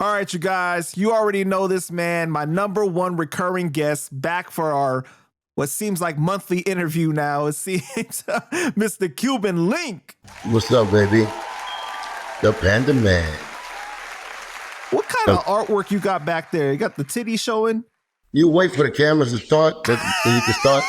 All right, you guys, you already know this man, my #1 recurring guest, back for our what seems like monthly interview now. It seems Mr. Cuban Link. What's up, baby? The Panda Man. What kind of artwork you got back there? You got the titty showing? You wait for the cameras to start, then you can start.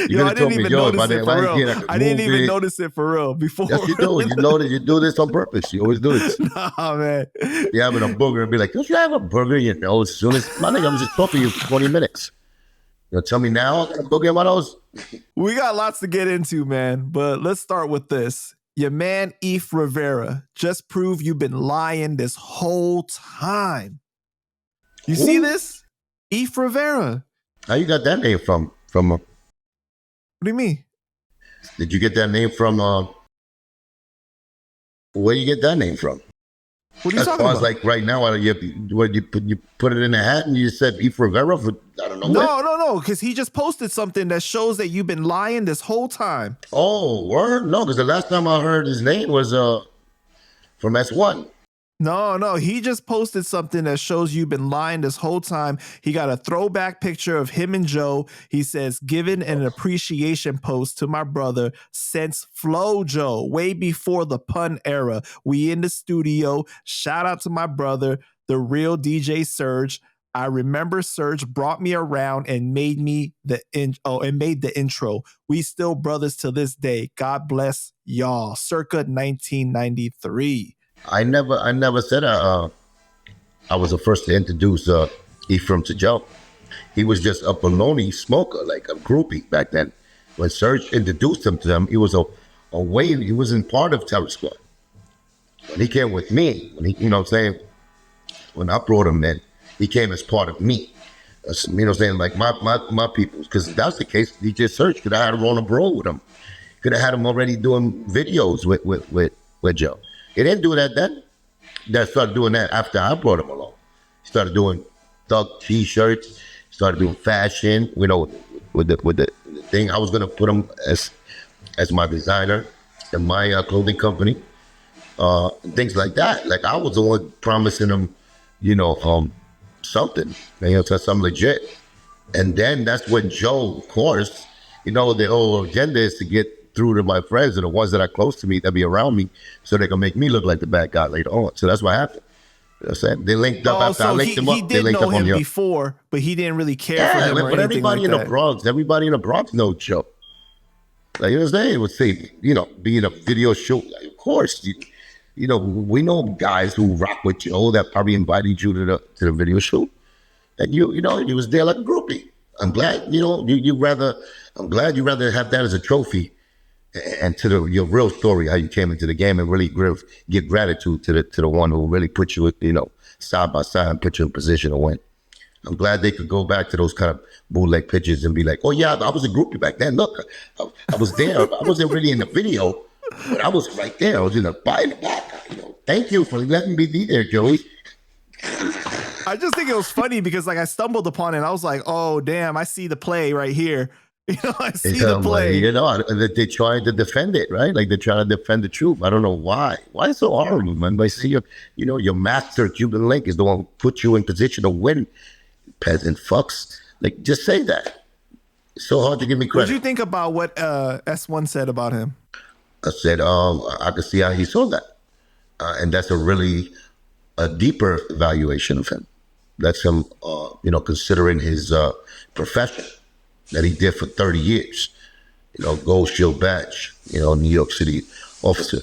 Yo, I didn't even notice it for real. I didn't even notice it for real before. Yes, you do. You know that you do this on purpose. You always do this. Nah, man. You're having a burger and be like, don't you have a burger? You know, as soon as, my nigga, I'm just talking to you for 20 minutes. You know, tell me now, I got a burger in my nose? We got lots to get into, man, but let's start with this. Your man, Eve Rivera, just proved you've been lying this whole time. You see this? Eve Rivera. How you got that name from? What do you mean? Did you get that name from, where you get that name from? What are you talking about? As far as like right now, you put it in a hat and you said Eve Rivera for, I don't know. No, because he just posted something that shows that you've been lying this whole time. Oh, word? No, because the last time I heard his name was from S1. No, he just posted something that shows you've been lying this whole time. He got a throwback picture of him and Joe. He says, given an appreciation post to my brother since Flow Joe, way before the pun era. We in the studio. Shout out to my brother, the real DJ Surge. I remember Surge brought me around and made the intro. We still brothers to this day. God bless y'all. Circa 1993. I never said I was the first to introduce Ephraim to Joe. He was just a baloney smoker, like a groupie back then. When Serge introduced him to them, he was he wasn't part of Terror Squad. When he came with me, when he, you know what I'm saying, when I brought him in, he came as part of me. You know what I'm saying, like my people. Because if that's the case, DJ Serge could have had him on a bro with him. Could have had him already doing videos with Joe. He didn't do that then. They started doing that after I brought him along. He started doing thug t-shirts, started doing fashion, you know, with the thing. I was gonna put him as my designer in my clothing company, things like that. Like I was the one promising him, you know, something, you know, something legit. And then that's when Joe, of course, you know, the whole agenda is to get through to my friends and the ones that are close to me, that be around me, so they can make me look like the bad guy later on. So that's what happened. You know what I'm saying? They linked up after I linked them up. He did know him before, but he didn't really care for him or anything everybody like in that. the Bronx, everybody in the Bronx knows Joe. Like, you know what I'm saying? It would say, you know, be in a video shoot. Like, of course, you know, we know guys who rock with Joe that probably invited you to the video shoot. And you know, you was there like a groupie. I'm glad, you know, I'm glad you rather have that as a trophy and to your real story, how you came into the game, and really give gratitude to the one who really put you, you know, side by side and put you in position to win. I'm glad they could go back to those kind of bootleg pictures and be like, oh yeah, I was a groupie back then. Look, I was there. I wasn't really in the video, but I was right there. I was in the back. You know, thank you for letting me be there, Joey. I just think it was funny because like I stumbled upon it and I was like, oh damn, I see the play right here. You know, I see the play. You know, they trying to defend it, right? Like they're trying to defend the truth. I don't know why. Why it's so horrible, man? But I see your master, Cuban Link, is the one who put you in position to win. Peasant fucks. Like, just say that. It's so hard to give me credit. What did you think about what S1 said about him? I said, I could see how he saw that. And that's a deeper evaluation of him. That's him, you know, considering his profession that he did for 30 years, you know, Gold Shield badge, you know, New York City officer.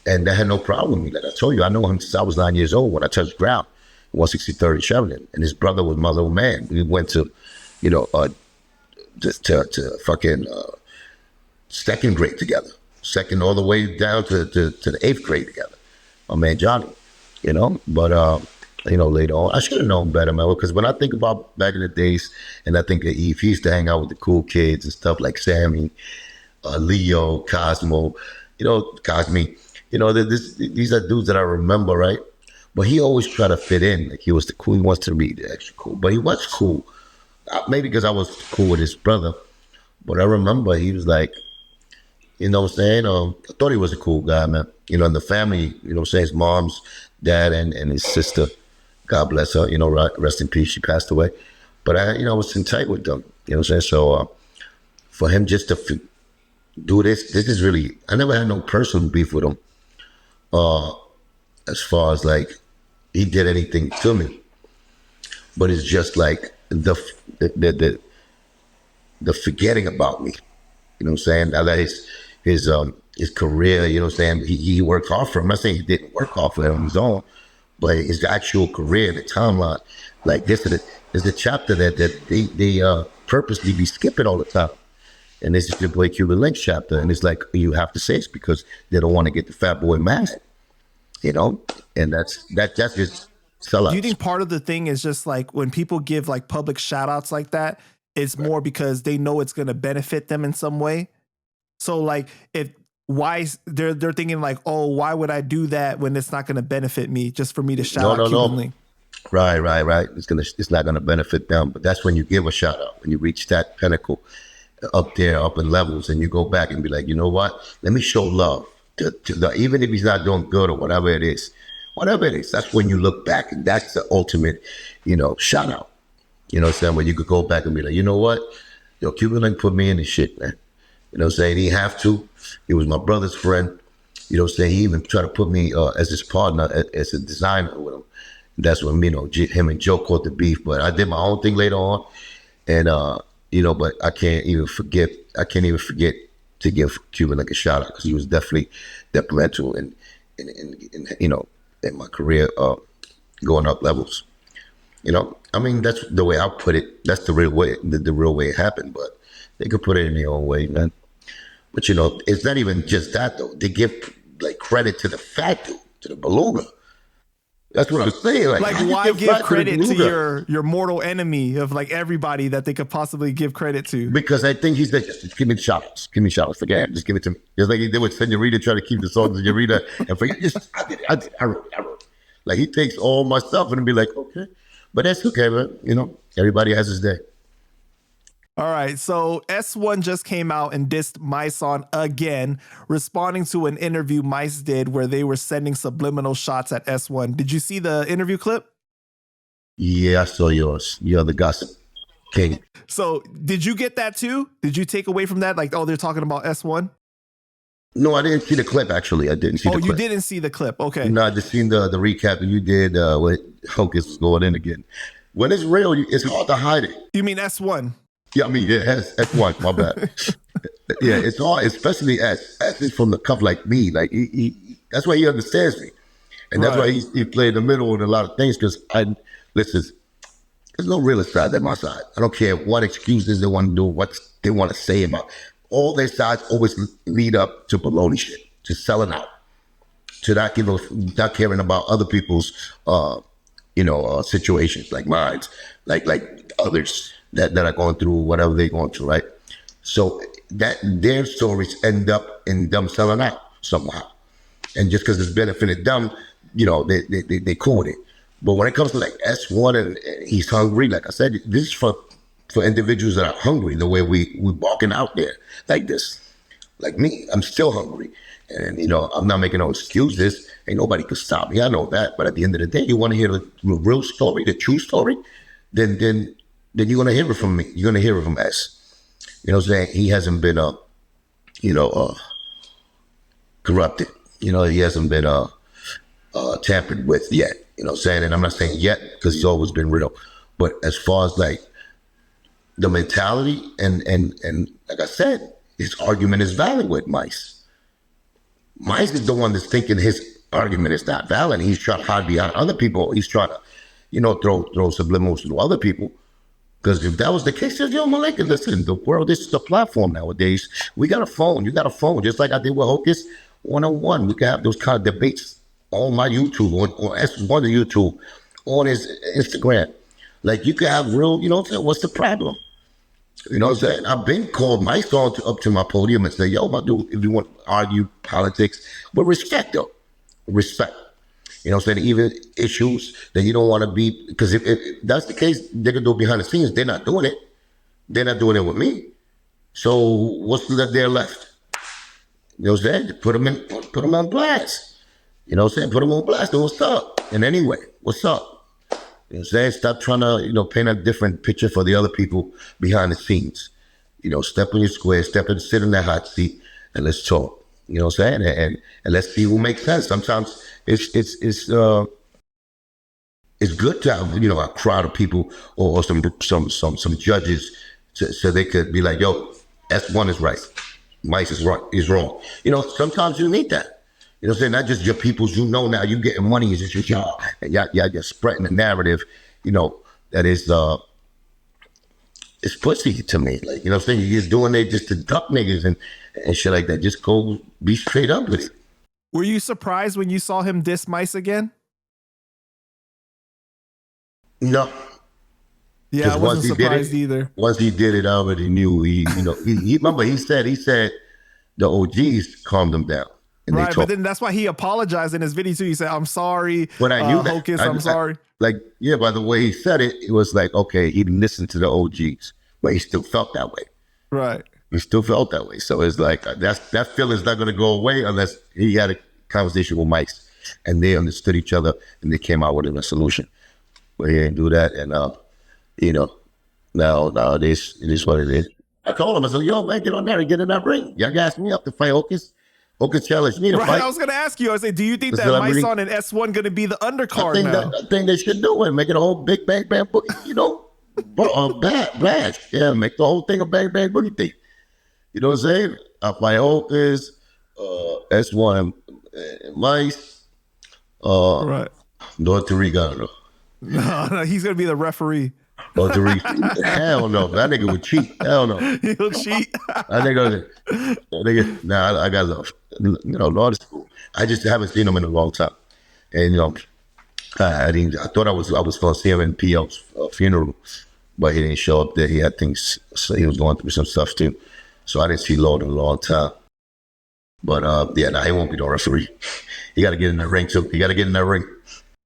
And that had no problem with me. Like I told you, I know him since I was 9 years old when I touched ground, 163rd and Sheridan. And his brother was my little man. We went to, you know, just to fucking second grade together, second all the way down to the 8th grade together. My man Johnny, you know, but you know, later on, I should have known better, man. Because when I think about back in the days, and I think of Eve, he used to hang out with the cool kids and stuff like Sammy, Leo, Cosmo, you know, Cosme. You know, these are dudes that I remember, right? But he always tried to fit in. Like he was the cool. He wants to be the extra cool, but he was cool. Maybe because I was cool with his brother. But I remember he was like, you know what I'm saying? I thought he was a cool guy, man. in the family, his mom's dad and his sister, God bless her, rest in peace, she passed away. But I was in tight with them, So for him just to do this is really, I never had no personal beef with him. As far as like, he did anything to me. But it's just like the forgetting about me. Now that his career, he worked hard for him. I'm not saying he didn't work hard for him on his own, but his actual career, the timeline, like this is the chapter that they purposely be skipping all the time. And this is the boy Cuban Link chapter. And it's like, you have to say it's because they don't want to get the fat boy mad, and that's just sellouts. Do you think part of the thing is just like when people give like public shout outs like that, it's more because they know it's going to benefit them in some way? So like they're thinking like, oh, why would I do that when it's not going to benefit me just for me to shout out Cuban Link? Right. It's not going to benefit them. But that's when you give a shout out, when you reach that pinnacle up there, up in levels, and you go back and be like, you know what? Let me show love to even if he's not doing good or whatever it is. That's when you look back, and that's the ultimate, shout out. When you could go back and be like, you know what? Yo, Cuban Link put me in this shit, man. He didn't have to. He was my brother's friend. He even tried to put me as his partner, as a designer with him. And that's when, him and Joe caught the beef. But I did my own thing later on. And, but I can't even forget to give Cuban Link a shout out, because he was definitely detrimental in my career, going up levels. That's the way I put it. That's the real way, the real way it happened. But they could put it in their own way, man. But it's not even just that though. They give like credit to the fat dude, to the beluga. That's what I'm saying. Like why give credit to your mortal enemy of like everybody that they could possibly give credit to? Because I think he's like, just give me the shout outs. Give me shout outs. Forget it. Just give it to me. Just like he did with Senorita, trying to keep the songs of Senorita and forget. I wrote. Like he takes all my stuff and be like, okay. But that's okay, man. Everybody has his day. All right, so S1 just came out and dissed Mysonne again, responding to an interview Mice did where they were sending subliminal shots at S1. Did you see the interview clip? Yeah, I saw yours. You're the gossip king. So did you get that too? Did you take away from that? Like, oh, they're talking about S1? No, I didn't see the clip, actually. I didn't see the clip. Oh, you didn't see the clip. Okay. No, I just seen the recap that you did with Hocus was going in again. When it's real, it's hard to hide it. You mean S1? Yeah, I mean, yeah, S1, my bad. Yeah, it's hard, especially S is from the cuff like me. Like, that's why he understands me. And that's why he played in the middle in a lot of things, because listen, there's no real side than my side. I don't care what excuses they want to do, what they want to say about. All their sides always lead up to baloney shit, to selling out, to not caring about other people's, situations like mine, like others that are going through whatever they're going through, right? So that their stories end up in them selling out somehow, and just because it's benefited them, they cool with it. But when it comes to like S1 and he's hungry, like I said, this is for individuals that are hungry, the way we walking out there like this. Like me, I'm still hungry. And, I'm not making no excuses. Ain't nobody can stop me. I know that. But at the end of the day, you want to hear the real story, the true story, then you're going to hear it from me. You're going to hear it from S. You know what I'm saying? He hasn't been, corrupted. He hasn't been tampered with yet. You know what I'm saying? And I'm not saying yet because he's always been real. But as far as like the mentality and like I said, his argument is valid with Mice. Mice is the one that's thinking his argument is not valid. He's trying to hide behind other people. He's trying to, throw subliminals to other people. Because if that was the case, yo, Malika, listen, the world, this is the platform nowadays. We got a phone. You got a phone. Just like I did with Hocus 101. We can have those kind of debates on my YouTube, on S1 YouTube, on his Instagram. Like, you can have real, what's the problem? You know what I'm saying? I've been called Mysonne up to my podium and say, yo, my dude, if you want to argue politics, but respect, though. Respect. You know what I'm saying? Even issues that you don't want to be, because if that's the case, they can do it behind the scenes. They're not doing it. They're not doing it with me. So what's there left? You know what I'm saying? Put them on blast. You know what I'm saying? Put them on blast. What's up? And anyway, what's up? You know what I'm saying? Stop trying to, paint a different picture for the other people behind the scenes. Step in your square, sit in that hot seat, and let's talk. You know what I'm saying? And let's see who makes sense. Sometimes it's good to have, a crowd of people or some judges so they could be like, yo, S1 is right. Mice is wrong. Sometimes you need that. You know what I'm saying? Not just your peoples, now you getting money, it's just your job. And you're spreading the narrative, that is, it's pussy to me. Like, you know what I'm saying? You're just doing it just to duck niggas and shit like that. Just go be straight up with it. Were you surprised when you saw him diss Mice again? No. Yeah, I wasn't surprised either. Once he did it, I already knew. He remember he said the OGs calmed him down. Right, but then that's why he apologized in his video too. He said, "I'm sorry, but I knew that. Hocus, I'm sorry." By the way he said it, it was like, okay, he listened to the OGs, but he still felt that way. Right. He still felt that way. So it's like that feeling's not going to go away unless he had a conversation with Mike, and they understood each other and they came out with a solution. But he didn't do that, and now this is what it is. I told him, I said, yo, man, get on there and get in that ring. Y'all asked me up to fight Hocus. Hocus challenged me to fight. I was going to ask you, I said, do you think that Mysonne and S1 going to be the undercard now? I think they should do it. Make it a whole big Bang Bang Boogie, bash. Yeah, make the whole thing a Bang Bang Boogie thing. You know what I'm saying? I fight Hocus, S1, Mice, right. North Rico. No, he's going to be the referee. Hell no, that nigga would cheat. Hell no, he'll cheat. I think nah, I got love. Law school. I just haven't seen him in a long time, and I thought I was going to see him in PL's funeral, but he didn't show up there. He had things, so he was going through some stuff too, so I didn't see Lord in a long time. But he won't be no referee. He got to get in that ring too. He got to get in that ring.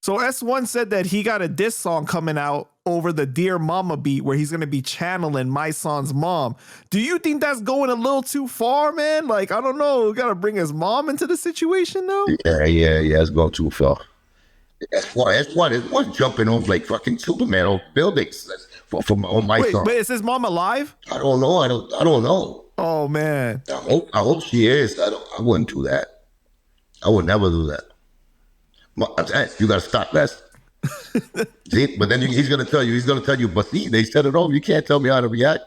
So S1 said that he got a diss song coming out over the Dear Mama beat where he's going to be channeling Mysonne's mom. Do you think that's going a little too far, man? Like, I don't know. We got to bring his mom into the situation now? Yeah. It's going too far. S1 jumping on like fucking Superman on buildings on Mysonne. Wait, but is his mom alive? I don't know. I don't know. Oh, man. I hope she is. I wouldn't do that. I would never do that. You got to stop that. See, but then he's going to tell you, but see, they set it off. You can't tell me how to react.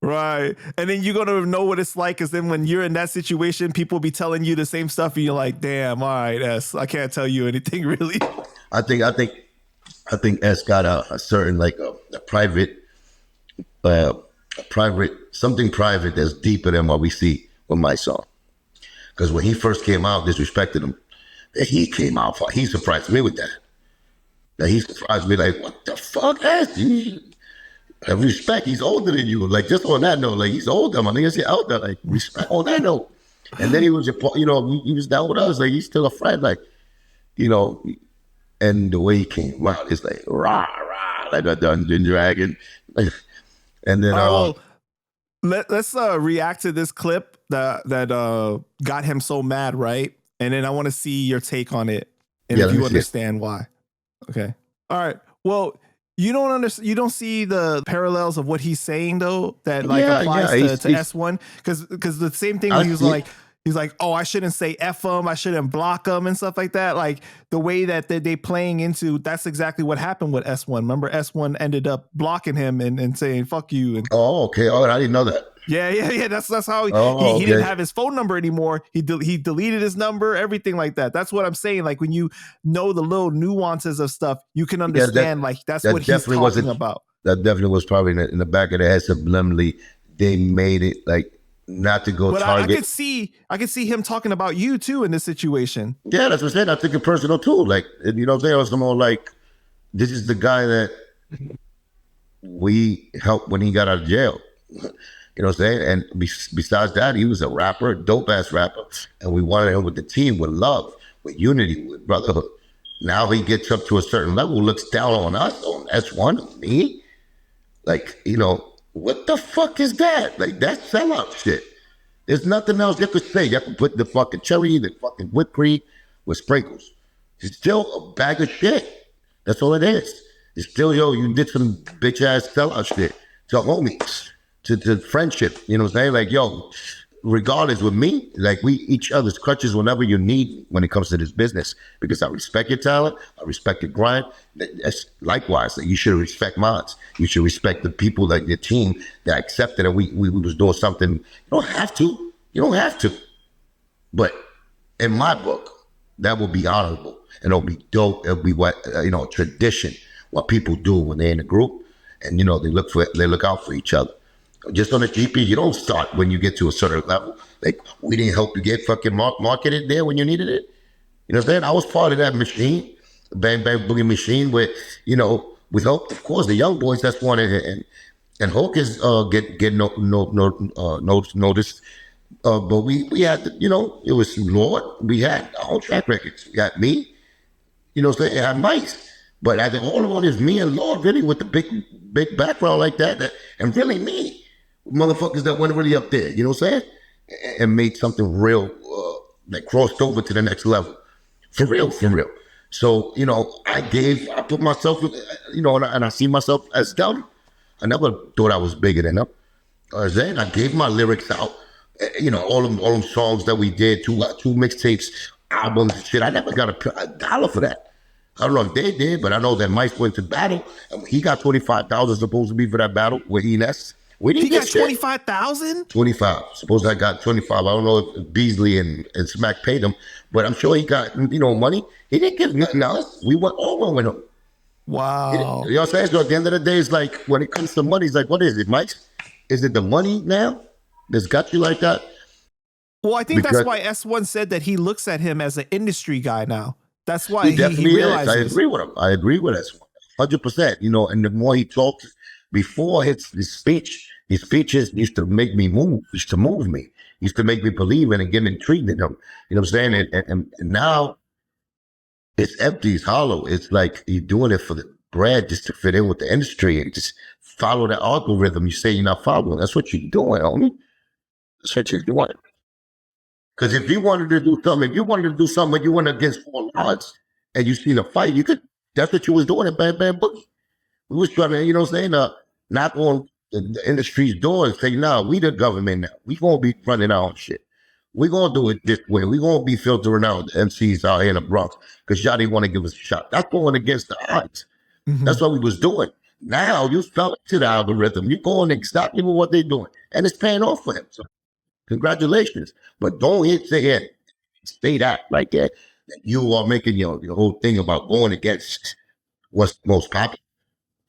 Right. And then you're going to know what it's like, because then when you're in that situation, people will be telling you the same stuff and you're like, damn, all right, S, I can't tell you anything really. I think S got a certain, like a private, something private that's deeper than what we see with Mysonne. Because when he first came out, disrespected him. He came out, he surprised me with that. He surprised me like, what the fuck, S? Respect, he's older than you. Like, just on that note, like, he's older, my nigga, out there, like, respect on that note. And then he was, he was down with us, like, he's still a friend, like, and the way he came out, it's like, rah, rah, like a Dungeon Dragon. And then, let's react to this clip that got him so mad, right? And then I want to see your take on it, and if you understand why. Okay. All right. Well, you don't understand. You don't see the parallels of what he's saying though. That like applies to S1, because the same thing. He's like, oh, I shouldn't say F him. I shouldn't block him and stuff like that. Like the way that they playing into, that's exactly what happened with S1. Remember, S1 ended up blocking him and saying "fuck you." And okay. Oh, I didn't know that. Yeah. That's how he didn't have his phone number anymore. He deleted his number, everything like that. That's what I'm saying. Like when you know the little nuances of stuff, you can understand. That's what he's talking about. That definitely was probably in the back of the head subliminally. They made it like not to go target. I could see him talking about you too in this situation. Yeah, that's what I said. I think it personal too. Like, there was more like, this is the guy that we helped when he got out of jail. You know what I'm saying? And besides that, he was a rapper, dope-ass rapper. And we wanted him with the team, with love, with unity, with brotherhood. Now he gets up to a certain level, looks down on us, on S1, me. Like, what the fuck is that? Like, that's sellout shit. There's nothing else you could say. You can put the fucking cherry, the fucking whipped cream with sprinkles. It's still a bag of shit. That's all it is. It's still, yo, you did some bitch ass sellout shit to homies, to friendship. You know what I'm saying? Like, yo, regardless with me, like we each other's crutches whenever you need when it comes to this business. Because I respect your talent, I respect your grind. That's likewise. Like, you should respect mine. You should respect the people, like your team that accepted and we was doing something. You don't have to. You don't have to. But in my book, that will be honorable and it'll be dope. It'll be what tradition, what people do when they're in a group, and they look out for each other. Just on the GP, you don't start when you get to a certain level. Like, we didn't help you get fucking marketed there when you needed it. You know what I'm saying? I was part of that machine, the Bang Bang Boogie machine, where with help, of course, the young boys. That's one, and Hocus get noticed. But we had, it was Lord. We had our own track records. We got me, so it had Mice. But I think all of it is me and Lord, really, with the big background like that, and really me, motherfuckers that went really up there, you know what I'm saying? And made something real, that crossed over to the next level. For real, for real. So, I put myself, and I see myself as them. I never thought I was bigger than them. Then I gave my lyrics out, all them songs that we did, two mixtapes, albums and shit. I never got a dollar for that. I don't know if they did, but I know that Mike went to battle. He got 25,000 supposed to be for that battle with Enes. We didn't get 25,000? 25. Suppose I got 25. I don't know if Beasley and Smack paid him, but I'm sure he got money. He didn't give nothing else. We went all with him. Wow. You know what I'm saying? So at the end of the day, it's like, when it comes to money, it's like, what is it, Mike? Is it the money now that's got you like that? Well, I think that's why S1 said that he looks at him as an industry guy now. That's why he realizes. I agree with him. I agree with S1, 100%. And the more he talks, before his speeches used to make me move. Used to move me. Used to make me believe in and get intrigued in him. You know what I'm saying? And now it's empty. It's hollow. It's like you're doing it for the bread, just to fit in with the industry and just follow the algorithm. You say you're not following. That's what you're doing, homie. That's what you're doing. Because if you wanted to do something, when you went against four odds and you seen a fight, that's what you was doing at Bang Bang Boogie. We was trying to, knock on the industry's door and say, nah, we the government now. We gonna be running our own shit. We gonna do it this way. We gonna be filtering out the MCs out here in the Bronx because y'all didn't want to give us a shot. That's going against the odds. Mm-hmm. That's what we was doing. Now you fell into the algorithm. You going exactly with what they're doing. And it's paying off for him. So congratulations. But don't say it. Stay that like that. You are making your whole thing about going against what's most popular.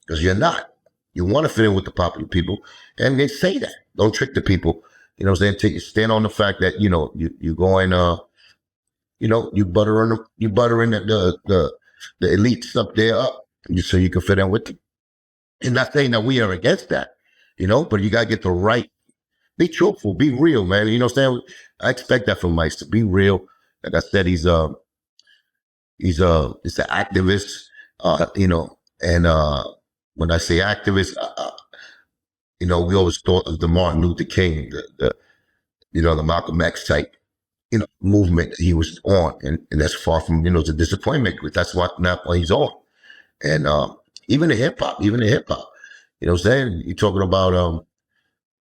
Because you're not. You want to fit in with the popular people. And they say that. Don't trick the people. You know what I'm saying? Stand on the fact that, you going, you buttering the elites up there up so you can fit in with them. And not saying that we are against that, but you got to get the right. Be truthful, be real, man. You know what I'm saying? I expect that from Mike to be real. Like I said, he's an activist, and when I say activist, we always thought of the Martin Luther King, the Malcolm X type, movement that he was on, and that's far from, the disappointment. That's not what he's on. And even the hip hop, you know what I'm saying? You're talking about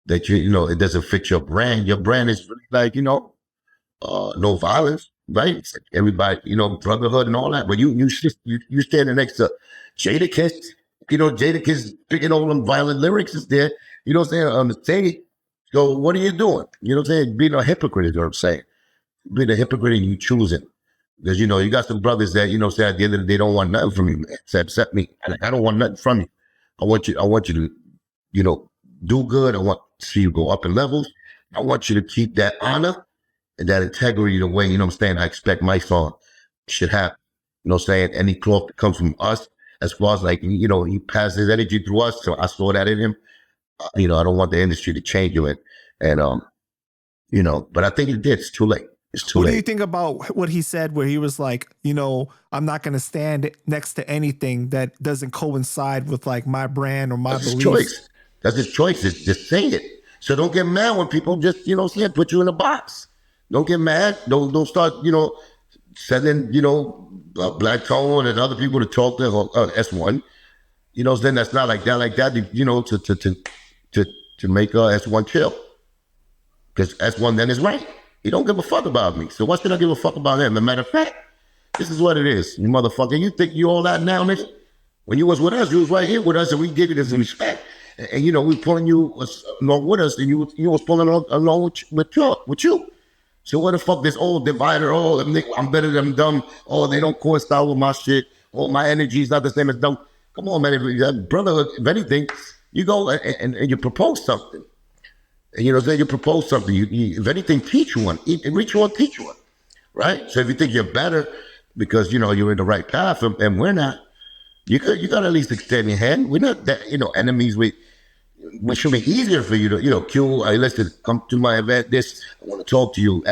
that it doesn't fit your brand. Your brand is really like, no violence, right? It's like everybody, brotherhood and all that. But you standing next to Jadakiss, Jadakiss picking all them violent lyrics is there, you know what I'm saying, on the stage. So what are you doing? You know what I'm saying? Being a hypocrite is what I'm saying. Being a hypocrite and you choosing. Because, you got some brothers that, say at the end of the day, don't want nothing from you, man. Say, accept me. I don't want nothing from you. I want you to, do good. I want to see you go up in levels. I want you to keep that honor and that integrity the way, I expect Mysonne should have. You know what I'm saying? Any cloth that comes from us, as far as like, he passes his energy through us. So I saw that in him. I don't want the industry to change it. And, but I think it did. It's too late. It's too late. What do you think about what he said where he was like, I'm not going to stand next to anything that doesn't coincide with like my brand or my beliefs? That's his choice. Just say it. So don't get mad when people just, put you in a box. Don't get mad. Don't start, sending, Black Tone and other people to talk to S1. Then that's not like that, to make S1 chill. Because S1 then is right. He don't give a fuck about me. So what should I give a fuck about him? As a matter of fact, this is what it is. You motherfucker, you think you all that now, nigga? When you was with us, you was right here with us, and we give you this respect. And we pulling you along with us, and you was pulling along with you. So what the fuck this old divider? Oh, I'm better than them. Oh, they don't coincide with my shit. Oh, my energy is not the same as them. Come on, man. Brother, if anything, you go and you propose something. And you propose something. You if anything, teach one. Reach one, teach one. Right? So if you think you're better because, you're in the right path and we're not, you got to at least extend your hand. We're not that, enemies. It should be easier for you to, Q, listen, come to my event. I want to talk to you.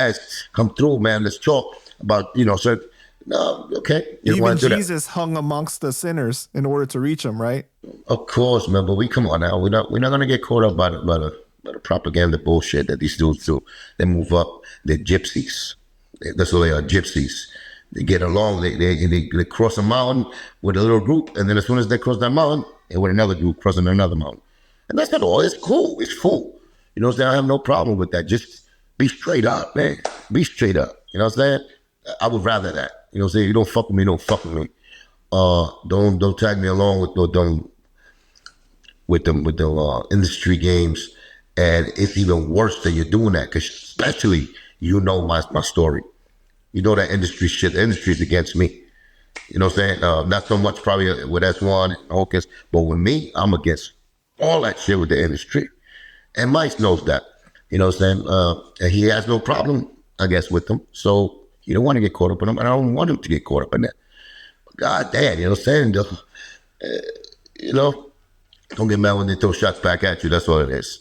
Come through, man. Let's talk about, so, no, okay. Even Jesus hung amongst the sinners in order to reach them, right? Of course, man. But come on now. We're not going to get caught up by the propaganda bullshit that these dudes do. They move up. They're gypsies. That's what they are, gypsies. They get along. They cross a mountain with a little group, and then as soon as they cross that mountain, they're with another group crossing another mountain. And that's not all. It's cool. It's full. You know what I'm saying? I have no problem with that. Just be straight up, man. Be straight up. You know what I'm saying? I would rather that. You know what I'm saying? You don't fuck with me, don't fuck with me. Don't tag me along with the industry games. And it's even worse that you're doing that, because especially my story. You know that industry shit. The industry is against me. You know what I'm saying? Not so much probably with S1 and Hocus, but with me, I'm against all that shit with the industry. And Mike knows that. You know what I'm saying? And he has no problem, I guess, with them. So you don't want to get caught up in them, and I don't want him to get caught up in that. But God damn, you know what I'm saying? Don't get mad when they throw shots back at you. That's what it is,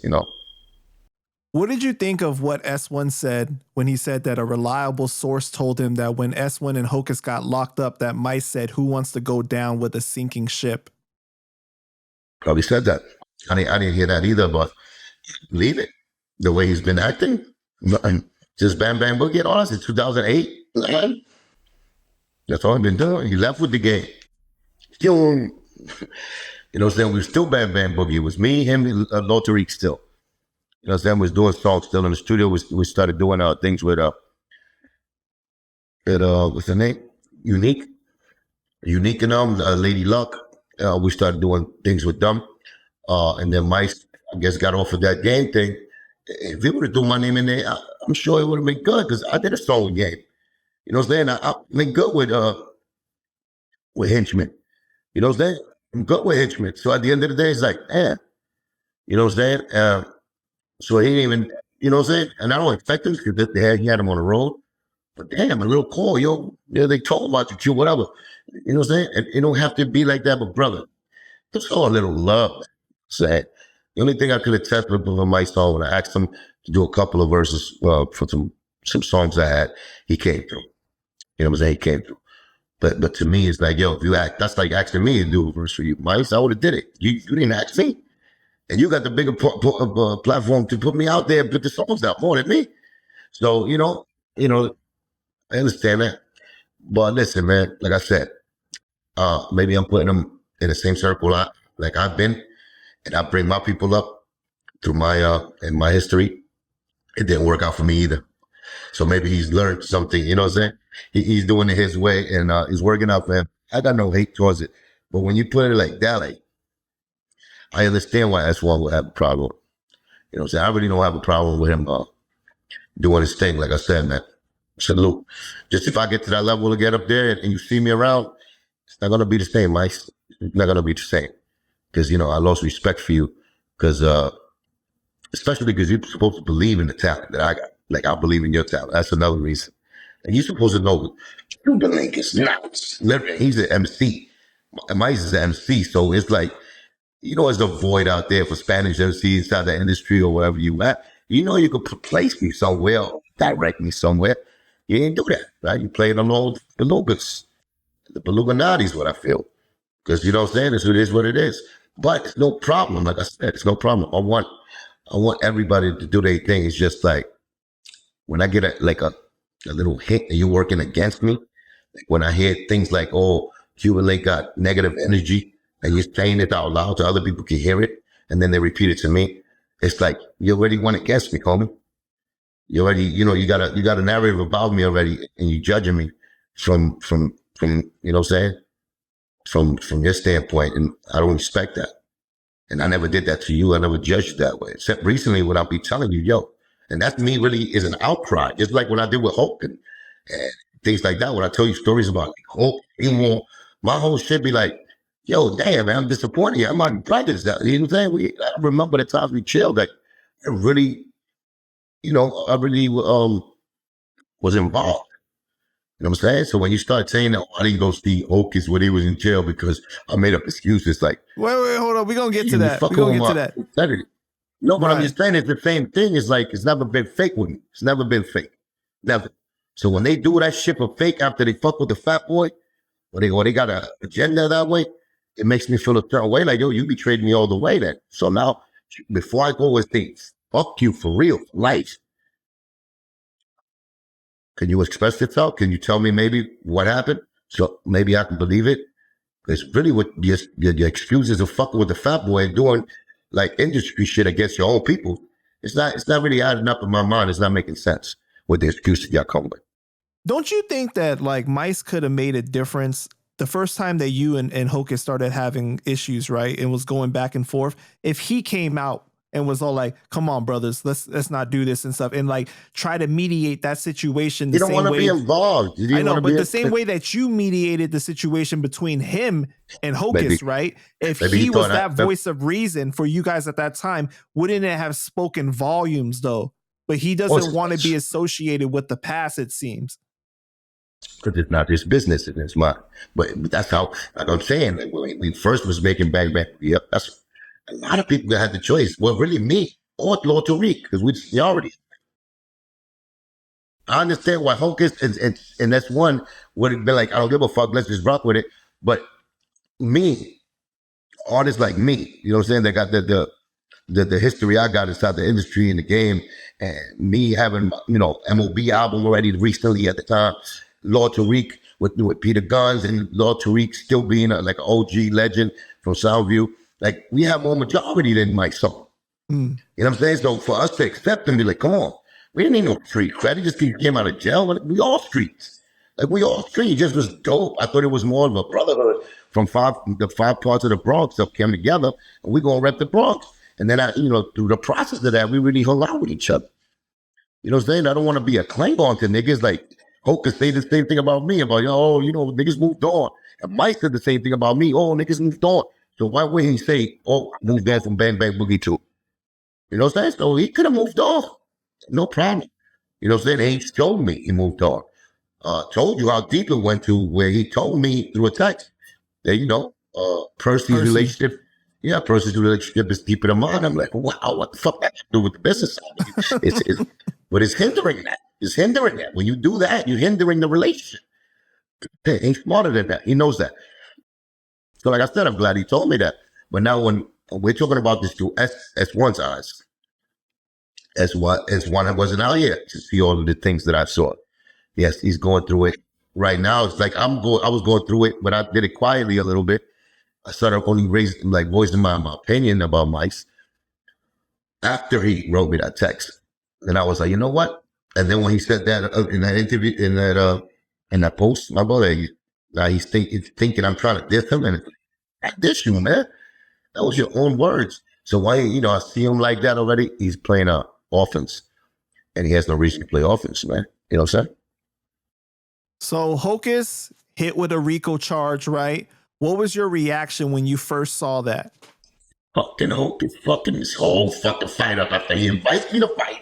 What did you think of what S1 said when he said that a reliable source told him that when S1 and Hocus got locked up, that Mice said, "Who wants to go down with a sinking ship?" Probably said that. I didn't hear that either, but leave it. The way he's been acting, just Bang Bang Boogie and all that in 2008. That's all he's been doing. He left with the game. Still, you know what I'm saying? We were still Bang Bang Boogie. It was me, him, and Tariq still. You know what I'm saying? We was doing songs still in the studio. We started doing things with, what's her name? Unique and Lady Luck. We started doing things with them. And then Mice, I guess, got off of that game thing. If he would have threw my name in there, I'm sure it would have been good, because I did a song with Game. You know what I'm saying? I've been good with Henchman. You know what I'm saying? I'm good with Henchman. So at the end of the day, it's like, you know what I'm saying? So he didn't even, you know what I'm saying? And I don't expect him, because he had him on the road. But damn, a little call, they talk about you, whatever. You know what I'm saying? And it don't have to be like that, but brother, just show a little love. Sad. The only thing I could attest with my song, when I asked him to do a couple of verses for some songs I had, he came through. You know what I'm saying? He came through. But to me, it's like, if you act, that's like asking me to do a verse for you. Mice, I would have did it. You didn't ask me. And you got the bigger platform to put me out there and put the songs out more than me. So, I understand that. But listen, man, like I said, maybe I'm putting them in the same circle like I've been, and I bring my people up through in my history. It didn't work out for me either. So maybe he's learned something, you know what I'm saying? He's doing it his way, and he's working out for him. I got no hate towards it. But when you put it like that, I understand why S1 would have a problem. You know what I'm saying? I really don't have a problem with him doing his thing. Like I said, man, salute. Just if I get to that level to get up there and you see me around, it's not going to be the same, Mike. It's not going to be the same. Because, I lost respect for you. Because, especially because you're supposed to believe in the talent that I got. Like, I believe in your talent. That's another reason. And you're supposed to know Cuban Link is nuts. Literally, he's an MC. Mike is an MC. So it's like, there's a void out there for Spanish MC inside the industry or wherever you at. You could place me somewhere or direct me somewhere. You didn't do that, right? You played on all the belugas. The beluganati is what I feel. Because, you know what I'm saying? It is what it is. But it's no problem. Like I said, it's no problem. I want I want everybody to do their thing. It's just like when I get a little hint that you're working against me, like when I hear things like, oh, Cuban Link got negative energy, and you're saying it out loud so other people can hear it, and then they repeat it to me, it's like you already went against me, homie. You already, you got a narrative about me already, and you judging me from you know what I'm saying, from your standpoint, and I don't respect that. And I never did that to you. I never judged you that way. Except recently when I'll be telling you, yo, and that to me really is an outcry. Just like when I did with Hulk and things like that. When I tell you stories about like Hulk, my whole shit be like, yo, damn, man, I'm disappointed. I'm not practiced that. You know what I'm saying? I remember the times we chilled. Like, I really, I really was involved. You know what I'm saying? So when you start saying that, I didn't go see Hocus when he was in jail because I made up excuses. Like, wait, hold on. We're going to get to that. We're fucking going to with get to my that. integrity. No, but I'm Right. just saying it's the same thing. It's like, it's never been fake with me. It's never been fake. Never. So when they do that shit for fake after they fuck with the fat boy, or they got an agenda that way, it makes me feel a certain way. Like, yo, you betrayed me all the way then. So now, before I go with things, fuck you for real, for life. Can you express yourself? Can you tell me maybe what happened? So maybe I can believe it. It's really what your excuses of fucking with the fat boy and doing like industry shit against your own people. It's not really adding up in my mind. It's not making sense with the excuses y'all come with. Don't you think that like Mice could have made a difference the first time that you and Hocus started having issues, right? And was going back and forth. If he came out and was all like, come on, brothers, let's not do this and stuff, and like try to mediate that situation the You don't same want to way. be involved. You I know, want to but be the same way that you mediated the situation between him and Hocus, maybe, right? If maybe he was that I, voice of reason for you guys at that time, wouldn't it have spoken volumes though? But he doesn't want to be associated with the past, it seems. because it's not his business in his mind. But that's how, like I'm saying, like when we first was making Bang Bang, yep, that's a lot of people that had the choice. Well, really me or Lord Tariq, because we already. I understand why Hocus and that's one would have been like, I don't give a fuck, let's just rock with it. But me, artists like me, you know what I'm saying? They got the history I got inside the industry and the game, and me having MOB album already recently at the time, Lord Tariq with Peter Guns, and Lord Tariq still being like an OG legend from Soundview. Like we have more majority than Mike Song. You know what I'm saying? So for us to accept and be like, come on, we didn't need no street credit. Just came out of jail. We all streets. Like we all street. It just was dope. I thought it was more of a brotherhood from the five parts of the Bronx that came together, and we gonna rep the Bronx. And then through the process of that, we really hung out with each other. You know what I'm saying? I don't want to be a Klingon to niggas. Like Hope could say the same thing about me about niggas moved on. And Mike said the same thing about me. Oh, niggas moved on. So why would he say, oh, I moved on from Bang Bang Boogie too? You know what I'm saying? So he could have moved on. No problem. You know what I'm saying? He showed me he moved on. Told you how deep it went to where he told me through a text that, Percy's relationship. Yeah, Percy's relationship is deeper than mine. I'm like, wow, what the fuck that have to do with the business side? But it's hindering that. It's hindering that. When you do that, you're hindering the relationship. He's smarter than that. He knows that. So like I said, I'm glad he told me that. But now when we're talking about this through S1's eyes, S1 that wasn't out yet to see all of the things that I saw. Yes, he's going through it right now. It's like I was going through it, but I did it quietly a little bit. I started only voicing my opinion about Mike's after he wrote me that text. And I was like, you know what? And then when he said that in that interview, in that post, my brother, he's thinking I'm trying to diss him, and I diss you, man. That was your own words. So why, I see him like that already. He's playing offense, and he has no reason to play offense, man. You know what I'm saying? So Hocus hit with a RICO charge, right? What was your reaction when you first saw that? Fucking Hocus, fucking this whole fucking fight up after he invites me to fight.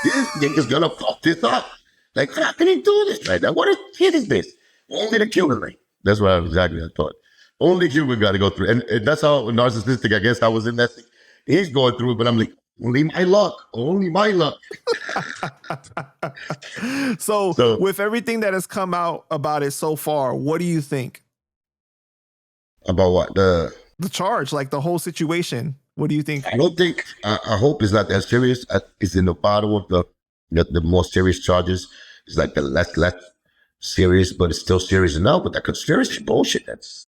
This nigga's gonna fuck this up. Like, how can he do this right now? What a shit is this? Only the Cuban Link. That's what exactly I thought. Only Cuban got to go through, and that's how narcissistic I guess I was in that thing. He's going through it, but I'm like, only my luck. Only my luck. So, with everything that has come out about it so far, what do you think? About what? The charge, like the whole situation. What do you think? I don't think. I hope it's not that serious. It's in the bottom of the more serious charges. It's like the less serious, but it's still serious enough. But that conspiracy bullshit. That's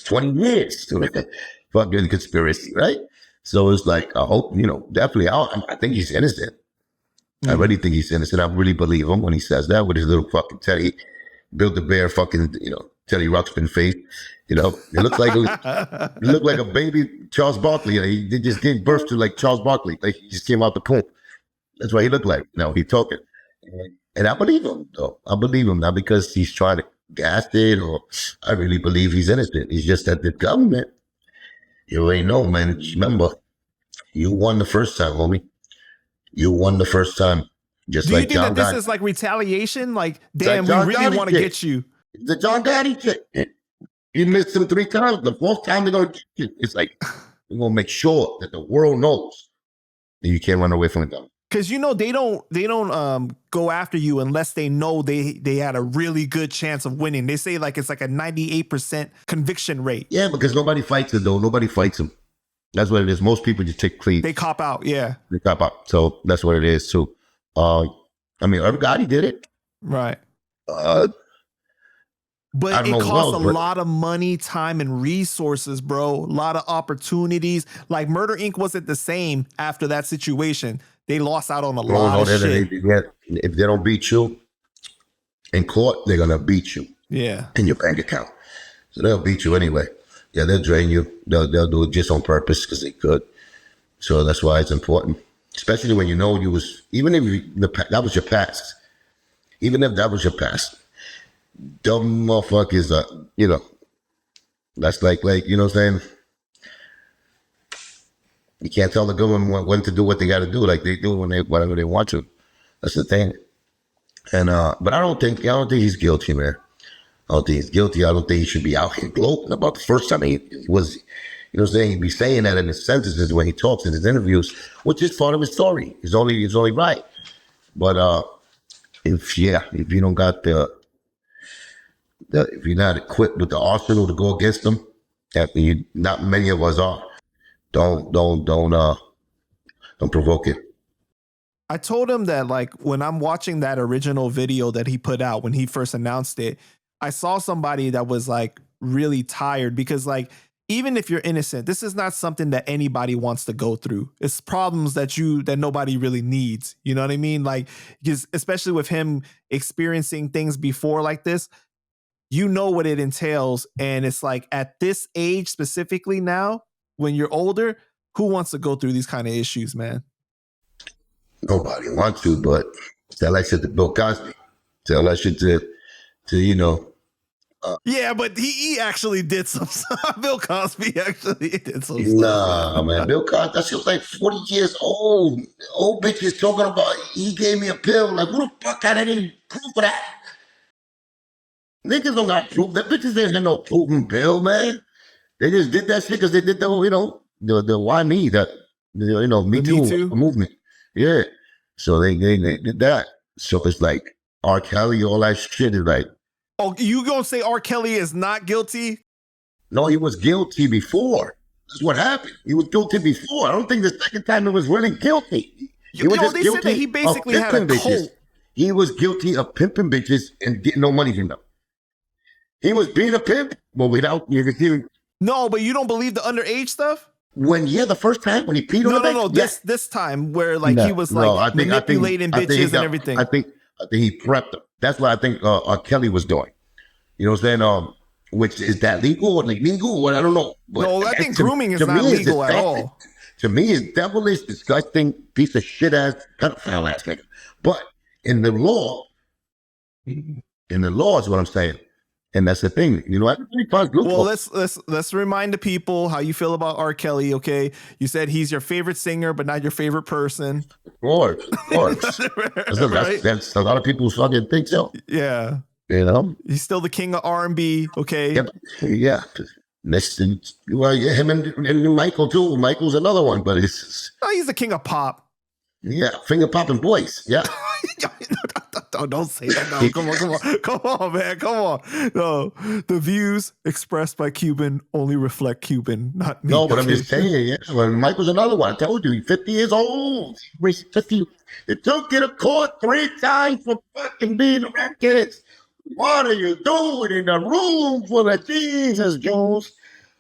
20 years to fucking conspiracy, right? So it's like I hope definitely. I think he's innocent. I really think he's innocent. I really believe him when he says that with his little fucking Teddy, Build the Bear fucking, Teddy Ruxpin face. It looked like a baby Charles Barkley. He just gave birth to like Charles Barkley. Like he just came out the pool. That's what he looked like. He talking. And I believe him, though. I believe him, not because he's trying to gas it or I really believe he's innocent. It's just that the government, you ain't know, man. Remember, you won the first time, homie. You won the first time. Just Do you like think John that this Gotti. is like retaliation? Like, damn, John we really Gotti want to shit. get you. The John Gotti shit. You missed him 3 times. The 4th time they're gonna get you. It's like we're gonna make sure that the world knows that you can't run away from them. Because they don't go after you unless they know they had a really good chance of winning. They say like it's like a 98% conviction rate. Yeah, because nobody fights it though. Nobody fights him. That's what it is. Most people just take pleas. They cop out, yeah. They cop out. So that's what it is too. Gotti did it. Right. But it costs a lot of money, time, and resources, bro. A lot of opportunities. Like Murder Inc. wasn't the same after that situation. They lost out on a lot of shit. If they don't beat you in court, they're gonna beat you. Yeah. In your bank account. So they'll beat you anyway. Yeah, they'll drain you. They'll do it just on purpose because they could. So that's why it's important. Especially when you was, even if that was your past. Even if that was your past. Dumb motherfuckers, that's like, you know what I'm saying? You can't tell the government when to do what they got to do, like they do whatever they want to. That's the thing. And but I don't think he's guilty, man. I don't think he's guilty. I don't think he should be out here gloating about the first time he was, he'd be saying that in his sentences when he talks in his interviews, which is part of his story. He's only right. But if you don't got if you're not equipped with the arsenal to go against them, not many of us are. Don't provoke it. I told him that like when I'm watching that original video that he put out when he first announced it, I saw somebody that was like really tired because like even if you're innocent, this is not something that anybody wants to go through. It's problems that nobody really needs. You know what I mean? Like, because especially with him experiencing things before like this, what it entails. And it's like at this age specifically now, when you're older, who wants to go through these kind of issues, man? Nobody wants to, but tell that shit to Bill Cosby. Tell that shit to yeah, but he actually did some stuff. Bill Cosby actually did some stuff. Nah, man. Bill Cosby, that shit was like 40 years old. Old bitches talking about he gave me a pill. Like, who the fuck got any proof of that? Niggas don't got proof. That bitches didn't have no proven pill, man. They just did that shit because they did the why me, that Me Too movement. Yeah. So they did that. So it's like R. Kelly, all that shit is like. Oh, you gonna say R. Kelly is not guilty? No, he was guilty before. That's what happened. He was guilty before. I don't think the second time he was really guilty. He was just guilty said that he basically had a cult. He was guilty of pimping bitches and getting no money from them. He was being a pimp, but without No, but you don't believe the underage stuff? The first time when he peed on the bitch? No. This time where like he was like manipulating bitches and everything. I think he prepped them. That's what I think R. Kelly was doing. You know what I'm saying? Which is that legal or illegal? Well, I don't know. But no, I think grooming is not legal at all. To me, it's devilish, disgusting, piece of shit ass, pedophile ass nigga. But in the law is what I'm saying. And that's the thing, Well, let's remind the people how you feel about R. Kelly. Okay, you said he's your favorite singer, but not your favorite person. Of course. Right? That's a lot of people fucking think so. Yeah, he's still the king of R&B. Okay, yeah. Him and Michael too. Michael's another one, but he's the king of pop. Yeah, finger popping boys. Yeah. Don't say that. No, come on, man. Come on. No, the views expressed by Cuban only reflect Cuban, not me. No, but I'm just saying, yeah. Well, Michael's another one. I told you, he's 50 years old. He's 50. It took you to court 3 times for fucking being around kids. What are you doing in a room full of Jesus Jones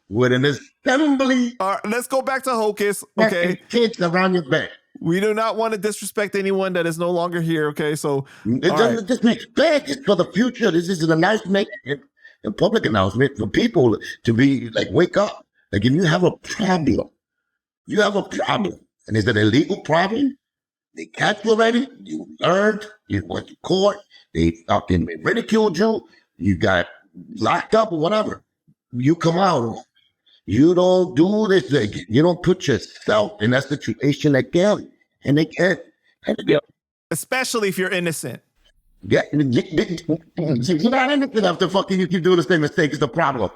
with an assembly? All right, let's go back to Hocus. Okay, kids around your bed. We do not want to disrespect anyone that is no longer here. Okay, so it doesn't disrespect. It's for the future. This is an announcement, a public announcement for people to be like, wake up. Like, if you have a problem, and it's an illegal problem. They catch you already. You learned. You went to court. They fucking ridiculed you. You got locked up or whatever. You come out. You don't do this again. You don't put yourself in that situation again. And they can't. Especially if you're innocent. Yeah, you're not innocent after fucking you keep doing the same mistake. Is the problem.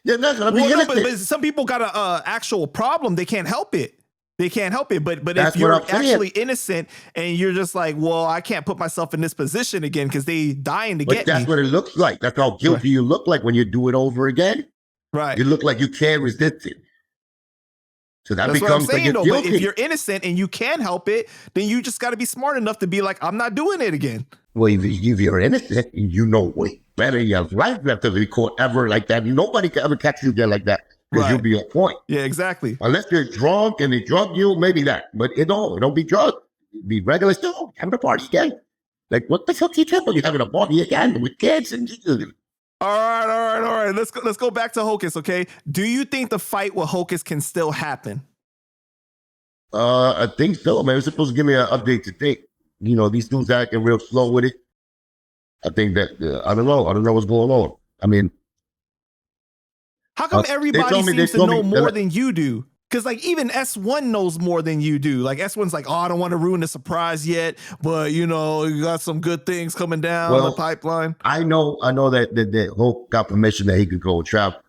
Yeah, that's what I mean. Well, no, but some people got a actual problem. They can't help it. But if you're actually innocent and you're just like, well, I can't put myself in this position again because they dying to get me. That's what it looks like. That's how guilty you look like when you do it over again. Right. You look like you can't resist it. So that becomes like you're guilty. But if you're innocent and you can help it, then you just got to be smart enough to be like, I'm not doing it again. Well, if you're innocent, you know way better in your life after the court ever like that. Nobody can ever catch you again like that because you'll be on point. Yeah, exactly. Unless you're drunk and they drug you, maybe that. But don't be drunk. Be regular still. Having a party again. Like, what the fuck are you tripping? You're having a party again with kids and All right. Let's go back to Hocus, okay? Do you think the fight with Hocus can still happen? I think so, man. They're supposed to give me an update today. These dudes acting real slow with it. I think that I don't know what's going on. I mean, how come everybody seems to know more than you do? Because like even S1 knows more than you do. Like S1's like, oh, I don't want to ruin the surprise yet, but you got some good things coming down the pipeline. I know that Hope got permission that he could go travel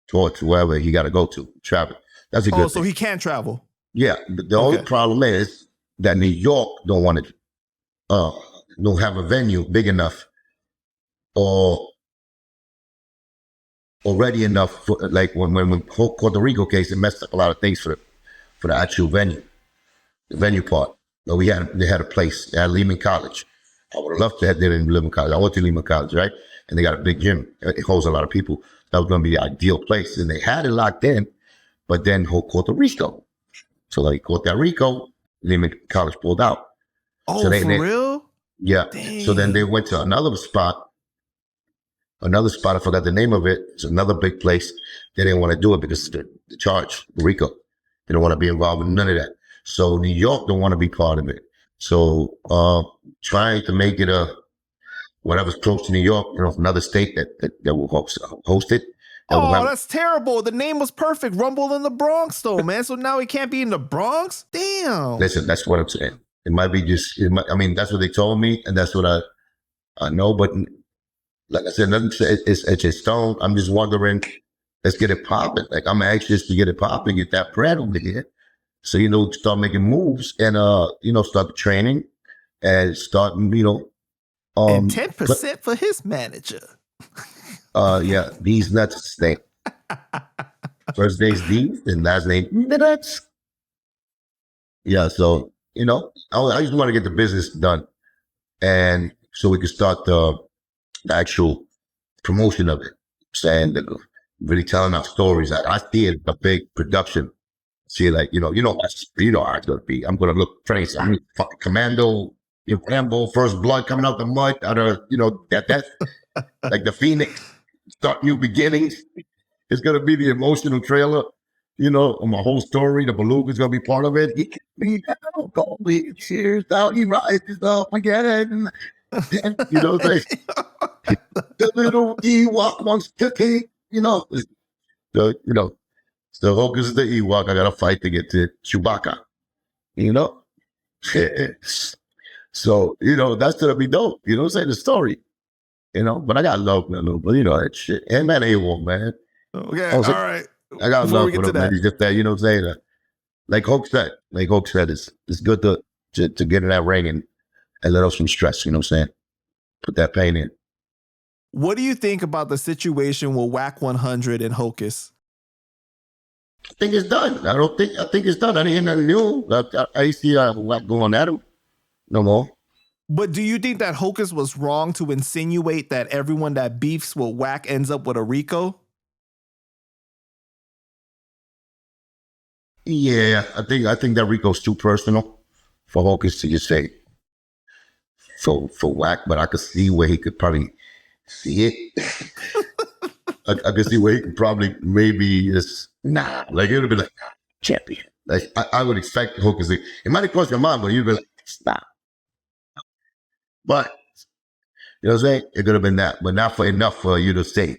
towards wherever he got to go to travel. That's a good thing. So he can travel. Yeah. The only problem is that New York don't want to don't have a venue big enough or already enough for, like when Puerto Rico case, it messed up a lot of things for the actual venue, the venue part. But they had a place at Lehman College. I would have loved to have that in Lehman College. I went to Lehman College, right? And they got a big gym. It holds a lot of people. That was going to be the ideal place. And they had it locked in, but then Puerto Rico. So like Puerto Rico, Lehman College pulled out. Oh, so for real? Yeah. Dang. So then they went to another spot, I forgot the name of it. It's another big place. They didn't want to do it because of the charge, RICO. They don't want to be involved with none of that. So New York don't want to be part of it. So trying to make it whatever's close to New York, another state that will host it. That's terrible. The name was perfect. Rumble in the Bronx, though, man. So now he can't be in the Bronx? Damn. Listen, that's what I'm saying. It might be that's what they told me, and that's what I know, but like I said, it's just stone. I'm just wondering, let's get it popping. Like, I'm anxious to get it popping, get that bread over here. So, start making moves and, start the training and start, and 10% for his manager. Yeah, these nuts thing. First name's D's and last name Nuts. Yeah, so, I just want to get the business done. And so we can start the actual promotion of it, saying that really telling our stories. I see it a big production. See it like how it's gonna be. I'm gonna look crazy. I'm fucking Commando, Rambo, First Blood coming out the mud. That's like the Phoenix, start new beginnings. It's gonna be the emotional trailer. On my whole story. The Beluga's gonna be part of it. He can be down, go cheers down. He rises up again. The little Ewok wants to take, so Hocus is the Ewok. I got to fight to get to Chewbacca, So, that's going to be dope. Say the story, but I got love, man. But, that shit. And man, Awall, man. Okay, all right. I got love for him, man. He's just that, saying like Hope said, it's good to get in that ring and let off some stress, put that pain in. What do you think about the situation with Wack 100 and Hocus? I think it's done. I think it's done. I didn't hear nothing new. I see Wack going at him no more. But do you think that Hocus was wrong to insinuate that everyone that beefs with Wack ends up with a RICO? Yeah, I think that Rico's too personal for Hocus to just say for Wack, but I could see where he could probably see it. I could see where he could probably maybe just like it would be like champion. Like I would expect Hocus to, it might have crossed your mind, but you'd be like, stop. But you know what I'm saying? It could have been that, but not for enough for you to say,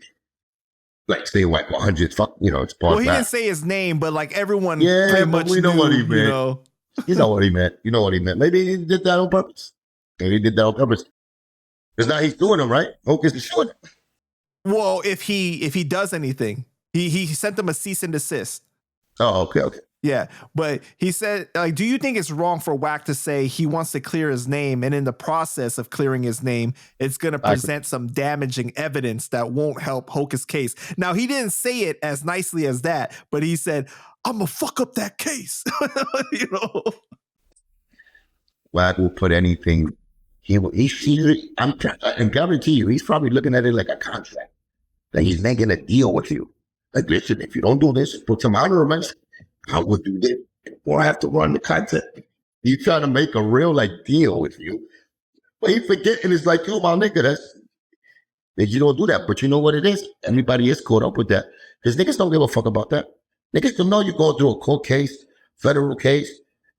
like, say Wack 100. Fuck, it's part. Well, he didn't say his name, but like everyone, pretty much we know what he meant. You know what he meant. You know what he meant. Maybe he did that on purpose. Maybe he did that on purpose. Because now he's doing them, right? Hocus is doing it. Well, if he does anything, he sent them a cease and desist. Oh, okay. Yeah, but he said, like, do you think it's wrong for Wack to say he wants to clear his name, and in the process of clearing his name, it's going to present some damaging evidence that won't help Hocus' case? Now, he didn't say it as nicely as that, but he said, I'm going to fuck up that case. Wack will put anything. He sees it. I guarantee you, he's probably looking at it like a contract. Like he's making a deal with you. Like, listen, if you don't do this, put some honorable, I would do this, or I have to run the content. He's trying to make a real deal with you, but he forget, and it's like, yo, my nigga, that you don't do that. But you know what it is? Everybody is caught up with that because niggas don't give a fuck about that. Niggas don't know you're going through a court case, federal case,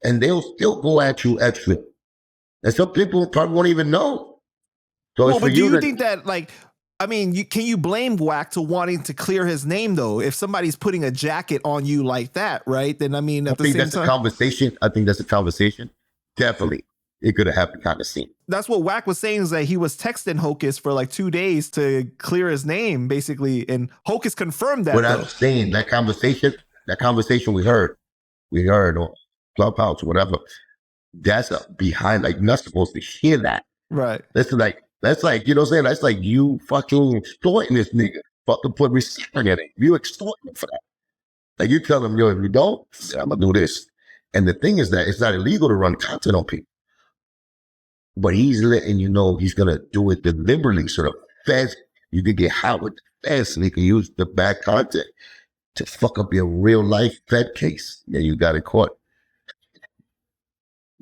and they'll still go at you extra. And some people probably won't even know. So well, but do you think that, can you blame Wack to wanting to clear his name, though? If somebody's putting a jacket on you like that, right? Then, I think that's a conversation. I think that's a conversation. Definitely. It could have happened kind of scene. That's what Wack was saying, is that he was texting Hocus for 2 days to clear his name, basically. And Hocus confirmed that. What I'm saying, that conversation we heard on Clubhouse or whatever, that's behind, you're not supposed to hear that. Right. That's like, you know what I'm saying? That's like you fucking exploiting this nigga. Fucking put respect in it. You exploiting him for that. Like you tell him, yo, if you don't, I'm gonna do this. And the thing is that it's not illegal to run content on people. But he's letting you know he's gonna do it deliberately. So the feds, you can get hot with the feds and they can use the bad content to fuck up your real life Fed case. And you got it caught.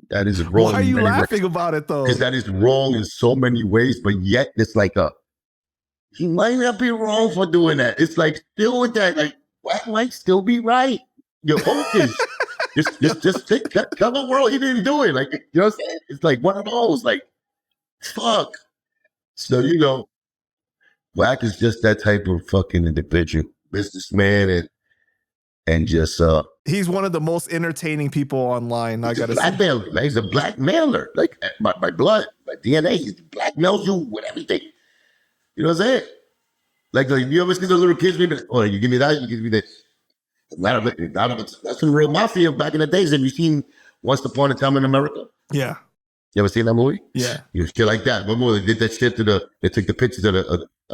That is wrong. Why are you laughing about it, though? Because that is wrong in so many ways, but yet it's like he might not be wrong for doing that. It's like still with that, Wack might still be right. Your Hocus, just think that tell the world he didn't do it. You know what I'm saying? It's like one of those, fuck. So Wack is just that type of fucking individual, businessman, and just he's one of the most entertaining people online. I gotta say, he's a blackmailer. My blood, my DNA, he blackmails you with everything. You know what I'm saying? You ever see those little kids? Oh, you give me that, you give me this. That's the real mafia back in the days. Have you seen Once Upon a Time in America? Yeah. You ever seen that movie? Yeah. You shit like that. One more, they did that shit they took the pictures of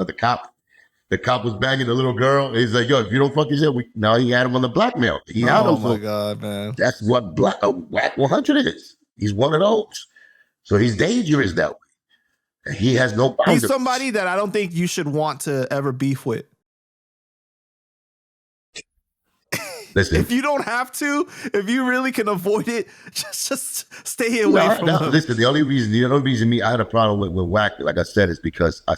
the cop. The cop was banging the little girl. He's like, yo, if you don't fuck your shit, now he had him on the blackmail. Oh my God, man. That's what Wack 100 is. He's one of those. So he's dangerous that way. He has no boundaries. He's somebody that I don't think you should want to ever beef with. Listen, if you don't have to, if you really can avoid it, just stay away from him. Listen, the only reason I had a problem with Wack, like I said, is because I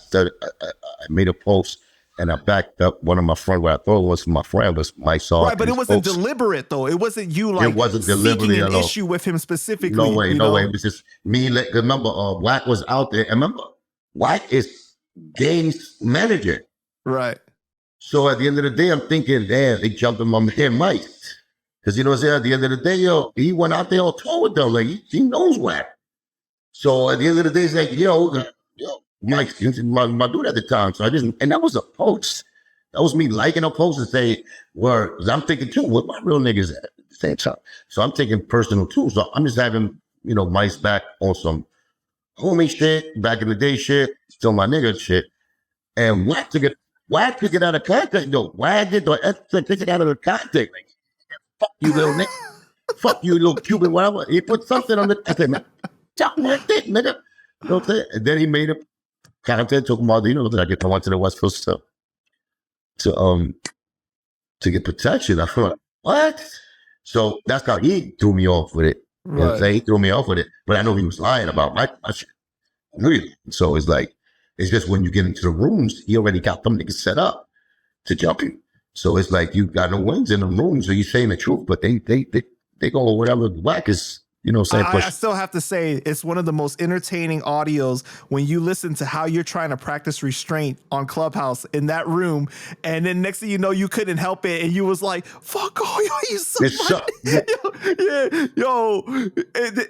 made a post and I backed up one of my friends. What I thought was my friend was Mysonne. Right, but it wasn't deliberate though. It wasn't you it wasn't seeking an issue with him specifically. No way. It was just me. Remember, Wack was out there. And remember, Wack is Game's manager. Right. So at the end of the day, I'm thinking, damn, they jumped him on their mic. Because you know what I'm saying? At the end of the day, he went out there on tour with them. He knows Wack. So at the end of the day, it's like, yo, Mike, my dude at the time. So and that was a post. That was me liking a post and saying, because I'm thinking too, what my real niggas at the same time. So I'm taking personal too. So I'm just having, Mike's back on some homie shit, back in the day shit, still my nigga shit. And Wack took it out of context. No, Wack did took it out of the context. Like, fuck you, little nigga. Fuck you, little Cuban, whatever. He put something on the, I said, man, talk like that, nigga. You know what I'm saying? And then he made him content, talking about, I went to the West Coast to get protection. I feel like, what? So that's how he threw me off with it. You know what I'm saying? He threw me off with it. But I know he was lying about my shit. Really. So it's like, it's just when you get into the rooms, he already got them niggas set up to jump you. So it's like you got no wins in the rooms, so you're saying the truth, but they go whatever Wack is, saying push. I still have to say it's one of the most entertaining audios when you listen to how you're trying to practice restraint on Clubhouse in that room, and then next thing you know, you couldn't help it, and you was like, "Fuck, yo, you so yo,"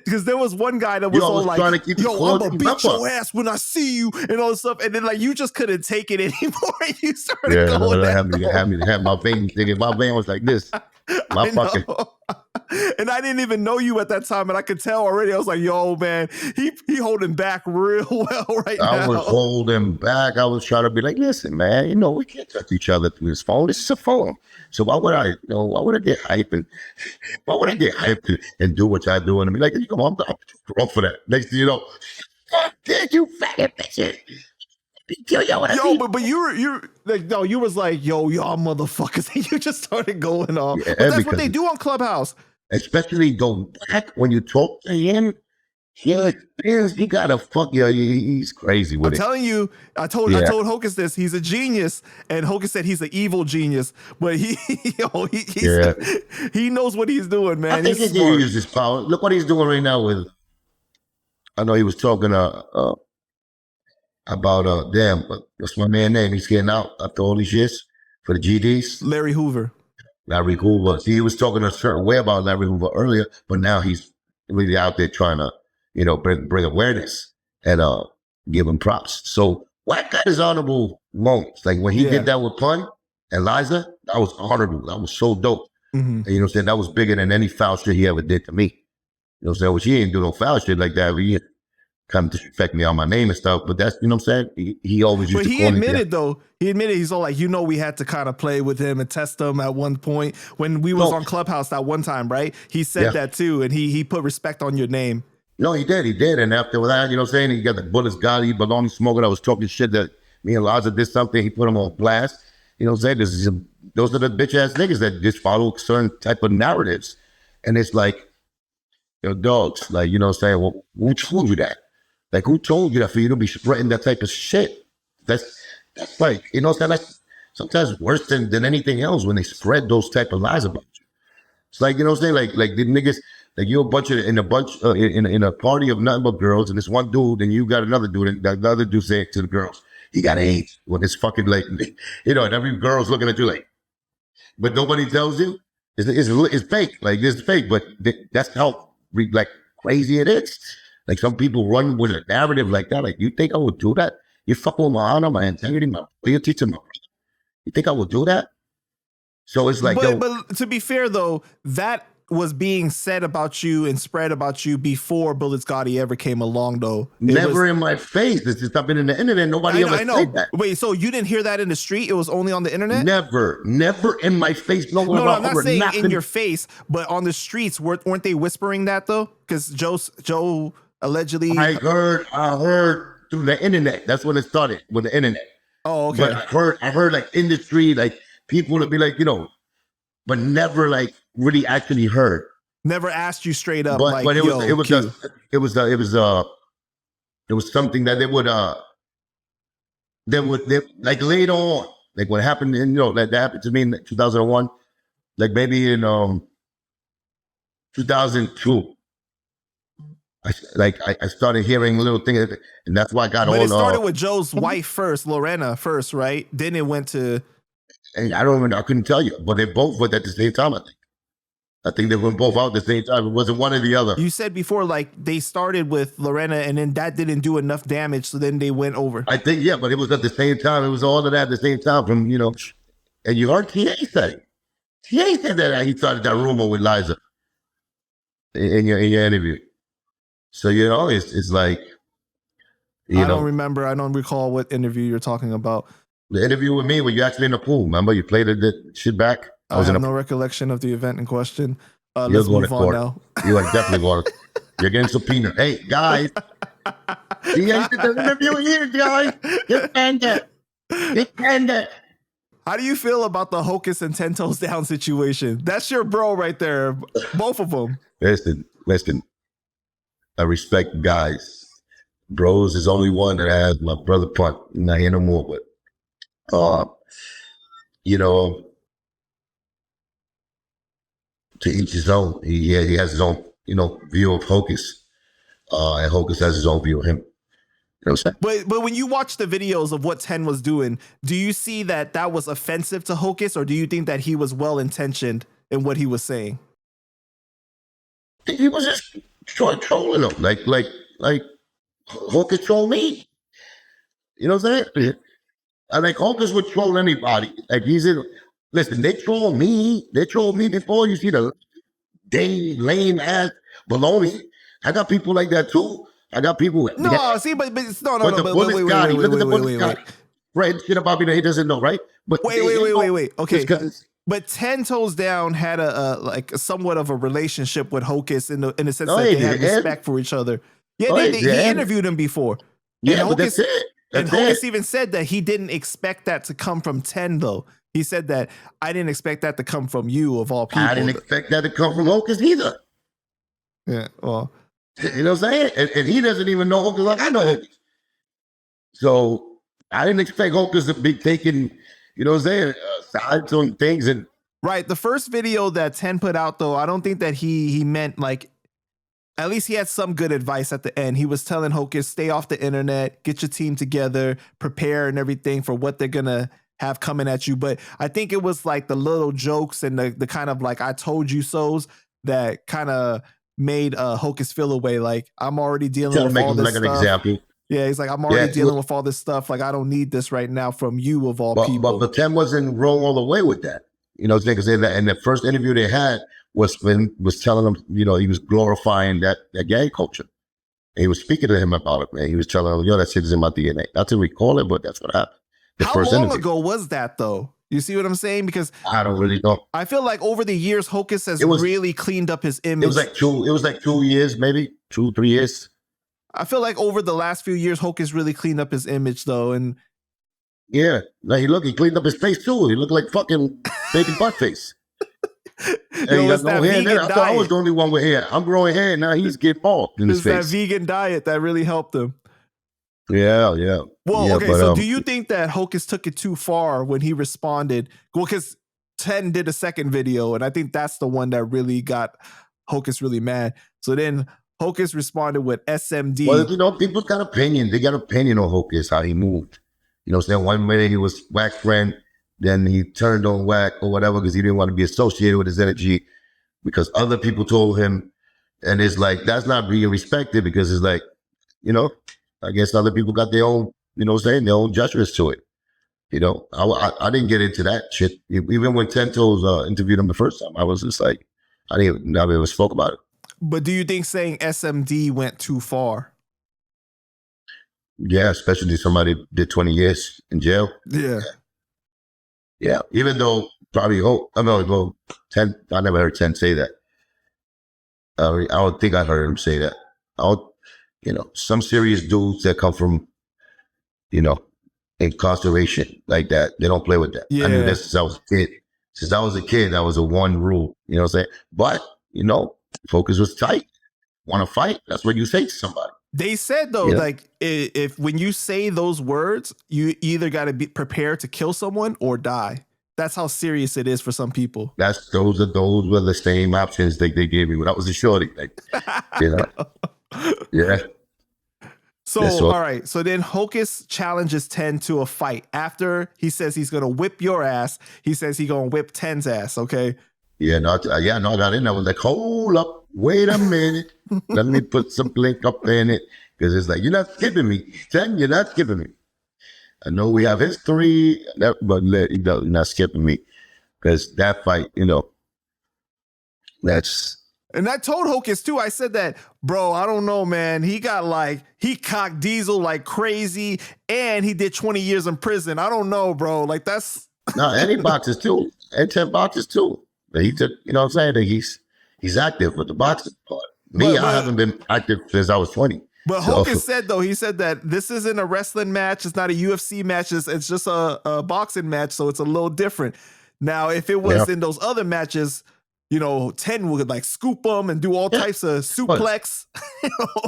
because there was one guy that was all like, "Yo, I'm gonna beat your ass when I see you," and all this stuff, and then like you just couldn't take it anymore, and you started going. Had my vein thinking, my vein was like this. My fucking. And I didn't even know you at that time, and I could tell already. I was like, "Yo, man, he holding back real well now." I was holding back. I was trying to be like, "Listen, man, we can't touch each other through this phone. This is a phone. So why would I get hyped and do what I do and be like, come on, I'm wrong for that." Next thing you know, did you faggot bitches? But you're like, no, you was like, y'all motherfuckers, and you just started going off. Yeah, but that's what they do on Clubhouse. Especially go back when you talk to him. He gotta fuck you. He's crazy with it. I'm telling you, I told Hocus this. He's a genius, and Hocus said he's an evil genius, but he knows what he's doing, man. I think he uses his power. Look what he's doing right now with. I know he was talking about damn, what's my man's name? He's getting out after all these years for the GDs. Larry Hoover. See, he was talking a certain way about Larry Hoover earlier, but now he's really out there trying to, bring awareness and give him props. So Wack got his honorable moments. Like when he did that with Pun and Liza, that was honorable. That was so dope. Mm-hmm. And, I'm saying? That was bigger than any foul shit he ever did to me. You know what I'm saying? Which he ain't do no foul shit like that. But he kind of disrespect me on my name and stuff, but that's, you know what I'm saying? He always used to call me. He admitted, he's all like, we had to kind of play with him and test him at one point when we was on Clubhouse that one time, right? He said that too, and he put respect on your name. No, he did. And after that, you know what I'm saying? He got the bullets, Gotti, baloney smoker. I was talking shit that me and Liza did something. He put him on blast. You know what I'm saying? Those are the bitch ass niggas that just follow certain type of narratives. And it's like, dogs, like, you know what I'm saying? Well, who told you that? Like, who told you that for you to be spreading that type of shit? That's like, you know what I'm saying? That's sometimes worse than anything else when they spread those type of lies about you. It's like, you know what I'm saying? Like the niggas, like you're in a party of nothing but girls, and this one dude, and you got another dude, and the other dude saying to the girls, he got AIDS when it's fucking like, and every girl's looking at you like, but nobody tells you it's fake. Like, it's fake, but that's how like crazy it is. Like, some people run with a narrative like that. Like, you think I would do that? You fuck with my honor, my integrity, my loyalty to my brother. You think I would do that? So it's like, but to be fair though, that was being said about you and spread about you before Bullets Gotti ever came along though. Never in my face. It's just been in the internet. Nobody ever said that. Wait, so you didn't hear that in the street? It was only on the internet? Never in my face. No, I'm not saying in your face, but on the streets, weren't they whispering that though? Because Joe allegedly, I heard through the internet. That's when it started, with the internet. Oh, okay. But I heard like industry, like people would be like, but never like really actually heard. Never asked you straight up. But it was something that they would like later on, like what happened in, that happened to me in 2001, like maybe in 2002. I started hearing little things, and that's why I got on. But it started with Joe's wife first, Lorena first, right? Then it went to. And I couldn't tell you, but they both went at the same time. I think they went both out at the same time. It wasn't one or the other. You said before, like they started with Lorena, and then that didn't do enough damage, so then they went over. I think but it was at the same time. It was all of that at the same time. From and you heard TA say it. TA said that he started that rumor with Liza in your interview. So it's like, I don't remember. I don't recall what interview you're talking about. The interview with me when you actually in the pool. Remember, you played the shit back. I have no recollection of the event in question. You're let's going move to on court now. You are definitely going. You're getting subpoenaed. Hey guys, you guys did the interview here, guys. Get PANDA. Get PANDA. How do you feel about the Hocus and 10 Toes Down situation? That's your bro right there. Both of them. Listen. I respect guys. Bros is only one that has my brother Punt. Not here no more, but you know, to each his own. He has his own, view of Hocus. And Hocus has his own view of him. You know what I'm saying? But when you watch the videos of what 10 was doing, do you see that was offensive to Hocus, or do you think that he was well intentioned in what he was saying? He was just trolling him, like Hocus trolled me. You know what I'm saying? I think Hocus would troll anybody. Like listen, they troll me. They trolled me before. You see the lame ass baloney. I got people like that too. I got people. No, that, see, but no. But the bullet Scotty, look at the bullet Scotty. Right, shit about me that he doesn't know, right? But wait. Okay. But 10 Toes Down had a somewhat of a relationship with Hocus in the sense that they had respect for each other. Yeah, he interviewed him before. Yeah, and Hocus, but that's it. And Hocus even said that he didn't expect that to come from 10, though. He said that I didn't expect that to come from you, of all people. I didn't expect that to come from Hocus either. Yeah, well. You know what I'm saying? And he doesn't even know Hocus like I know Hocus. So I didn't expect Hocus to be taking, sides on things. And right, the first video that 10 put out, though, I don't think that he meant like, at least he had some good advice at the end. He was telling Hocus, stay off the internet, get your team together, prepare and everything for what they're going to have coming at you. But I think it was like the little jokes and the kind of like, I told you so's that kind of made Hocus feel away. Like, I'm already dealing with all this stuff. An example. Yeah, he's like, I'm already dealing with all this stuff. Like, I don't need this right now from you, of all people. But 10 wasn't wrong all the way with that. Because in the first interview they had was telling him, he was glorifying that gang culture. And he was speaking to him about it, man. He was telling him, that shit is in my DNA. Not to recall it, but that's what happened. How long ago was that, though? You see what I'm saying? Because I don't really know. I feel like over the years, Hocus has really cleaned up his image. It was like 2 years, maybe 2-3 years. I feel like over the last few years, Hocus really cleaned up his image, though. And yeah, like he cleaned up his face too. He looked like fucking baby butt face. And he got no hair there. I thought I was the only one with hair. I'm growing hair now. He's getting bald in his face. That vegan diet that really helped him. Yeah. Well, okay. So, do you think that Hocus took it too far when he responded? Well, because 10 did a second video, and I think that's the one that really got Hocus really mad. So then Hocus responded with SMD. Well, people got opinion. They got opinion on Hocus, how he moved. Saying one minute he was Wack's friend, then he turned on Wack or whatever because he didn't want to be associated with his energy because other people told him. And it's like, that's not being respected because it's like, I guess other people got their own, their own judgments to it. I didn't get into that shit. Even when 10 Toes interviewed him the first time, I was just like, I never even spoke about it. But do you think saying SMD went too far? Yeah, especially somebody did 20 years in jail. Yeah. Even though probably 10. I never heard 10 say that. I don't think I heard him say that. Some serious dudes that come from, incarceration like that, they don't play with that. Yeah. I knew this since I was a kid. Since I was a kid, that was a one rule. You know what I'm saying? But Focus was tight. Want to fight? That's what you say to somebody. They said though, like if when you say those words, you either got to be prepared to kill someone or die. That's how serious it is for some people. Those were the same options they gave me when I was a shorty. Like, yeah. So all right. So then Hocus challenges 10 to a fight. After he says he's gonna whip your ass, he says he's gonna whip 10's ass. Okay. Yeah, I got in. I was like, hold up, wait a minute. Let me put some link up there in it. Because it's like, you're not skipping me. 10, you're not skipping me. I know we have history, but you're not skipping me. Because that fight, that's And I told Hocus too. I said that, bro, I don't know, man. He cocked Diesel like crazy, and he did 20 years in prison. I don't know, bro. Like that's No, and he boxes too. And 10 boxes too. But he took, you know what I'm saying? That he's active with the boxing part. Me, I haven't been active since I was 20. But Hocus said though, he said that this isn't a wrestling match. It's not a UFC match. It's just a boxing match. So it's a little different. Now, if it was in those other matches, you know, 10 would like scoop them and do all types of suplex.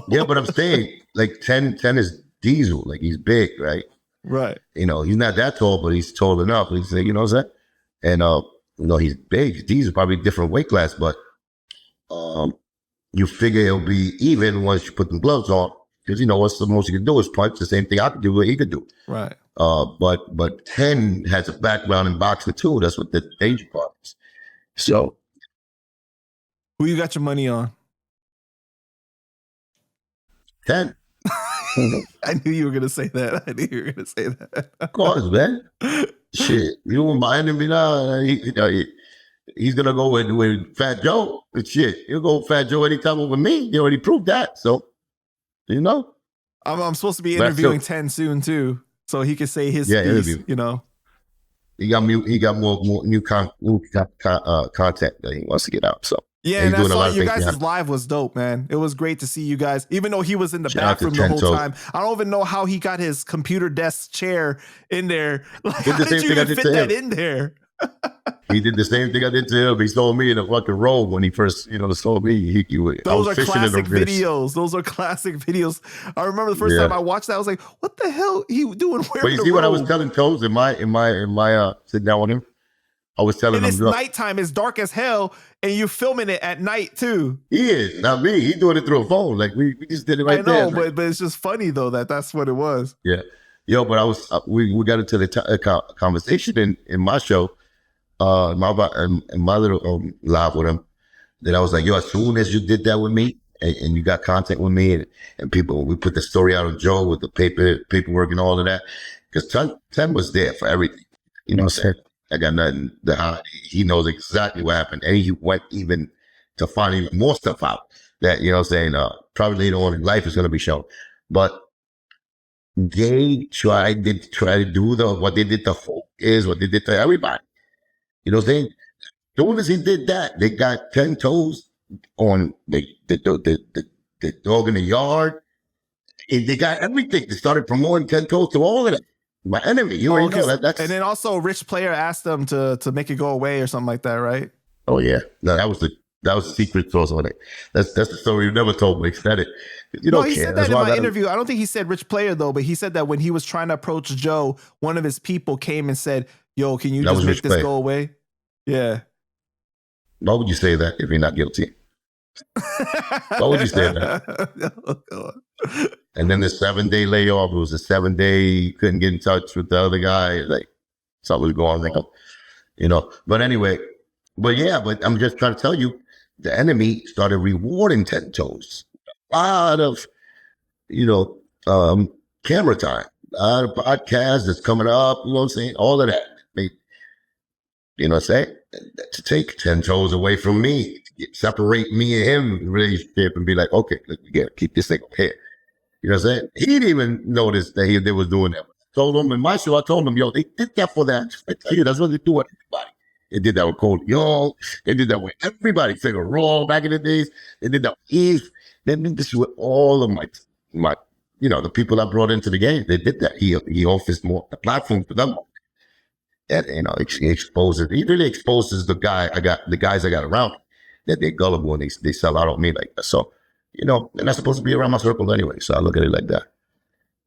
Yeah, but I'm saying like 10 is Diesel. Like he's big, right? Right. You know, he's not that tall, but he's tall enough. He's, you know what I'm saying? And, you know, he's big. Diesel probably a different weight class, but you figure it'll be even once you put the gloves on. Because, you know, what's the most you can do is punch. The same thing I could do, what he could do. Right. But 10 has a background in boxing too. That's what the danger part is. So, who you got your money on? 10. I knew you were gonna say that. Of course, man. Shit, you reminding me now. He's gonna go with Fat Joe. But shit, he'll go with Fat Joe anytime over me. He already proved that. So, you know, I'm supposed to be interviewing 10 soon too, so he can say his piece. Interview. You know, he got more new content that he wants to get out. So. Yeah, and I saw your guys' live was dope, man. It was great to see you guys, even though he was in the bathroom the whole time. I don't even know how he got his computer desk chair in there. Like, how did you even fit that in there? He did the same thing I did to him. He saw me in a fucking robe when he first, saw me. Those are classic videos. I remember the first time I watched that, I was like, "What the hell he doing?" But you see what I was telling Toes in my sitting down with him. I was telling him, it's nighttime. It's dark as hell, and you're filming it at night too. He is, not me. He's doing it through a phone. Like we just did it right there. I know, but it's just funny though that's what it was. Yeah, but we got into the conversation in my show, in my little live with him. That I was like, as soon as you did that with me, and you got contact with me, and people, we put the story out on Joe with the paperwork and all of that, because Ten was there for everything. You know what I'm saying? I got nothing to hide. He knows exactly what happened. And he went even to find even more stuff out that, you know what I'm saying, probably later on in life is going to be shown. But they tried to do what they did to Hulk what they did to everybody. You know what I'm saying? As soon as he did that, they got 10 toes on the dog in the yard. And they got everything. They started promoting 10 toes to all of that. My enemy, you already know that. And then also, Rich Player asked them to make it go away or something like that, right? Oh yeah, no, that was the secret sauce on it. That's the story you never told me. He said it. You don't care. He said that in my interview. I don't think he said Rich Player though, but he said that when he was trying to approach Joe, one of his people came and said, "Yo, can you just make this go away?" Yeah. Why would you say that if you're not guilty? Why would you say that? Oh, God. And then the 7-day layoff, it was a 7-day, couldn't get in touch with the other guy. Like, something was going on. But anyway, but I'm just trying to tell you, the enemy started rewarding 10 toes. A lot of, camera time, a lot of podcasts that's coming up, you know what I'm saying? All of that. You know what I'm saying? To take 10 toes away from me, separate me and him relationship and be like, okay, we got to keep this thing up here. You know what I'm saying? He didn't even notice that they was doing that. Told him in my show, I told him, they did that for that. That's what they do with everybody. They did that with Cody Young. They did that with everybody. Figure Raw back in the days. They did that with Eve. They did this with all of my the people I brought into the game. They did that. He offers more the platform for them. And he really exposes the guys I got around that they're gullible and they sell out on me like that. So, they're not supposed to be around my circle anyway. So I look at it like that.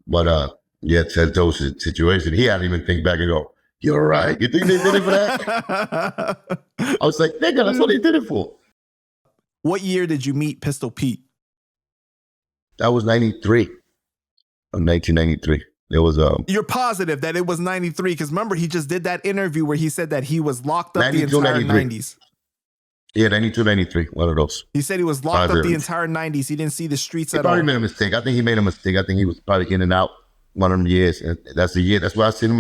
But Ted Toast's situation, he hadn't even think back and go, "You're right. You think they did it for that?" I was like, nigga, that's what they did it for. What year did you meet Pistol Pete? That was 93. 1993. It was You're positive that it was 93 because remember he just did that interview where he said that he was locked up the entire 90s. Yeah, 92, 93, one of those. He said he was locked up the entire 90s. He didn't see the streets at all. He probably made a mistake. I think he made a mistake. I think he was probably in and out one of them years. And that's the year. That's why I seen him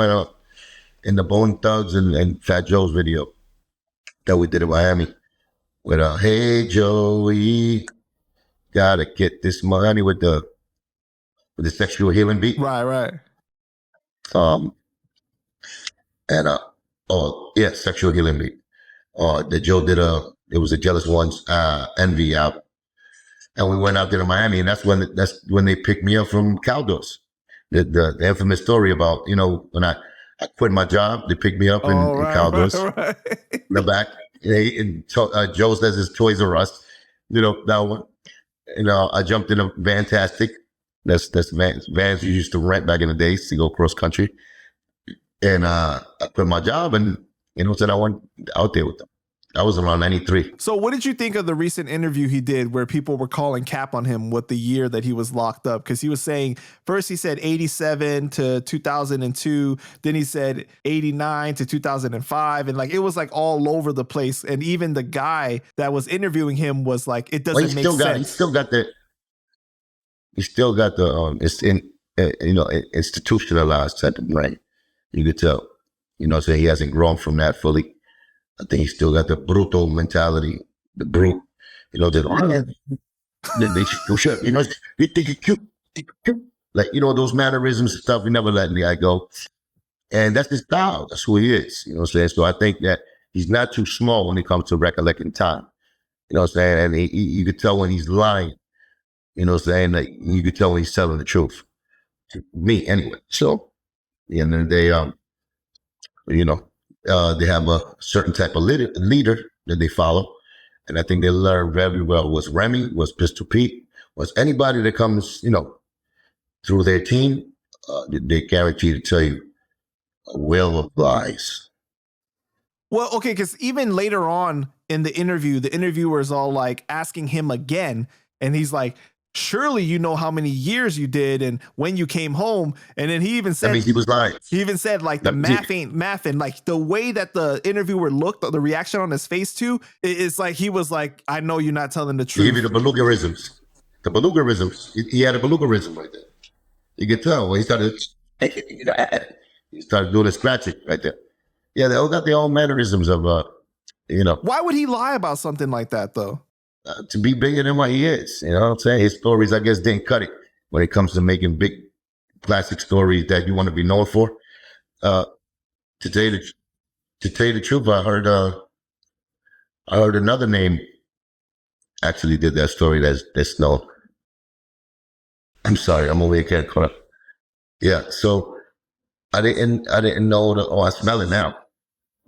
in the Bone Thugs and Fat Joe's video that we did in Miami. with "Hey Joey, gotta get this money" with the sexual healing beat. Right. Um, and oh yeah, sexual healing beat. That Joe did it was a Jealous Ones Envy album, and we went out there to Miami, and that's when they picked me up from Caldos. The infamous story about when I quit my job, they picked me up in Caldos Right. in the back. Joe says it's Toys R Us, that one. I jumped in a Fantastic. That's vans you used to rent back in the days to go cross country. And I quit my job and said I went out there with them. That was around 93. So what did you think of the recent interview he did where people were calling cap on him with the year that he was locked up? Because he was saying, first he said 87 to 2002, then he said 89 to 2005, and like it was like all over the place. And even the guy that was interviewing him was like, it doesn't make sense. He still got the it's in institutionalized type of brain. You could tell, so he hasn't grown from that fully. I think he still got the brutal mentality, the brute, you think you're cute, like, those mannerisms and stuff. We never letting the guy go. And that's his style. That's who he is. You know what I'm saying? So I think that he's not too small when it comes to recollecting time. You know what I'm saying? And you could tell when he's lying. You know what I'm saying? Like, you could tell when he's telling the truth. To me, anyway. So, and then they have a certain type of leader that they follow. And I think they learned very well was Remy, was Pistol Pete, was anybody that comes, through their team, they guarantee to tell you a will of lies. Well, okay, because even later on in the interview, the interviewer is all like asking him again, and he's like, surely you know how many years you did and when you came home. And then he even said, I mean, he was lying. He even said like the math ain't mathing. Like the way that the interviewer looked, the reaction on his face too, it's like he was like, I know you're not telling the truth. He gave you the belugarisms. He had a belugarism right there. You could tell when he started doing the scratching right there. Yeah, they all got their own mannerisms of Why would he lie about something like that though? To be bigger than what he is. You know what I'm saying? His stories, I guess, didn't cut it when it comes to making big classic stories that you want to be known for. To tell you the truth, I heard another name actually did that story that's known. I'm sorry, I'm over here getting caught up. Yeah, so I didn't know that. Oh, I smell it now.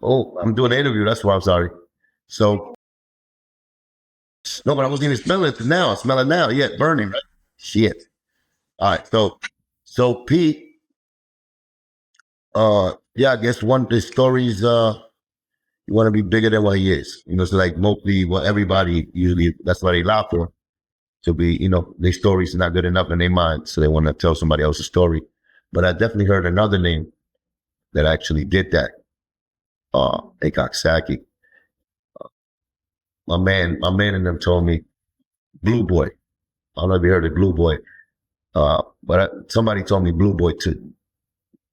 Oh, I'm doing an interview. That's why I'm sorry. So. No, but I wasn't even smelling it now. I smell it now. Yeah, burning, right? Shit. All right. So Pete, yeah, I guess one of the stories, you want to be bigger than what he is. So like mostly what everybody usually, that's what they allow for. To be, their stories are not good enough in their mind. So they want to tell somebody else's story. But I definitely heard another name that actually did that. Akak Saki. My man and them told me, Blue Boy. I don't know if you heard of Blue Boy. But somebody told me Blue Boy too.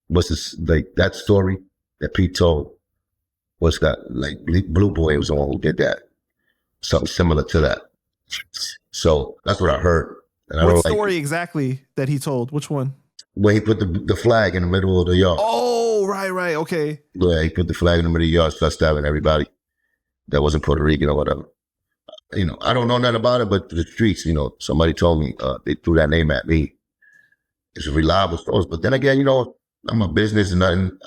Was this like that story that Pete told was that like Blue Boy was the one who did that. Something similar to that. So that's what I heard. And what story exactly that he told? Which one? When he put the flag in the middle of the yard. Oh, right. Okay. Yeah, he put the flag in the middle of the yard, started stabbing everybody that wasn't Puerto Rican or whatever. I don't know nothing about it, but the streets, somebody told me, they threw that name at me. It's a reliable source. But then again, I'm a business and nothing.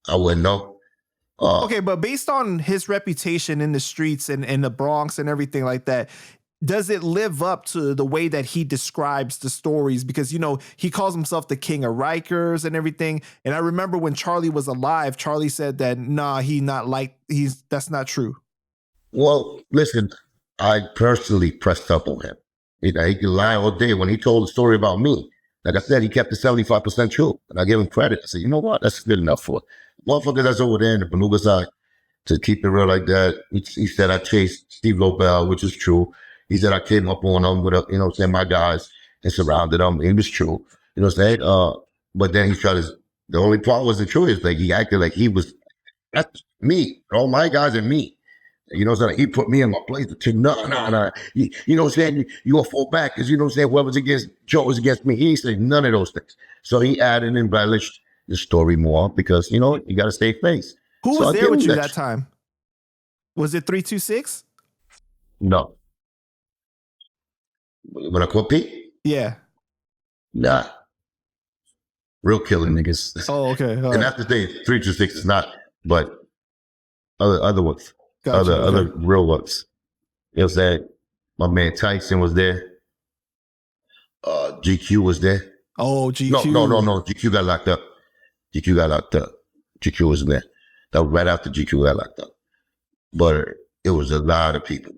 I wouldn't know. Okay, but based on his reputation in the streets and in the Bronx and everything like that, does it live up to the way that he describes the stories? Because, he calls himself the king of Rikers and everything. And I remember when Charlie was alive, Charlie said that, nah, that's not true. Well, listen, I personally pressed up on him. He could lie all day. When he told the story about me, like I said, he kept it 75% true. And I gave him credit. I said, you know what? That's good enough for it. Motherfucker that's over there in the Beluga side, to keep it real like that. He said I chased Steve Lobel, which is true. He said I came up on him with, my guys and surrounded him. It was true. You know what I'm saying? But then the only part wasn't true is like he acted like he was, that's me. All my guys are me. You know what I'm saying? He put me in my place to no. You know what I'm saying? You a fall back because you know what I'm saying? Whoever's against Joe was against me. He said none of those things. So he added and embellished the story more because, you know, you got to stay face. Who So was I there give with him you that time? Was it 326? No. When I quit Pete? Yeah. Nah. Real killing niggas. Oh, okay. All And right. that's the thing. 326 is not, but other ones. Gotcha, Other real ones. You know what I'm saying? My man Tyson was there. GQ was there. Oh, GQ. No. GQ got locked up. GQ was there. That was right after GQ got locked up. But it was a lot of people.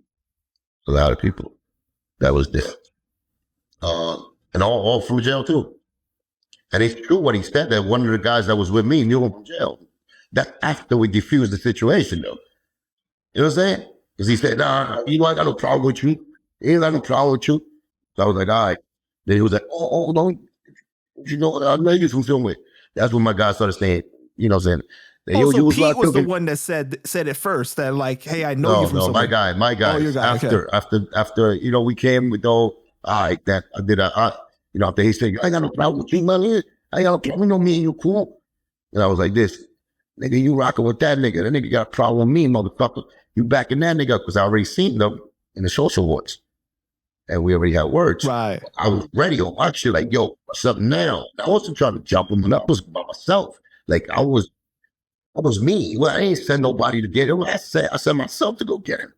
That was there. And all from jail too. And it's true what he said, that one of the guys that was with me knew him from jail. That's after we diffused the situation, though. You know what I'm saying? Because he said, nah, you know, I got no problem with you. He ain't got no problem with you. So I was like, all right. Then he was like, oh, don't, you know, I know you from somewhere. That's when my guy started saying, you know what I'm saying? That, so you Pete was the one that said it first, that like, hey, I know you from somewhere. My guy. Oh, your guy. After, you know, we came with all right, that I did you know, after he said, I ain't got no problem with you, man. I ain't got no problem, you know me and you cool. And I was like this, nigga, you rocking with that nigga. That nigga got a problem with me, motherfucker. You backing that nigga up because I already seen them in the social awards. And we already had words. Right. I was ready on my shit, like, yo, what's up now? I wasn't trying to jump him, and I was by myself. Like I was me. Well, I ain't send nobody to get him. I sent myself to go get him.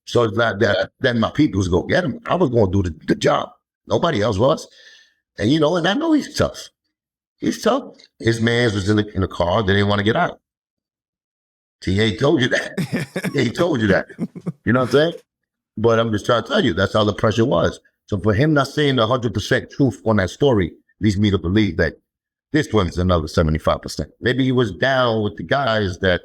So it's not that then my people was going to get him. I was going to do the job. Nobody else was. And, you know, and I know he's tough. He's tough. His man was in the car. They didn't want to get out. TA told you that. He told you that. You know what I'm saying? But I'm just trying to tell you, that's how the pressure was. So for him not saying the 100% truth on that story leads me to believe that this one's another 75%. Maybe he was down with the guys that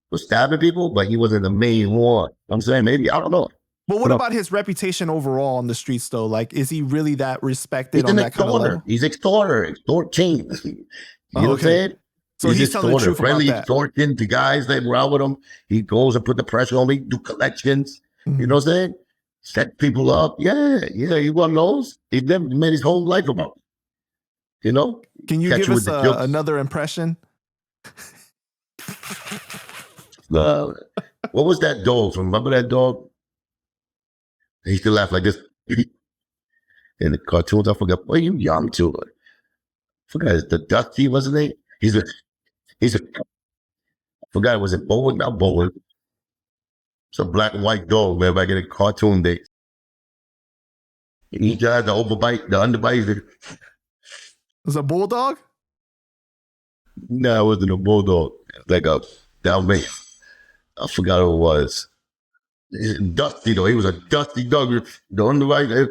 were stabbing people, but he wasn't the main one. I'm saying maybe, I don't know. But what about his reputation overall on the streets, though? Like, is he really that respected on that kind of level? He's extorter, extort king. You know what I'm saying? So he's telling the truth friendly about that. extorting to guys that were out with him. He goes and put the pressure on me, do collections. You know what I'm saying? Set people up. Yeah. He one of those. He never made his whole life about it. You know? Can you give us another impression? What was that dog from? Remember that dog? He used to laugh like this. In the cartoons, I forgot. Boy, you young too. I forgot the Dusty, wasn't he? He's a I forgot, was it Bowen? Not Bowen. It's a black and white dog, man, back in the cartoon days. He had the overbite, the underbite. Was it a bulldog? No, it wasn't a bulldog. Like a Dalmatian. I forgot who it was. Dusty though. He was a dusty dog. The underbite.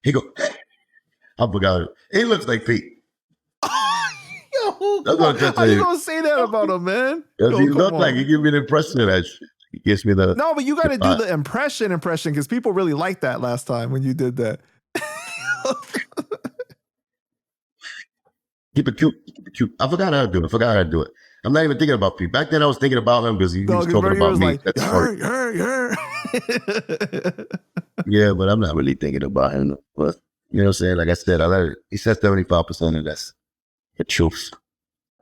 He go. I forgot it. He looks like Pete. Yo, how you gonna say that about him, man? Because he looked like he give me the impression of that shit. He gives me the. No, but you got to do the impression because people really liked that last time when you did that. Keep it cute. I forgot how to do it. I'm not even thinking about Pete. Back then I was thinking about him because he was talking about me. Like, that's funny. Yeah, but I'm not really thinking about him. But you know what I'm saying? Like I said, he said 75% of that's the truth.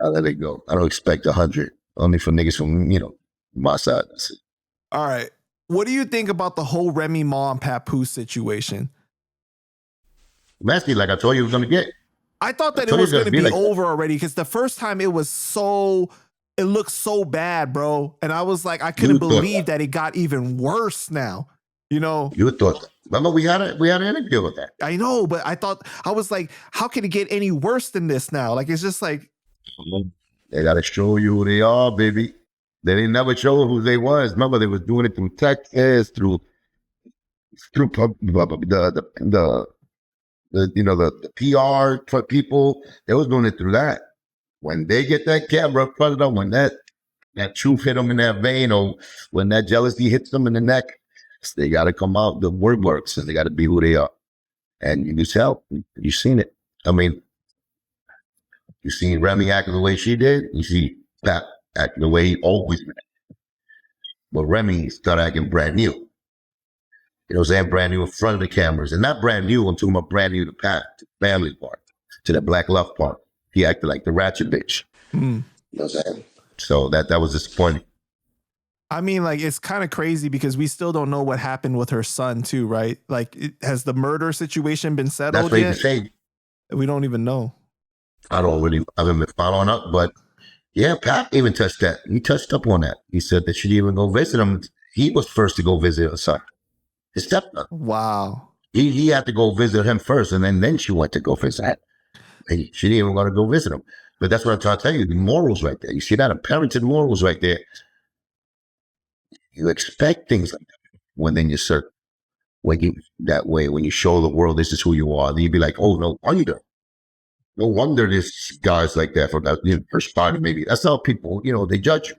I let it go. I don't expect 100. Only for niggas from, you know, my side. That's it. All right. What do you think about the whole Remy Ma and Papoose situation? Messy, like I told you it was going to get. I thought that it was going to be over already because the first time it looked so bad, bro. And I was like, I couldn't believe that it got even worse now. You know, you thought that. Remember, we had an interview with that. I know, but I was like, how can it get any worse than this now? Like, it's just like. They got to show you who they are, baby. They didn't never show who they was. Remember, they was doing it through Texas, through the PR people. They was doing it through that. When they get that camera in front of them, when that truth hit them in that vein, or when that jealousy hits them in the neck, they got to come out. The word works, and they got to be who they are. And you just help. You seen it. I mean, you seen Remy act the way she did. You see Pat act the way he always did. But Remy started acting brand new. You know what I'm saying? Brand new in front of the cameras. And not brand new, I'm talking about brand new to Pat, to the family part, to the black love part. He acted like the ratchet bitch. Mm. You know what I'm saying? So that was disappointing. I mean, like, it's kind of crazy because we still don't know what happened with her son too, right? Like, has the murder situation been settled That's what yet? he say. We don't even know. I haven't been following up, but yeah, Pat even touched that. He touched up on that. He said that she didn't even go visit him. He was first to go visit her son, his stepson. Wow. He had to go visit him first, and then she went to go visit him. And she didn't even want to go visit him. But that's what I'm trying to tell you, the morals right there. You see that? A parented morals right there. You expect things like that when then you search. When you show the world this is who you are, then you'd be like, oh, no wonder this guy's like that from that first party. Maybe that's how people, they judge you.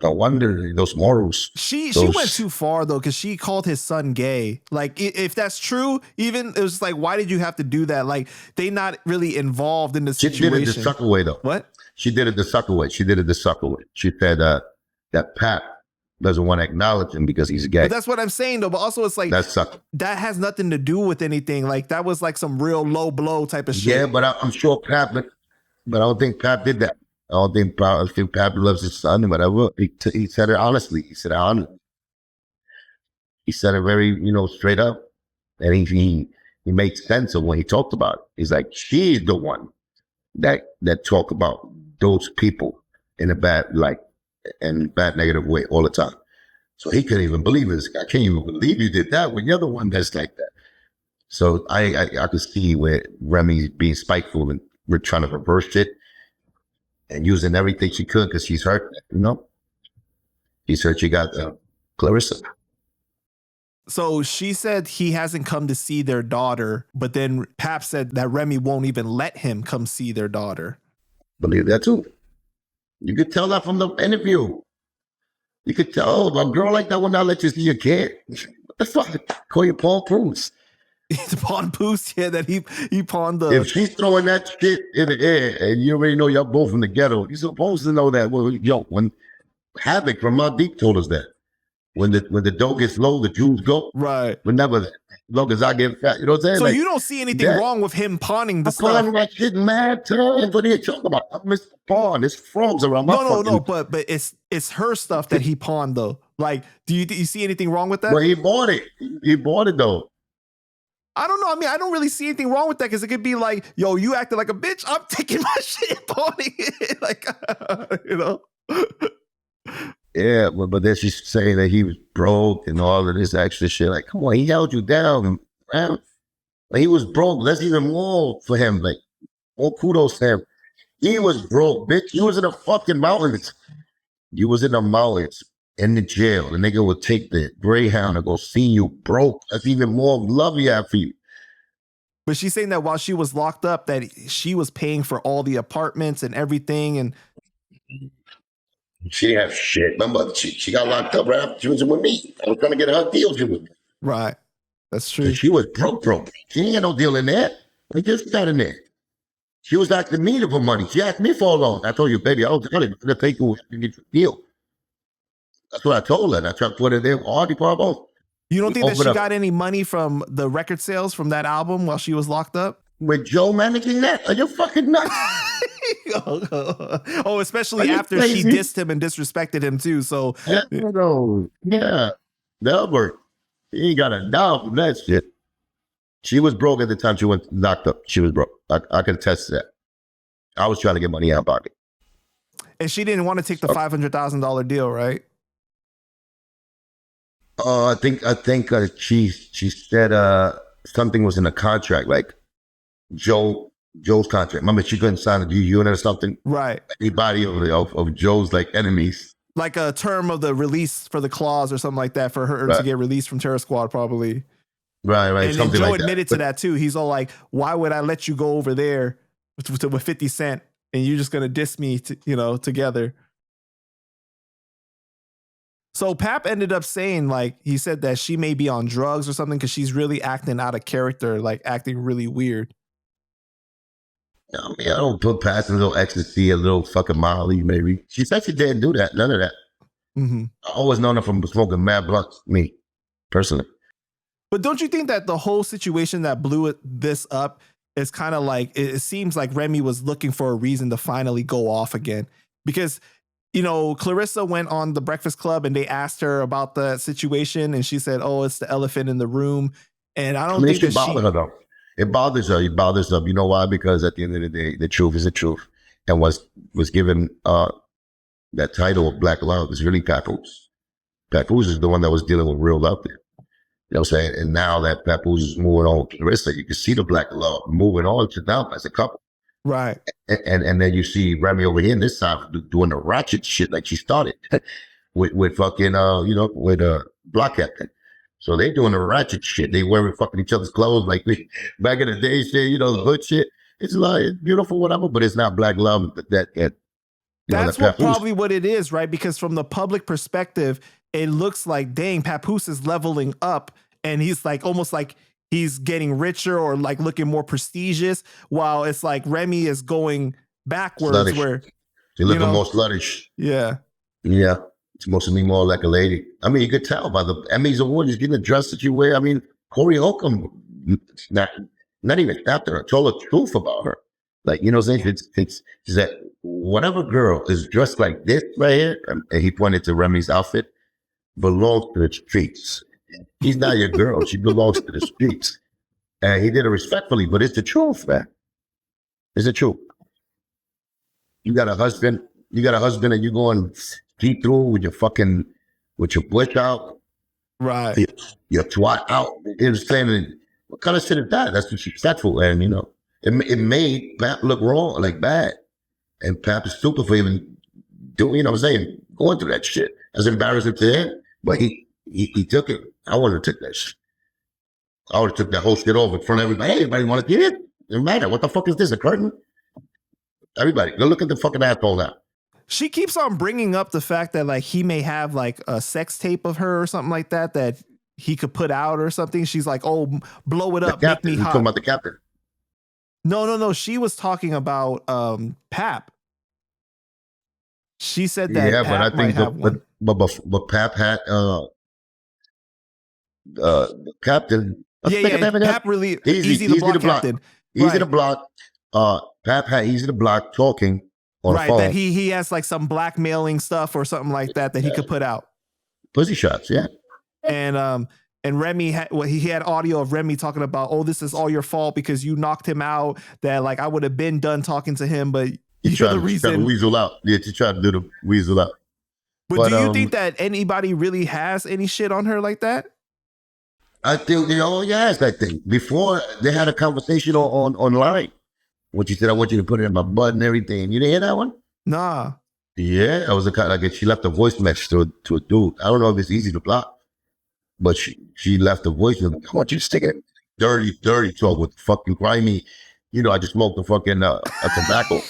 No wonder those morals. She went too far though, because she called his son gay. Like, if that's true, even it was like, why did you have to do that? Like, they not really involved in the situation. She did it the sucker way though. What? She did it the sucker way. She said that Pat doesn't want to acknowledge him because he's gay. But that's what I'm saying though. But also, it's like that has nothing to do with anything. Like, that was like some real low blow type of shit. Yeah, but I'm sure Pat. But I don't think Pat did that. I think Pat loves his son and whatever. He said it honestly. He said it honestly. He said it very, straight up, and he made sense of when he talked about it. He's like, she's the one that talk about those people in a bad light and bad negative way all the time. So he couldn't even believe it. I can't even believe you did that when you're the one that's like that. So I could see where Remy's being spiteful and we're trying to reverse it and using everything she could because she's hurt, She's hurt. She got Clarissa. So she said he hasn't come to see their daughter, but then Pap said that Remy won't even let him come see their daughter. Believe that too. You could tell that from the interview. You could tell, a girl like that will not let you see your kid. What the fuck? Call you Paul Papoose. Pawn Poose, yeah, that he pawned the... If she's throwing that shit in the air and you already know y'all both from the ghetto, you're supposed to know that. Well, when Havoc from Mount Deep told us that. When the dough gets low, the Jews go. Right. But never that. As long as I get fat. You know what I'm saying? So you don't see anything wrong with him pawning the stuff? Pawning that shit mad time. What are you talking about? I miss pawn. There's frogs around my No, but it's her stuff that he pawned though. Like, do you see anything wrong with that? Well, he bought it. He bought it though. I don't know. I mean, I don't really see anything wrong with that because it could be like, yo, you acted like a bitch. I'm taking my shit and pawning it. Like, Yeah, but then she's saying that he was broke and all of this extra shit. Like, come on, he held you down. Man. Like, he was broke. That's even more for him. Like, more kudos to him. He was broke, bitch. You was in the fucking mountains. You was in the mountains, in the jail. The nigga would take the Greyhound and go see you broke. That's even more love he had for you. But she's saying that while she was locked up, that she was paying for all the apartments and everything. And she didn't have shit. Remember, she got locked up right after she was with me. I was trying to get her deal with me. Right. That's true. So she was broke. She ain't got no deal in there. They just got in there. She was asking me for money. She asked me for a loan. I told you, baby, I was going to take you to get your deal. That's what I told her. And I tried to put it there. All the problems. You don't think that she got any money from the record sales from that album while she was locked up? With Joe managing that? Are you fucking nuts? Oh, especially after she dissed him and disrespected him too. So yeah, Delbert, he ain't got a dollar from that shit. She was broke at the time she went locked up. She was broke. I can attest to that. I was trying to get money out of pocket, and she didn't want to take the $500,000 deal, right? I think she said something was in the contract, like Joe's contract. Remember, she couldn't sign a unit or something. Right. Anybody of Joe's like enemies, like a term of the release for the clause or something like that for her to get released from Terror Squad, probably. Right. And then Joe admitted to that too. He's all like, "Why would I let you go over there with 50 Cent and you're just gonna diss me, together?" So Pap ended up saying, like, he said that she may be on drugs or something because she's really acting out of character, like acting really weird. I mean, I don't put past a little ecstasy, a little fucking Molly, maybe. She said she didn't do that. None of that. I always known her from smoking mad blunts, me, personally. But don't you think that the whole situation that blew this up is kind of like, it seems like Remy was looking for a reason to finally go off again? Because, you know, Clarissa went on the Breakfast Club and they asked her about the situation and she said, oh, it's the elephant in the room. And I don't think that bothered her though. It bothers her. It bothers her. You know why? Because at the end of the day, the truth is the truth. And was given that title of Black Love is really Papoose. Papoose is the one that was dealing with real love there. You know what I'm saying? And now that Papoose is moving on with Clarissa, you can see the Black Love moving on to them as a couple. Right. And then you see Remy over here in this side doing the ratchet shit like she started with fucking, with Block Captain. So they doing the ratchet shit. They wearing fucking each other's clothes like back in the day shit, the hood shit. It's like, it's beautiful, whatever, but it's not Black Love that's probably what it is, right? Because from the public perspective, it looks like, dang, Papoose is leveling up and he's like almost like he's getting richer or like looking more prestigious, while it's like Remy is going backwards sluttish. Where she's looking more sluttish. Yeah. Yeah. It's supposed to be more like a lady. I mean, you could tell by the Emmys award, he's getting the dress that you wear. I mean, Corey Holcomb, not even after her, told the truth about her. Like, you know what I'm saying? It's that whatever girl is dressed like this right here, and he pointed to Remy's outfit, belongs to the streets. She's not your girl. She belongs to the streets. And he did it respectfully, but it's the truth, man. It's the truth. You got a husband and you're going see through with your bush out. Right. Your twat out. It was saying, what kind of shit is that? That's disrespectful. And, it made Pap look wrong, like bad. And Pap is stupid for even doing, you know what I'm saying, going through that shit. That's embarrassing to him. But he took it. I wouldn't have took that shit. I would have took that whole shit over in front of everybody. Hey, everybody want to get it? It doesn't matter. What the fuck is this, a curtain? Everybody, go look at the fucking asshole now. She keeps on bringing up the fact that like he may have like a sex tape of her or something like that he could put out or something. She's like, oh, blow it up, make me hot. Talking about the captain. No. She was talking about Pap. She said that. Yeah, Pap but I think but Pap had the captain. Pap really easy to block captain. Easy to block. Pap had easy to block talking on the phone. That he has like some blackmailing stuff or something like that he could put out. Pussy shots, yeah. And Remy he had audio of Remy talking about, oh, this is all your fault because you knocked him out. That like I would have been done talking to him, but you're the reason. To weasel out. Yeah, to try to do the weasel out. But do you think that anybody really has any shit on her like that? I think they all asked that thing. Before they had a conversation online. When she said, I want you to put it in my butt and everything. You didn't hear that one? Nah. Yeah, it was a kind of like she left a voice message to a dude. I don't know if it's easy to block, but she left a voice message. I want you to stick it. Dirty talk with fucking grimy. I just smoked the fucking a tobacco.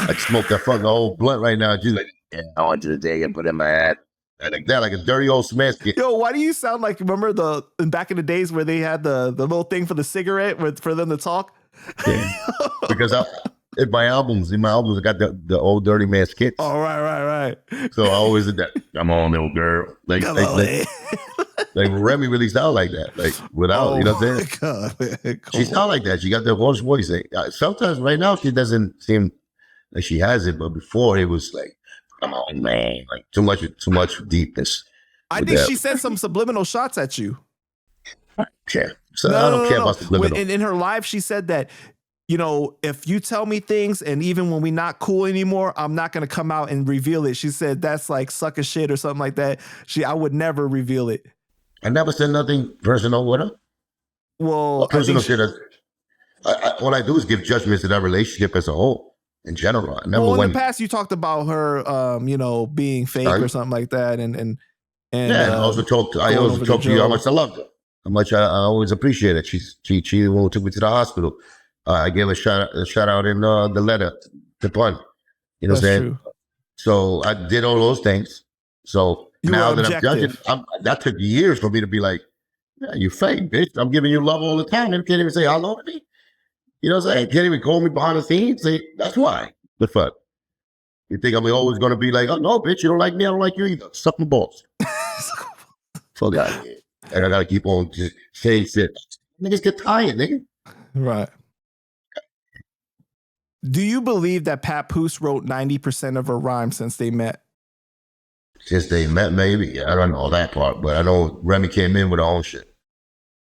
I smoked that fucking old blunt right now. She's like, yeah, I want you to take it and put it in my head. Like that, like a dirty old smash kid. Yo, why do you sound like, remember back in the days where they had the little thing for the cigarette for them to talk? Yeah. Because in my albums, I got the old dirty man skits. Oh, right. So I always did that. Come on, little girl. Like Remy really sound like that. Like without, you know what I'm saying? God, she sound like that. She got the hoarse voice. Like, sometimes right now she doesn't seem like she has it, but before it was like, come on, man. Like too much deepness. I think she sent some subliminal shots at you. Yeah. So I don't care about subliminal. In her live, she said that, if you tell me things and even when we're not cool anymore, I'm not going to come out and reveal it. She said that's like sucker shit or something like that. I would never reveal it. I never said nothing personal with her. Well, personal shit. All I do is give judgments to that relationship as a whole. In general, I never in the past you talked about her, being fake or something like that, and I also talked to you how much I loved her, how much I always appreciate it. She took me to the hospital. I gave a shout out in the letter, the pun. You know what I'm saying? True. So I did all those things. So now that objective. I'm judging, that took years for me to be like, yeah, you fake, bitch. I'm giving you love all the time. You can't even say hello to me. You know what I'm saying? Can't even call me behind the scenes. Say, that's why. The fuck. You think I'm always gonna be like, oh no, bitch, you don't like me, I don't like you either. Suck my balls. Fuck out of here. And I gotta keep on just saying shit. Niggas get tired, nigga. Right. Do you believe that Papoose wrote 90% of her rhymes since they met? Since they met, maybe. I don't know that part, but I know Remy came in with her own shit.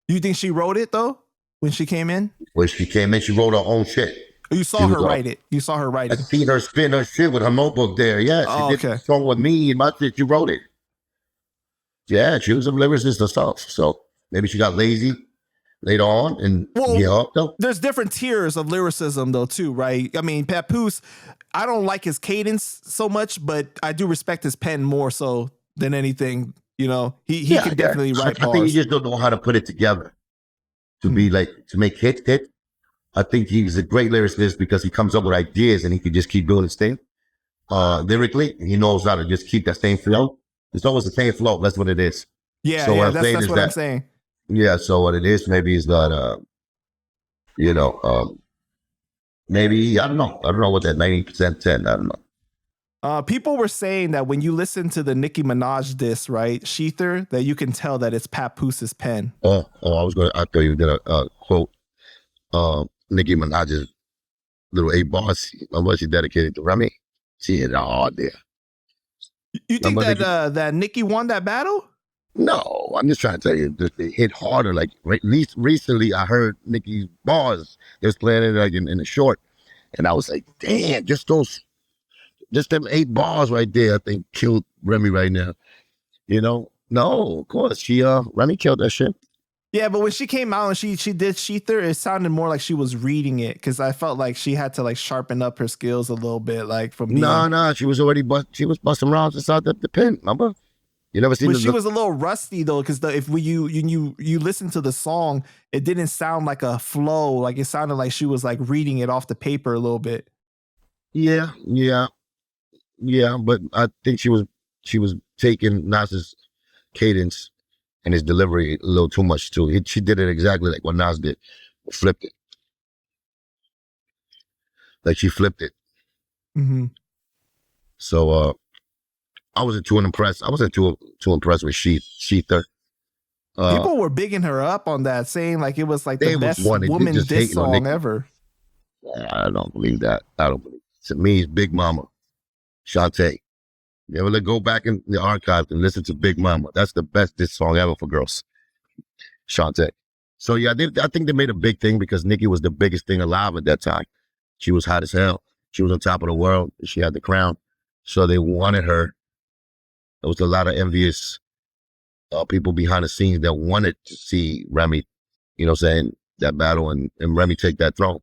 You think she wrote it though when she came in? When she came in, she wrote her own shit. You saw her write it. You saw her write I it. seen her spin her shit with her notebook there. Yeah, she did a song with me and my shit. She wrote it. Yeah, she was a lyricist herself. So maybe she got lazy later on and there's different tiers of lyricism though too, right? I mean, Papoose, I don't like his cadence so much, but I do respect his pen more so than anything. You know, he can definitely write bars. I think he just don't know how to put it together to be like, to make hit. I think he's a great lyricist because he comes up with ideas and he can just keep doing his thing. Lyrically, he knows how to just keep that same flow. It's always the same flow. That's what it is. Yeah, so yeah, that's what I'm saying. Yeah, so what it is, maybe is that, maybe, I don't know what that 90% 10, I don't know. People were saying that when you listen to the Nicki Minaj diss, right, Sheether, that you can tell that it's Papoose's pen. I thought you did a quote, Nicki Minaj's little 8 bars. Remember she dedicated to Remy? She hit it hard there. You think that Nicki won that battle? No, I'm just trying to tell you that they hit harder. Like recently, I heard Nicki's bars. They was playing it like in the short, and I was like, "Damn, just them 8 bars right there, I think killed Remy right now." You know? No, of course Remy killed that shit. Yeah, but when she came out and she did Sheether, it sounded more like she was reading it because I felt like she had to like sharpen up her skills a little bit, like from being. No, she was already busting rounds inside the pen. Remember? You never seen. But she was a little rusty though, because if you listen to the song, it didn't sound like a flow. Like it sounded like she was like reading it off the paper a little bit. Yeah. But I think she was taking Nas's cadence and his delivery a little too much too. She did it exactly like what Nas did, flipped it. Like she flipped it. Mm-hmm. So I wasn't too impressed. I wasn't too impressed with Sheether. People were bigging her up on that, saying like it was like the best woman diss song ever. I don't believe that. I don't believe it. To me, it's Big Mama, Shantae. You ever go back in the archives and listen to Big Mama? That's the best diss song ever for girls. Shantae. So yeah, I think they made a big thing because Nicki was the biggest thing alive at that time. She was hot as hell. She was on top of the world. She had the crown. So they wanted her. There was a lot of envious people behind the scenes that wanted to see Remy, you know what I'm saying, that battle and Remy take that throne.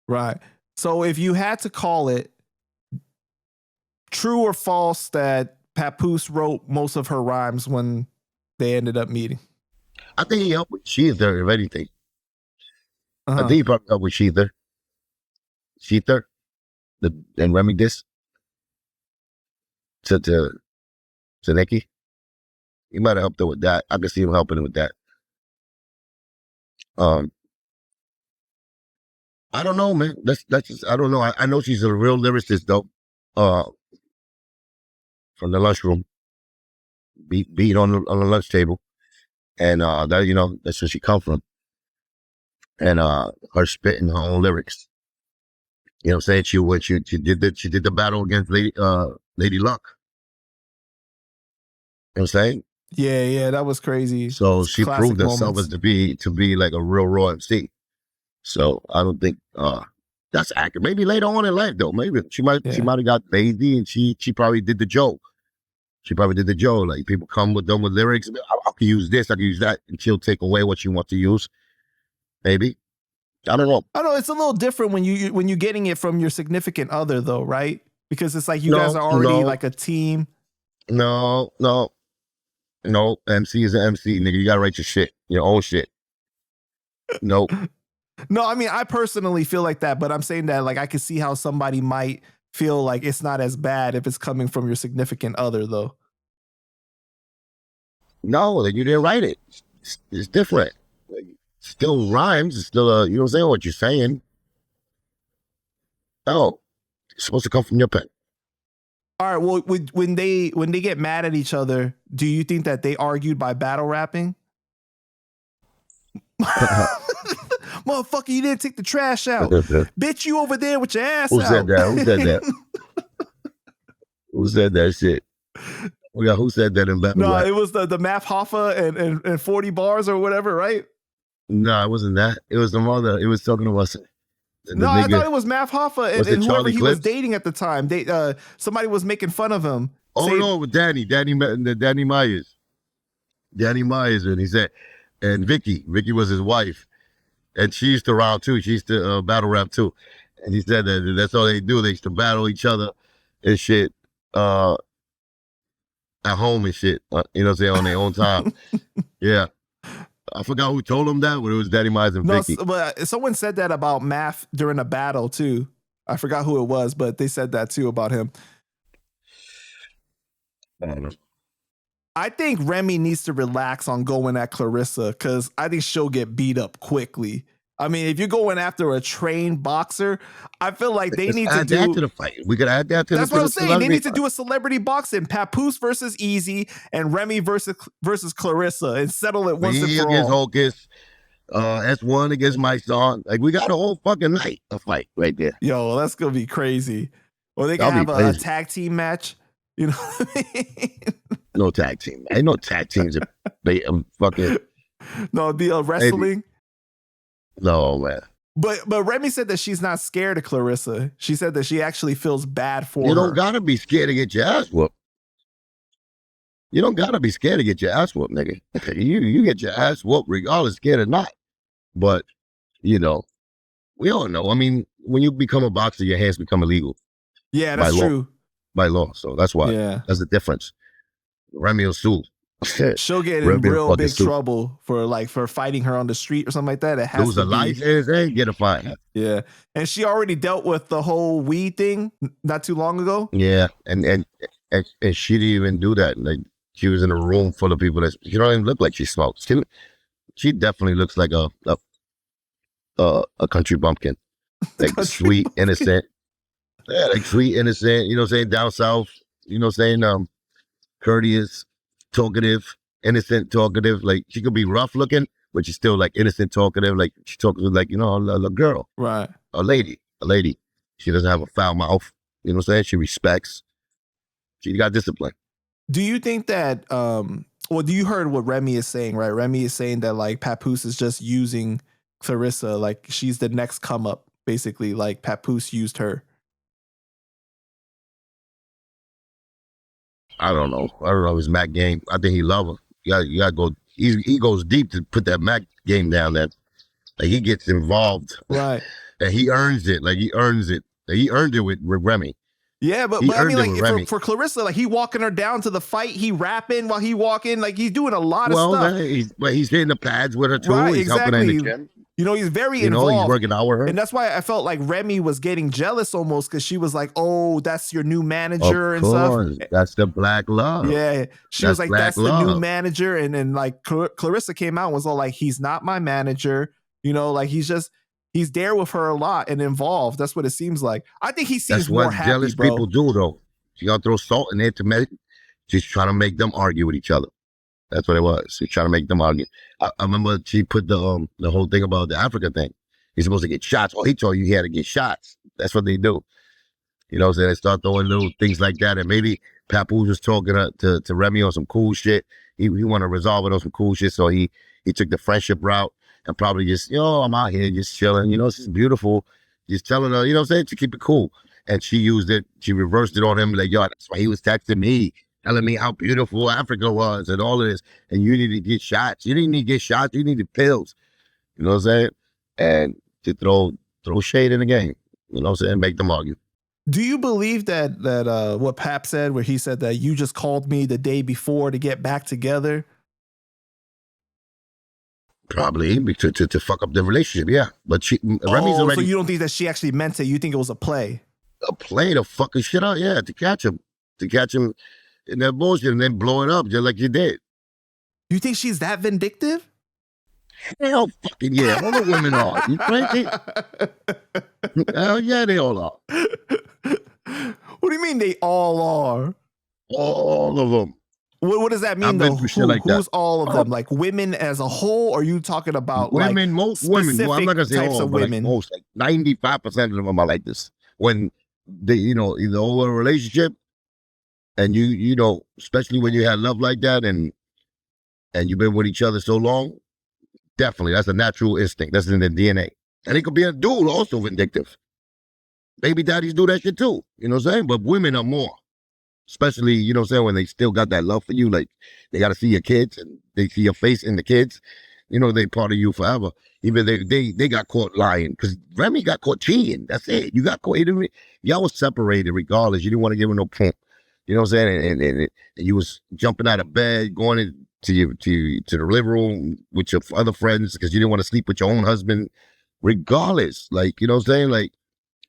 Right. So if you had to call it true or false that Papoose wrote most of her rhymes when they ended up meeting? I think he helped with Sheether, if anything. I think he probably helped with Sheether. And Remy diss to Nicki. He might have helped her with that. I could see him helping her with that. I don't know, man. That's just, I don't know. I know she's a real lyricist though. From the lunchroom, beat on the lunch table, and that that's where she come from. And her spitting her own lyrics. You know what I'm saying? She did the battle against Lady Luck. You know what I'm saying? Yeah, that was crazy. So she proved herself as to be like a real raw MC. So I don't think that's accurate. Maybe later on in life though, maybe she might have got lazy and she probably did the joke. Like people come with them with lyrics. I can use this, I can use that, and she'll take away what you want to use. Maybe. I don't know. I know it's a little different when you're getting it from your significant other though, right? Because it's like you guys are already like a team. No. MC is an MC, nigga. You gotta write your own shit. Nope. No, I mean I personally feel like that, but I'm saying that like I can see how somebody might feel like it's not as bad if it's coming from your significant other though. No, then you didn't write it. It's different. Like, still rhymes. It's still you know what I'm saying? What you're saying. No, It's supposed to come from your pen. All right. Well, when they get mad at each other, do you think that they argued by battle rapping? Motherfucker, you didn't take the trash out. Bitch, you over there with your ass Who out. said that? Who said that? Who said that shit? Who said that in battle? No, it was the Math Hoffa and 40 bars or whatever, right? No, it wasn't that. It was the mother. It was talking to us. No, I thought it was Math Hoffa and whoever Charlie he Clips? was dating at the time. Somebody was making fun of him. Oh no, with Danny Myers. Danny Myers, and he said, and Vicky was his wife, and she used to rap too. She used to battle rap too, and he said that that's all they do. They used to battle each other and shit at home and shit. You know what I'm saying, on their own time. Yeah. I forgot who told him that, but it was Danny Myers and Vicky. But someone said that about Math during a battle too. I forgot who it was, but they said that too about him. I don't know. I think Remy needs to relax on going at Clarissa because I think she'll get beat up quickly. I mean, if you're going after a trained boxer, I feel like they need to add that to the fight. We could add that to That's what I'm saying. They need to do a celebrity boxing, Papoose versus Easy and Remy versus Clarissa, and settle it once and for against all. Hocus, S1 against Mysonne. Like, we got a whole fucking night of fight right there. Yo, that's gonna be crazy. Or they can have a tag team match. You know what I mean? No tag team. Ain't no tag teams. Fucking. No, it'd be a wrestling. Maybe. No, man. But Remy said that she's not scared of Clarissa. She said that she actually feels bad for her. You don't gotta be scared to get your ass whooped. You don't gotta be scared to get your ass whooped, nigga. You get your ass whooped regardless, scared or not. But, you know, we all know. I mean, when you become a boxer, your hands become illegal. Yeah, that's true. By law. So that's why. Yeah. That's the difference. Remy will sue. She'll get in real big trouble for fighting her on the street or something like that. It has lose a license and get a fine. Yeah, and she already dealt with the whole weed thing not too long ago. Yeah, and she didn't even do that. Like, she was in a room full of people that she don't even look like she smokes. She definitely looks like a country bumpkin, like sweet, innocent. Yeah, like sweet, innocent. You know what I'm saying? Down south. You know what I'm saying? Courteous, talkative, innocent, talkative. Like, she could be rough looking, but she's still like innocent, talkative. Like, she talks like, you know, a girl. Right. A lady. She doesn't have a foul mouth. You know what I'm saying? She respects. She got discipline. Do you think that, you heard what Remy is saying, right? Remy is saying that, like, Papoose is just using Clarissa. Like, she's the next come up, basically. Like, Papoose used her. I don't know his Mac game. I think he love her. You gotta go. He goes deep to put that Mac game down. That, like, he gets involved, right? And he earns it. Like, he earns it. Like, he earned it with Remy. Yeah, but I mean, like, for Clarissa, like, he walking her down to the fight, he rapping while he walking, like, he's doing a lot of stuff. He's hitting the pads with her too. Right, he's helping her in the gym. You know, he's very involved. He's working out with her. And that's why I felt like Remy was getting jealous almost, because she was like, oh, that's your new manager and stuff. That's the black love. Yeah. She was like, that's the new manager. And then, like, Clarissa came out and was all like, he's not my manager. You know, like, he's there with her a lot and involved. That's what it seems like. I think he seems more happy, That's what jealous people do, though. She got to throw salt in there to make. She's trying to make them argue with each other. That's what it was. She's trying to make them argue. I remember she put the whole thing about the Africa thing. He's supposed to get shots. Well, he told you he had to get shots. That's what they do. You know what I'm saying? They start throwing little things like that. And maybe Papoose was talking to Remy on some cool shit. He want to resolve it on some cool shit. So he took the friendship route and probably just, I'm out here just chilling. You know, this is beautiful. Just telling her, you know what I'm saying, to keep it cool. And she used it. She reversed it on him. Like, yo, that's why he was texting me, telling me how beautiful Africa was and all of this. And you need to get shots. You didn't need to get shots. You need the pills. You know what I'm saying? And to throw shade in the game. You know what I'm saying? Make them argue. Do you believe that what Pap said, where he said that you just called me the day before to get back together? Probably to fuck up the relationship, yeah. But Remy's already. So you don't think that she actually meant it? You think it was a play? A play to fucking shit out, yeah, to catch him in that bullshit and then blow it up just like you did. You think she's that vindictive? Hell fucking yeah, all the women are. You crazy? Hell yeah, they all are. mean they all are? All of them. What does that mean I've though? been through shit like that. Who's all of them? Like women as a whole? Or are you talking about Women, like most women. Well, I'm not gonna say types all, of but women? like most, like 95% of them are like this. When they, in the whole relationship, and you know, especially when you had love like that, and you've been with each other so long, definitely that's a natural instinct. That's in the DNA. And it could be a dude also vindictive. Baby daddies do that shit too. You know what I'm saying? But women are more. Especially, you know what I'm saying, when they still got that love for you, like they got to see your kids and they see your face in the kids, you know, they part of you forever. Even they got caught lying because Remy got caught cheating. That's it. You got caught. Y'all was separated regardless. You didn't want to give her no pump. You know what I'm saying? And you was jumping out of bed, going to the living room with your other friends because you didn't want to sleep with your own husband. Regardless, like, you know what I'm saying? Like,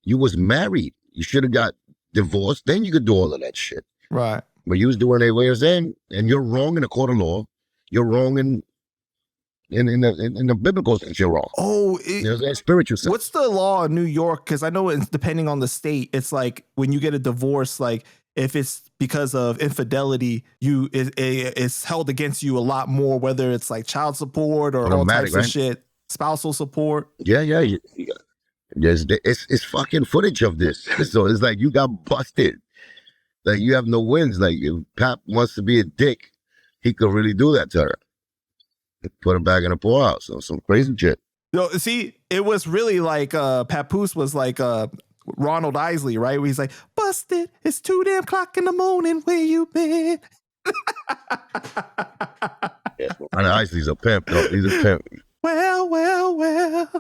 you was married. You should have got divorced. Then you could do all of that shit. Right. But you was doing it way saying, and you're wrong in the court of law. You're wrong in the biblical sense. You're wrong. Oh, spiritual sense. What's the law in New York? Because I know it's depending on the state. It's like when you get a divorce, like if it's because of infidelity, it's held against you a lot more. Whether it's like child support or all types of shit, spousal support. Yeah. Yes, it's fucking footage of this. So it's like you got busted. Like you have no wins. Like if Pap wants to be a dick, he could really do that to her. Put her back in the poorhouse. So some crazy shit. No, see, it was really like Papoose was like Ronald Isley, right? Where he's like, busted, it's 2 damn o'clock in the morning, where you been? Yeah, Ronald Isley's a pimp, though. He's a pimp. Well. Well.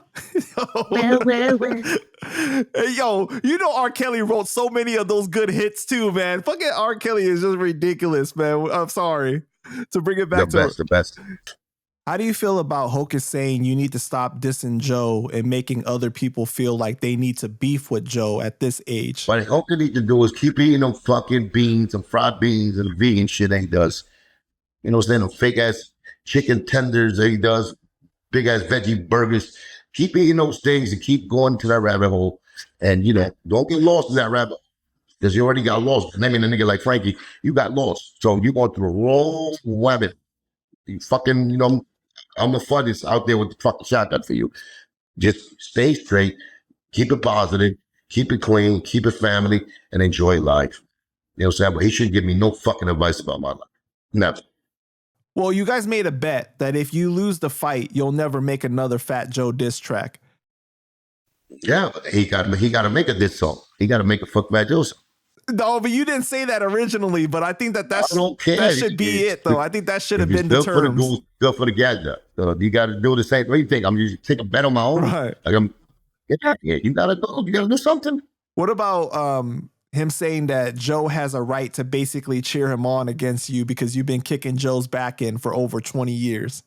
Hey, yo, you know R. Kelly wrote so many of those good hits too, man. Fucking R. Kelly is just ridiculous, man. I'm sorry to bring it back the best. How do you feel about Hocus saying you need to stop dissing Joe and making other people feel like they need to beef with Joe at this age? What Hocus need to do is keep eating them fucking beans and fried beans and vegan shit that he does. You know what I'm saying? Them fake ass chicken tenders that he does. Big ass veggie burgers. Keep eating those things and keep going to that rabbit hole. And, you know, don't get lost in that rabbit hole. Because you already got lost. Naming a nigga like Frankie, you got lost. So you're going through the wrong rabbit. You fucking, you know, I'm the funnest out there with the fucking shotgun for you. Just stay straight. Keep it positive. Keep it clean. Keep it family. And enjoy life. You know what I'm saying? But he shouldn't give me no fucking advice about my life. Never. Well, you guys made a bet that if you lose the fight, you'll never make another Fat Joe diss track. Yeah, he got to make a diss song. He got to make a fuck Fat Joe song. No, but you didn't say that originally. But I think that that should be it, though. I think that should have been the terms. Good for the gadget. So you got to do the same. What do you think? I'm just take a bet on my own. Right. Like you got to do something. What about him saying that Joe has a right to basically cheer him on against you because you've been kicking Joe's back in for over 20 years?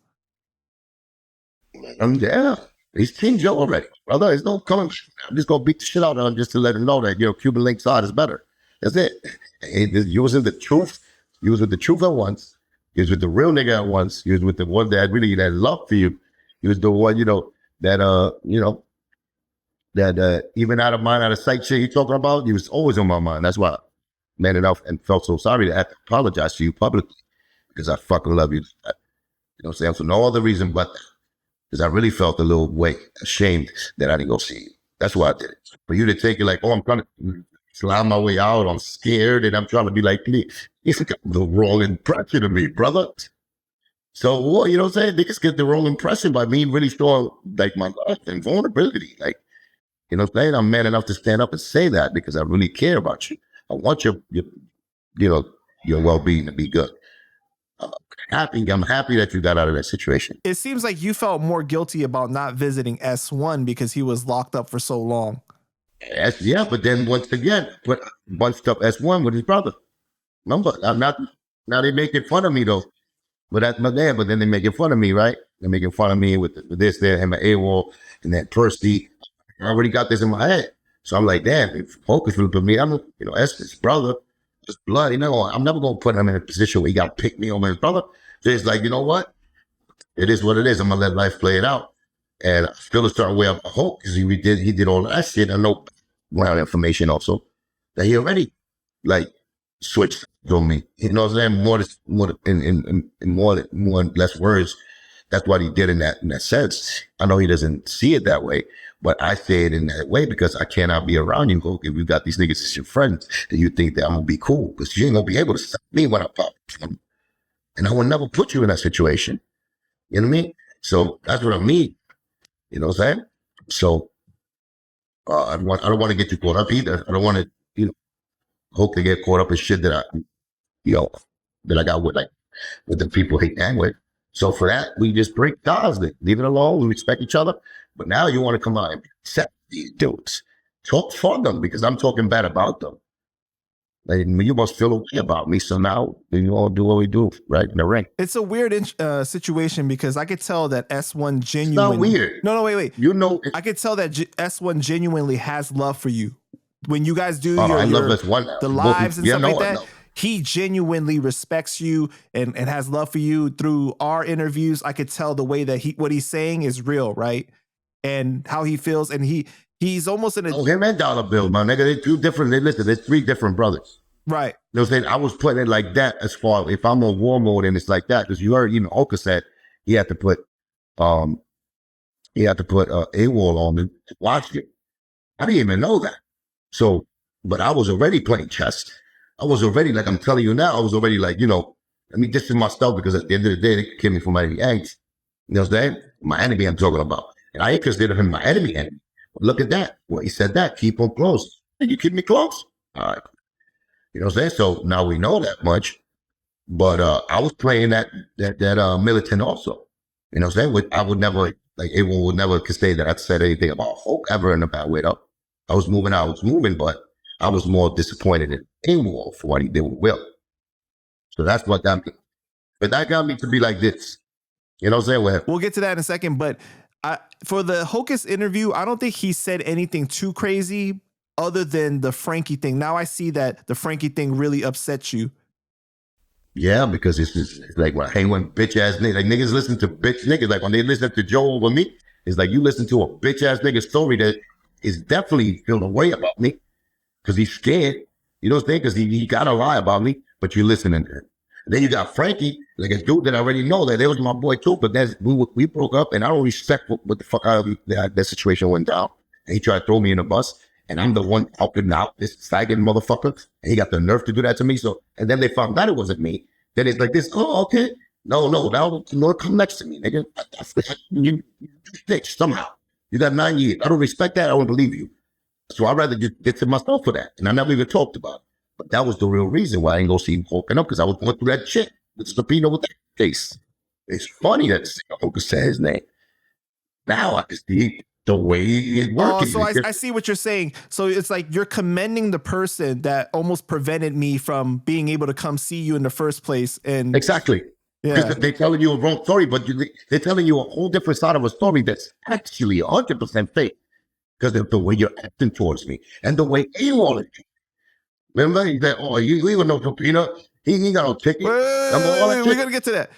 Yeah, he's Team Joe already, brother. There's no coming. I'm just gonna beat the shit out of him just to let him know that Cuban Link side is better. That's it. You was in the truth. You was with the truth at once. You was with the real nigga at once. You was with the one that really had love for you. You was the one that even out of mind, out of sight shit you talking about, he was always on my mind. That's why I man enough and felt so sorry to have to apologize to you publicly because I fucking love you. You know what I'm saying? For no other reason but that. Because I really felt a little ashamed that I didn't go see you. That's why I did it. For you to take it like, oh, I'm trying to slide my way out. I'm scared and I'm trying to be like, please. It's the wrong impression of me, brother. So, you know what I'm saying? Niggas get the wrong impression by me really showing like my love and vulnerability. Like, you know what I'm saying? I'm man enough to stand up and say that because I really care about you. I want your well-being to be good. I'm happy that you got out of that situation. It seems like you felt more guilty about not visiting S1 because he was locked up for so long. Yeah, but then once again, bunched up S1 with his brother. Remember, now they making fun of me though. But that's my dad. But then they making fun of me, right? They're making fun of me with this, that, and my Awall and that Percy. I already got this in my head. So I'm like, damn, if Hocus will put me, that's his brother, his blood. I'm never going to put him in a position where he got to pick me over his brother. So it's like, you know what? It is what it is. I'm going to let life play it out. And I feel a certain way of hope because he did all that shit. I know ground information also that he already like switched on me. You know what I'm saying? More less words. That's what he did in that sense. I know he doesn't see it that way, but I say it in that way because I cannot be around you. If you got these niggas as your friends, and you think that I'm gonna be cool, because you ain't gonna be able to stop me when I pop. And I will never put you in that situation. You know what I mean? So that's what I mean. You know what I'm saying? So I don't want to get you caught up either. I don't want to, hope to get caught up in shit that you know, that I got with the people he hang with. So for that, we just break ties. Leave it alone. We respect each other. But now you want to come out and accept these dudes. Talk for them because I'm talking bad about them. Like, you must feel okay about me. So now we all do what we do, right? In the ring. It's a weird situation because I could tell that S1 It's genuinely. not weird. No, wait. You know, I could tell that S1 genuinely has love for you. When you guys do I love S1 the lives and stuff like that, no. he genuinely respects you and has love for you. Through our interviews, I could tell the way that what he's saying is real, right? And how he feels, and he's almost in a. Oh, him and Dollar Bill, my nigga. They're two different. Listen, there's three different brothers. Right. You know what I'm saying? I was putting it like that as far if I'm on war mode and it's like that. Because you heard, Hocus said he had to put Awall on to watch it. I didn't even know that. So, but I was already playing chess. I was already, like I'm telling you now, I was already like, let me distance myself because at the end of the day, they could kill me for my enemies. You know what I'm saying? My enemy I'm talking about. And I ain't consider him my enemy. But look at that. Well, he said that. Keep on close. You keep me close? All right. You know what I'm saying? So now we know that much. But I was playing that militant also. You know what I'm saying? I would never, everyone would never say that I'd said anything about Hulk ever in a bad way. Though. I was moving, but I was more disappointed in Awall for what he did with Will. So that's what got me. But that got me to be like this. You know what I'm saying? We'll get to that in a second. But for the Hocus interview, I don't think he said anything too crazy other than the Frankie thing. Now I see that the Frankie thing really upsets you. Yeah, because it's like when I hang with bitch ass niggas. Like niggas listen to bitch niggas. Like when they listen to Joe over me, it's like you listen to a bitch ass nigga story that is definitely feeling a way about me because he's scared. You know what I'm saying? Because he got to lie about me, but you're listening to him. And then you got Frankie, like a dude that I already know that they was my boy too, but we broke up and I don't respect what the fuck that situation went down. And he tried to throw me in a bus and I'm the one helping out this sagging motherfucker. And he got the nerve to do that to me. So, and then they found out it wasn't me. Then it's like this, oh, okay. No, now come next to me, nigga. You snitched somehow. You got 9 years. I don't respect that. I don't believe you. So I'd rather just get to myself for that. And I never even talked about it. But that was the real reason why I ain't go see him hulking up, because I was going through that shit with subpoena with that case. It's funny that Hocus said his name. Now I can see the way it's working. So I see what you're saying. So it's like you're commending the person that almost prevented me from being able to come see you in the first place. And exactly. Yeah. They're telling you a wrong story, but they're telling you a whole different side of a story that's actually 100% fake. Because of the way you're acting towards me and the way Awall is. Remember? He said, oh, you even know subpoena. He ain't got no ticket. We're going to get to that.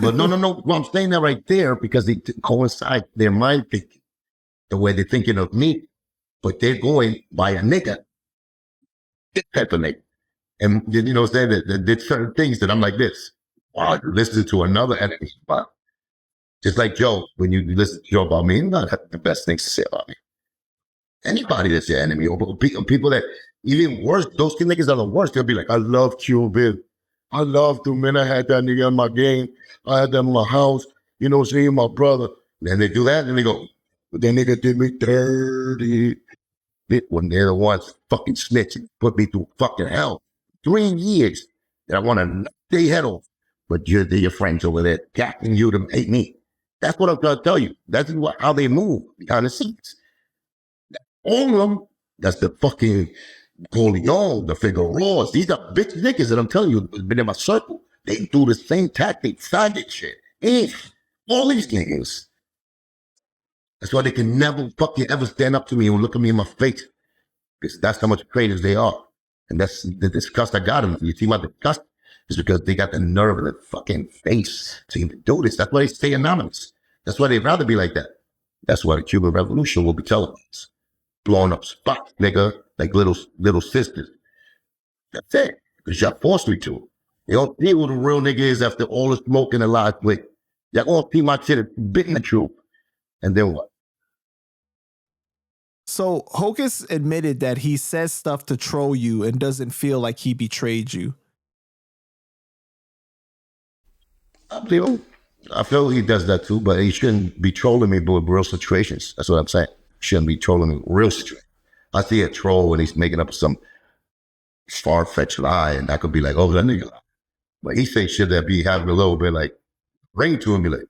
But no. Well, I'm saying that right there because they coincide their mind thinking, the way they're thinking of me. But they're going by a nigga. This type of nigga. And, you know what I'm saying? That did certain things that I'm like this. Wow, listen to another enemy spot. Just like Joe, when you listen to Joe about me, he's not the best things to say about me. Anybody that's your enemy, or people that even worse, those niggas are the worst. They'll be like, I love Cuban. I loved him, man. I had that nigga in my game. I had them in my house. You know, seeing my brother. Then they do that, and they go, but that nigga did me dirty. When they're the ones fucking snitching, put me through fucking hell. 3 years that I want to knock their head off. But they're your friends over there, tapping you to hate me. That's what I'm trying to tell you. That's how they move behind the scenes. All of them, that's the fucking Corleone, the Figueroas. These are bitch niggas that I'm telling you, been in my circle. They do the same tactic, faggot shit. All these niggas. That's why they can never fucking ever stand up to me and look at me in my face. Because that's how much traitors they are. And that's the disgust I got them. You see my disgust? It's because they got the nerve in their fucking face to even do this. That's why they stay anonymous. That's why they'd rather be like that. That's why the Cuban Revolution will be televised. Blowing up spots, nigga, like little sisters. That's it. Because y'all forced me to. You don't see who the real nigga is after all the smoke and the lies with. Y'all all see my shit is big in the truth. And then what? So Hocus admitted that he says stuff to troll you and doesn't feel like he betrayed you. I believe him. I feel he does that too, but he shouldn't be trolling me with real situations. That's what I'm saying. Shouldn't be trolling me with real situations. I see a troll when he's making up some far-fetched lie, and I could be like, oh, that nigga. But he say shit that be having a little bit like ring to him, be like,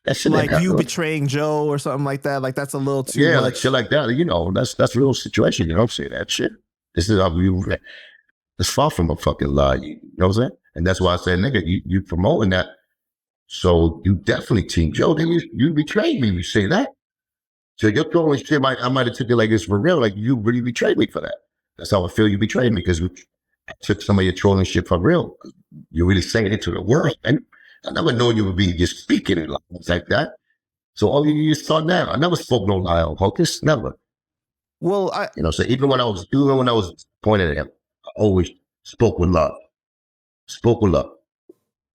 that shit like you betraying Joe or something like that. Like that's a little too much. Like shit like that. You know, that's real situation. You know what I'm saying? That shit. This is how we. It's far from a fucking lie. You know what I'm saying? And that's why I said, nigga, you promoting that. So you definitely Team Joe. Then you betrayed me. You say that. So you're throwing shit. I might have took it like this for real. Like you really betrayed me for that. That's how I feel. You betrayed me because I took some of your trolling shit for real. You're really saying it to the world, and I never known you would be just speaking in lies like that. So all you just thought now. I never spoke no lie on Hocus. Never. Well, so even when I was pointing at him, I always spoke with love. Spoke with love.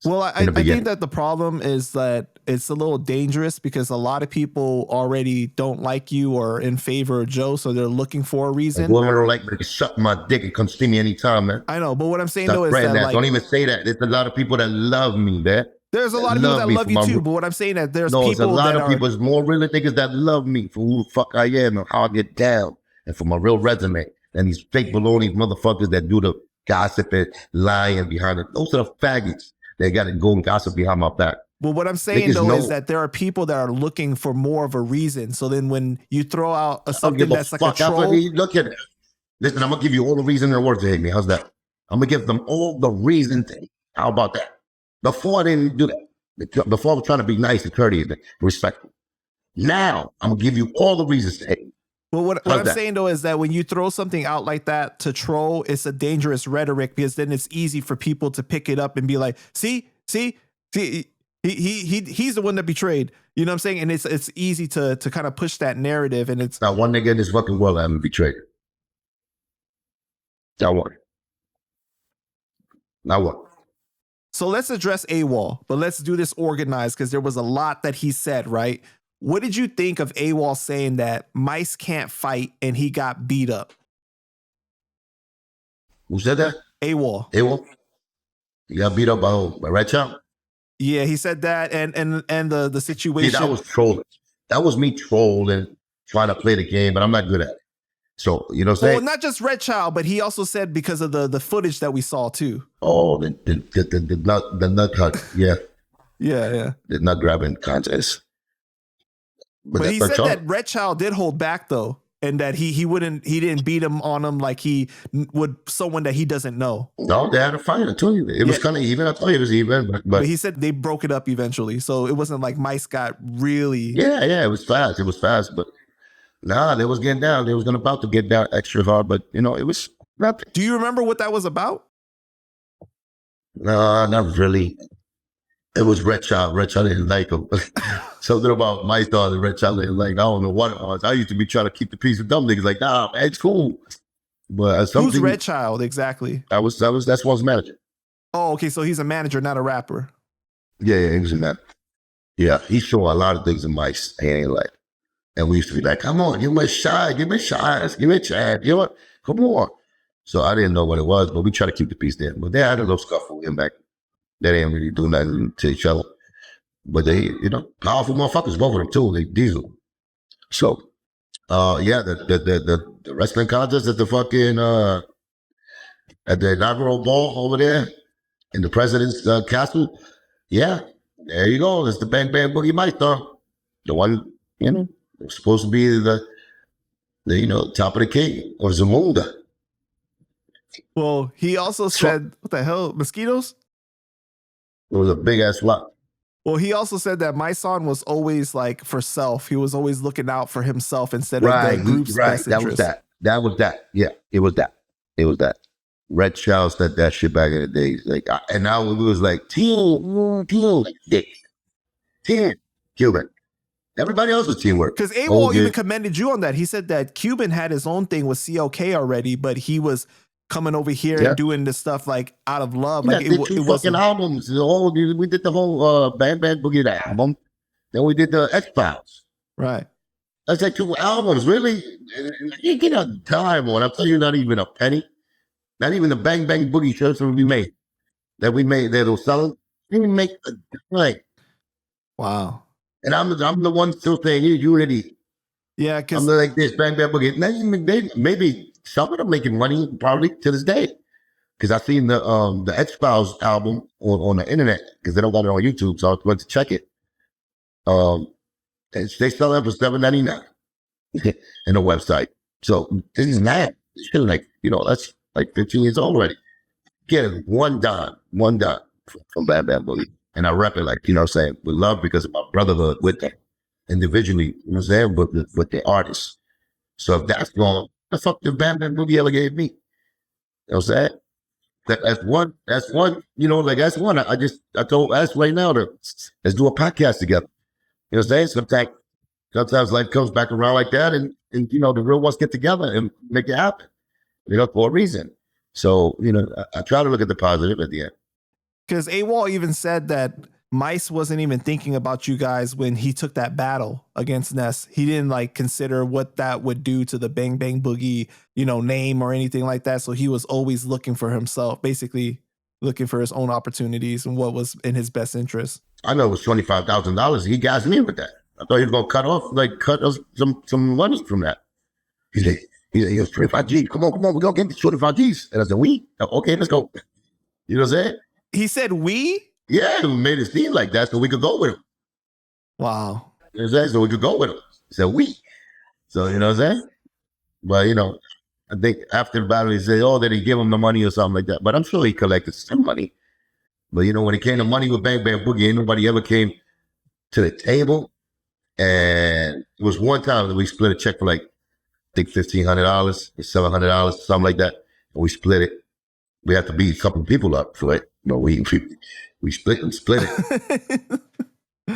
Well, I think that the problem is that it's a little dangerous because a lot of people already don't like you or in favor of Joe, so they're looking for a reason. Like, women don't like me to suck my dick and come see me anytime, man. I know, but what I'm saying though is that like, don't even say that. There's a lot of people that love me, man. There's a lot of people that love you too, but what I'm saying that there's people there's a lot of people. There's more real niggas that love me for who the fuck I am and how I get down and for my real resume. And these fake baloney motherfuckers that do the gossip and lying behind it. Those are the faggots. They got to go and gossip behind my back. Well, what I'm saying though is that there are people that are looking for more of a reason. So then when you throw out something that's like a troll. Look at it. Listen, I'm going to give you all the reason in the world to hate me. How's that? I'm going to give them all the reason to hate me. How about that? Before I didn't do that. Before I was trying to be nice and courteous and respectful. Now, I'm going to give you all the reasons to hate me. Well, what I'm saying though is that when you throw something out like that to troll, it's a dangerous rhetoric because then it's easy for people to pick it up and be like, see, he's the one that betrayed. You know what I'm saying? And it's easy to kind of push that narrative. And it's not one nigga in this fucking world I haven't betrayed. Not one. Not one. So let's address Awall, but let's do this organized because there was a lot that he said, right? What did you think of Awall saying that mice can't fight and he got beat up? Who said that? Awall. He got beat up by Red Child? Yeah, he said that and the situation. See, that was trolling. That was me trolling, trying to play the game, but I'm not good at it. So, you know what I'm saying? Well, not just Red Child, but he also said because of the footage that we saw too. Oh, the nut cut. Yeah. Yeah. The nut grabbing contest. But he said that Red Child did hold back though, and that he didn't beat him on him like he would someone that he doesn't know. No, they had a fight. I told you it was kind of even. I thought it was even, but he said they broke it up eventually, so it wasn't like mice got really. Yeah, it was fast, but nah, they was getting down. They was about to get down extra hard, but it was nothing. Do you remember what that was about? No, not really. It was Red Child. Red Child didn't like him. Something about my daughter, Red Child didn't like. I don't know what it was. I used to be trying to keep the peace with dumb niggas. Like, nah, man, it's cool. But who's Red Child exactly? That's one's manager. Oh, okay. So he's a manager, not a rapper. Yeah, he was a manager. Yeah, he saw a lot of things in my ain't like. And we used to be like, come on, give me a shot, give me a chance. You know what? Come on. So I didn't know what it was, but we tried to keep the peace there. But they had a little scuffle with him back. They didn't really do nothing to each other. But they, powerful motherfuckers, both of them too. They diesel. So, the wrestling contest at the fucking, at the inaugural ball over there in the president's castle. Yeah, there you go. It's the Bang Bang Boogie Mysonne. The one, was supposed to be the top of the king or Zamunda. Well, he also said, what the hell, mosquitoes? It was a big ass flop. Well, he also said that Mysonne was always like for self. He was always looking out for himself instead of the group's best interest. That was that. Yeah, it was that. Red Child said that shit back in the days. And now it was like team, dick, team, Cuban. Everybody else was teamwork. Because Awall even commended you on that. He said that Cuban had his own thing with CLK already, but he was coming over here Yeah. and doing this stuff like out of love. Yeah, Like did two it fucking wasn't. albums. We did the whole Bang Bang Boogie album. Then we did the X-Files. Right. That's like 2 albums, really. You get a dime on. I'm telling you, not even a penny. Not even the Bang Bang Boogie shirts that we made. That was selling. We didn't make a dime. Wow. And I'm the one still saying, you ready? Yeah, I'm because like this, Bang Bang Boogie. Maybe some of them making money probably to this day. Because I seen the X-Files album on the internet, because they don't got it on YouTube, so I went to check it. They sell it for $7.99 in the website. So this is mad. Shit, like, that's like 15 years old already. Get one dime from Bang Bang Boogie. And I rep it like, what I'm saying, with love because of my brotherhood with them individually, you know what I'm saying, but with the artists. So if that's wrong, the fuck did Bang Bang Boogie ever gave me? You know what I'm saying? That's one, that's one. I told us right now let's do a podcast together. You know what I'm saying? Sometimes life comes back around like that and the real ones get together and make it happen, for a reason. So, I try to look at the positive at the end. Because Awall even said that Mice wasn't even thinking about you guys when he took that battle against Ness. He didn't like consider what that would do to the Bang Bang Boogie, name or anything like that. So he was always looking for himself, basically looking for his own opportunities and what was in his best interest. I know it was $25,000. He gassed me with that. I thought he was gonna cut us some money from that. He said, he was 25 G's. Come on, we're gonna get these 25 G's. And I said, okay, let's go. You know what I'm saying? He said we? Yeah, we made it seem like that so we could go with him. Wow. You know what I'm saying? So we could go with him. He said we. So you know what I'm saying? But I think after the battle he said, did he give him the money or something like that? But I'm sure he collected some money. But when it came to money with Bang Bang Boogie, ain't nobody ever came to the table. And it was one time that we split a check for like, I think $1,500 or $700, something like that. And we split it. We had to beat a couple of people up for it. We split it.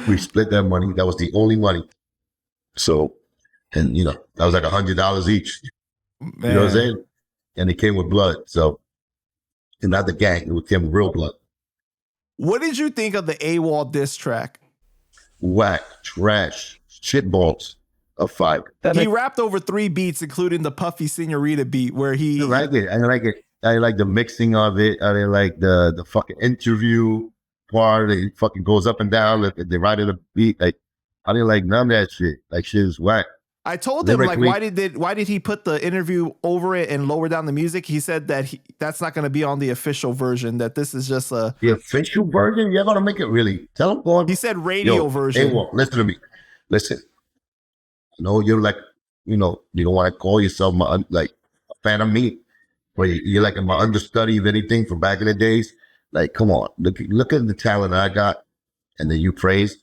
We split that money. That was the only money. So, and that was like $100 each. Man. You know what I'm saying? And it came with blood. So, and not the gang, it came with real blood. What did you think of the Awall diss track? Whack, trash, shitballs of fire. He rapped over 3 beats, including the Puffy Senorita beat, where he. I like it. I like it. I like the mixing of it. I like the fucking interview part. It fucking goes up and down. They write it a beat. Like, I didn't like none of that shit. Like, shit is whack. I told him, like, why did he put the interview over it and lower down the music? He said that that's not going to be on the official version, that this is just the official version? You're going to make it really. Tell him, go on. He said radio version. Hey, well, listen to me. Listen. I know you're like, you don't want to call yourself like a fan of me, but you're like my understudy of anything from back in the days. Like, come on. Look at the talent I got and then you praise.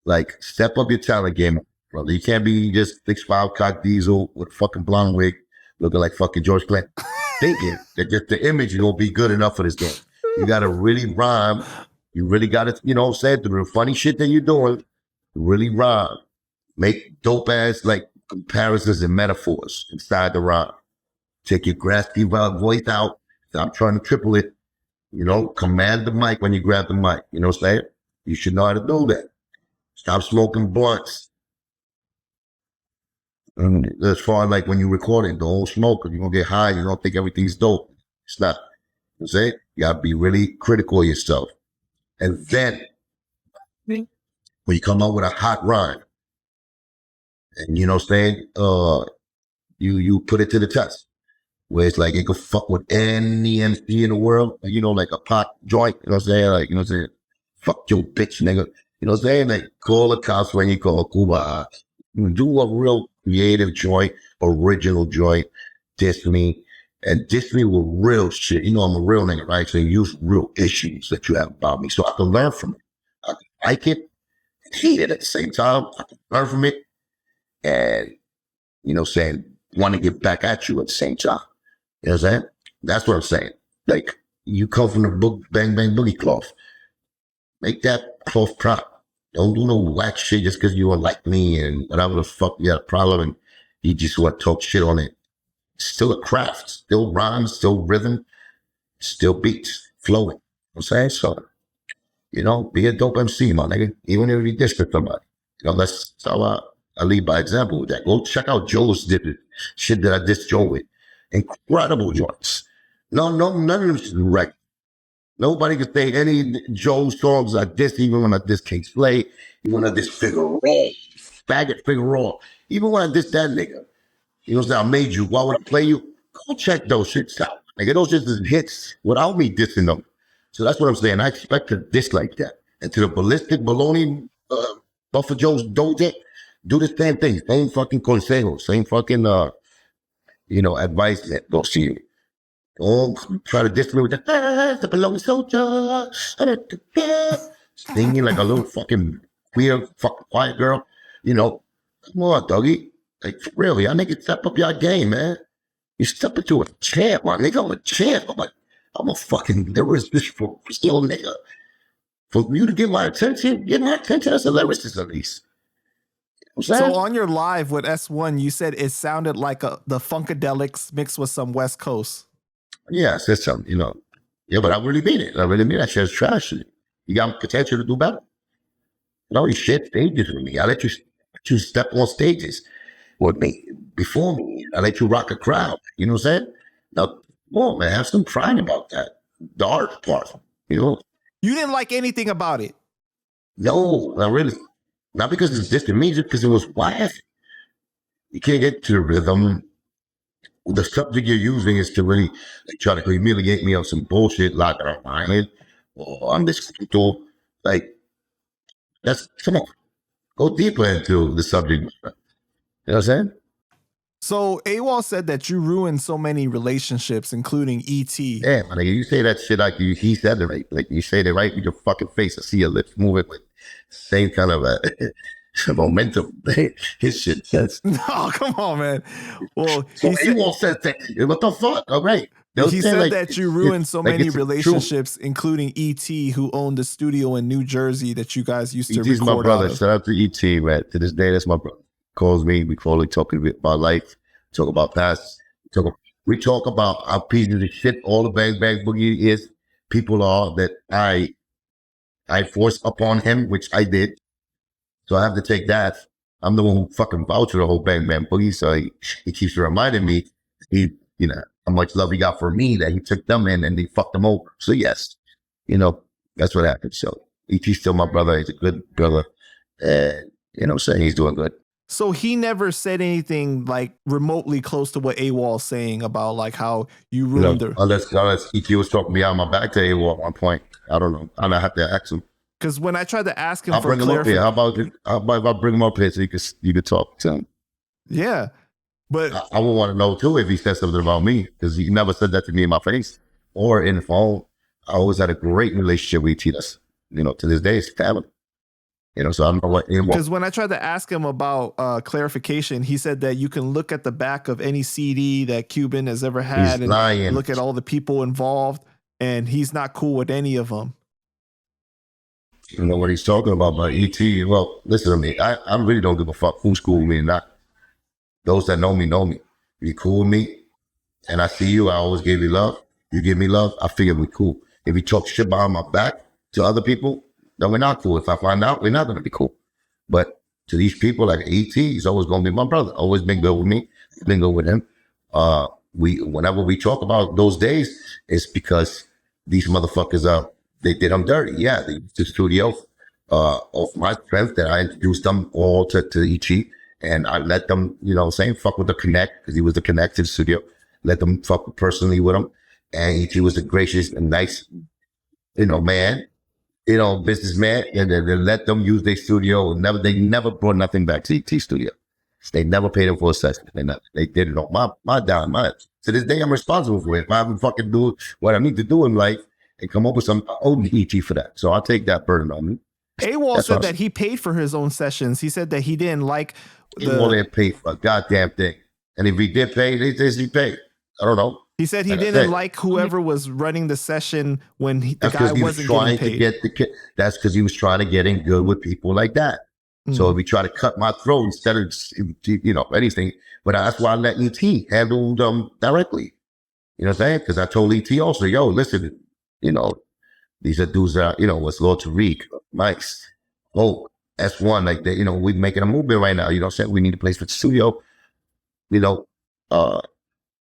Like, step up your talent game. Brother, you can't be just 6'5" cock diesel with a fucking blonde wig looking like fucking George Clinton. Thinking that just the image won't be good enough for this game. You got to really rhyme. You really got to, say through the funny shit that you're doing, really rhyme. Make dope ass like comparisons and metaphors inside the rhyme. Take your graspy voice out. Stop trying to triple it. Command the mic when you grab the mic. You know what I'm saying? You should know how to do that. Stop smoking blunts. And as far as like when you record it, don't smoke because you're going to get high. You don't think everything's dope. It's not. You say you got to be really critical of yourself. And then when you come out with a hot rhyme, and you know what I'm saying, you put it to the test. Where it's like it could fuck with any MC in the world, like a pot joint, you know what I'm saying? Like, you know what I'm saying? Fuck your bitch, nigga. You know what I'm saying? Like, call the cops when you call Cuba. Do a real creative joint, original joint, diss me, and diss me with real shit. I'm a real nigga, right? So use real issues that you have about me so I can learn from it. I can like it, hate it at the same time. I can learn from it, and, saying, want to get back at you at the same time. You know what I'm saying? That's what I'm saying. Like, you come from the Bang Bang Boogie cloth. Make that cloth proud. Don't do no whack shit just because you don't like me and whatever the fuck you got a problem and you just want to talk shit on it. Still a craft, still rhymes, still rhythm, still beats, flowing. I'm saying? So, be a dope MC, my nigga. Even if you diss with somebody. That's how I lead by example with that. Go check out Joe's shit that I dissed Joe with. Incredible joints. No, none of them is wreck. Nobody can say any Joe songs I diss, even when I diss King Slay, even when I diss Figaro, faggot Figaro, even when I diss that nigga. You know what I'm saying? I made you. Why would I play you? Go check those shits out. Nigga, those shits is hits without me dissing them. So that's what I'm saying. I expect to diss like that. And to the ballistic baloney Buffer Joe's Doja, do the same thing. Same fucking consejo. Same fucking advice that go see you. Oh, try to diss me with the baloney soldier. Singing like a little fucking queer, fucking quiet girl. Come on, doggy. Like, really, I nigga step up your game, man. You step into a champ, my nigga. I'm a champ. I'm a fucking lyricist for real, nigga. For you to get my attention as a lyricist at least. So on your live with S1, you said it sounded like the Funkadelics mixed with some West Coast. Yeah, I said something, Yeah, but I really mean it. I really mean that shit's trash. You got potential to do better. You shit stages with me. I let you step on stages with me before me. I let you rock a crowd. You know what I'm saying? Now, come on, man, have some pride about that. The art part, You didn't like anything about it? No, not really. Not because it's just me, just because it was whack. You can't get to the rhythm. The subject you're using is to really try to humiliate me on some bullshit like I'm violent or I'm this come on. Go deeper into the subject. You know what I'm saying? So Awall said that you ruined so many relationships, including E.T. Yeah, man, you say that shit like he said it right. Like you say it right with your fucking face. I see your lips moving with same kind of momentum. His shit says. No, come on, man. Well, so Awall said that. What the fuck? All right. He said that you ruined so many relationships, including E.T., who owned the studio in New Jersey that you guys used to record. E.T.'s my brother. Shout out to E.T., man. To this day, that's my brother. Calls me. We call it talking about life, talk about past. We talk about how pieces of shit all the Bang Bang Boogie is. People are that I forced upon him, which I did. So I have to take that. I'm the one who fucking vouched for the whole Bang Bang Boogie. So he keeps reminding me, how much love he got for me that he took them in and they fucked them over. So yes, that's what happened. So E.T.'s still my brother. He's a good brother. And, saying he's doing good. So he never said anything like remotely close to what Awall's saying about like how you ruined her. Unless E.T. was talking behind my back to Awall at one point. I don't know. I have to ask him. Because when I tried to ask him, I'll bring him up here. How about if I bring him up here so you could talk to him? Yeah, but I would want to know too if he said something about me because he never said that to me in my face or in the phone. I always had a great relationship with E.T. That's to this day it's family. So I don't know what. Because when I tried to ask him about clarification, he said that you can look at the back of any CD that Cuban has ever had and look at all the people involved, and he's not cool with any of them. You know what he's talking about, but E.T. Well, listen to me. I really don't give a fuck who's cool with me or not. Those that know me know me. If you cool with me, and I see you, I always give you love. You give me love, I figure we cool. If you talk shit behind my back to other people, then we're not cool. If I find out, we're not going to be cool. But to these people like E.T., he's always going to be my brother. Always been good with me. Been good with him. Whenever we talk about those days, it's because these motherfuckers they did them dirty. Yeah, they used the studio of my strength that I introduced them all to E.T. And I let them, fuck with the connect because he was the connect to the studio. Let them fuck personally with him. And E.T. was a gracious and nice, man. Businessman, and they let them use their studio. They never brought nothing back to T studio. They never paid them for a session. They did it on my dime. To this day, I'm responsible for it. If I haven't fucking do what I need to do in life and come up with some old ET for that. So I'll take that burden on me. Awall said that he paid for his own sessions. He said that he didn't like Awall didn't pay for a goddamn thing. And if he did pay, he paid. I don't know. He said he didn't like whoever was running the session when the guy wasn't getting paid. That's because he was trying to get in good with people like that. So if we try to cut my throat instead of, anything, but that's why I let ET handle them directly. You know what I'm saying? Because I told ET also, yo, listen, these are dudes that, what's Lord Tariq, Mike's, S1, like that, we're making a movement right now. You know what I'm saying? We need a place for the studio. Uh,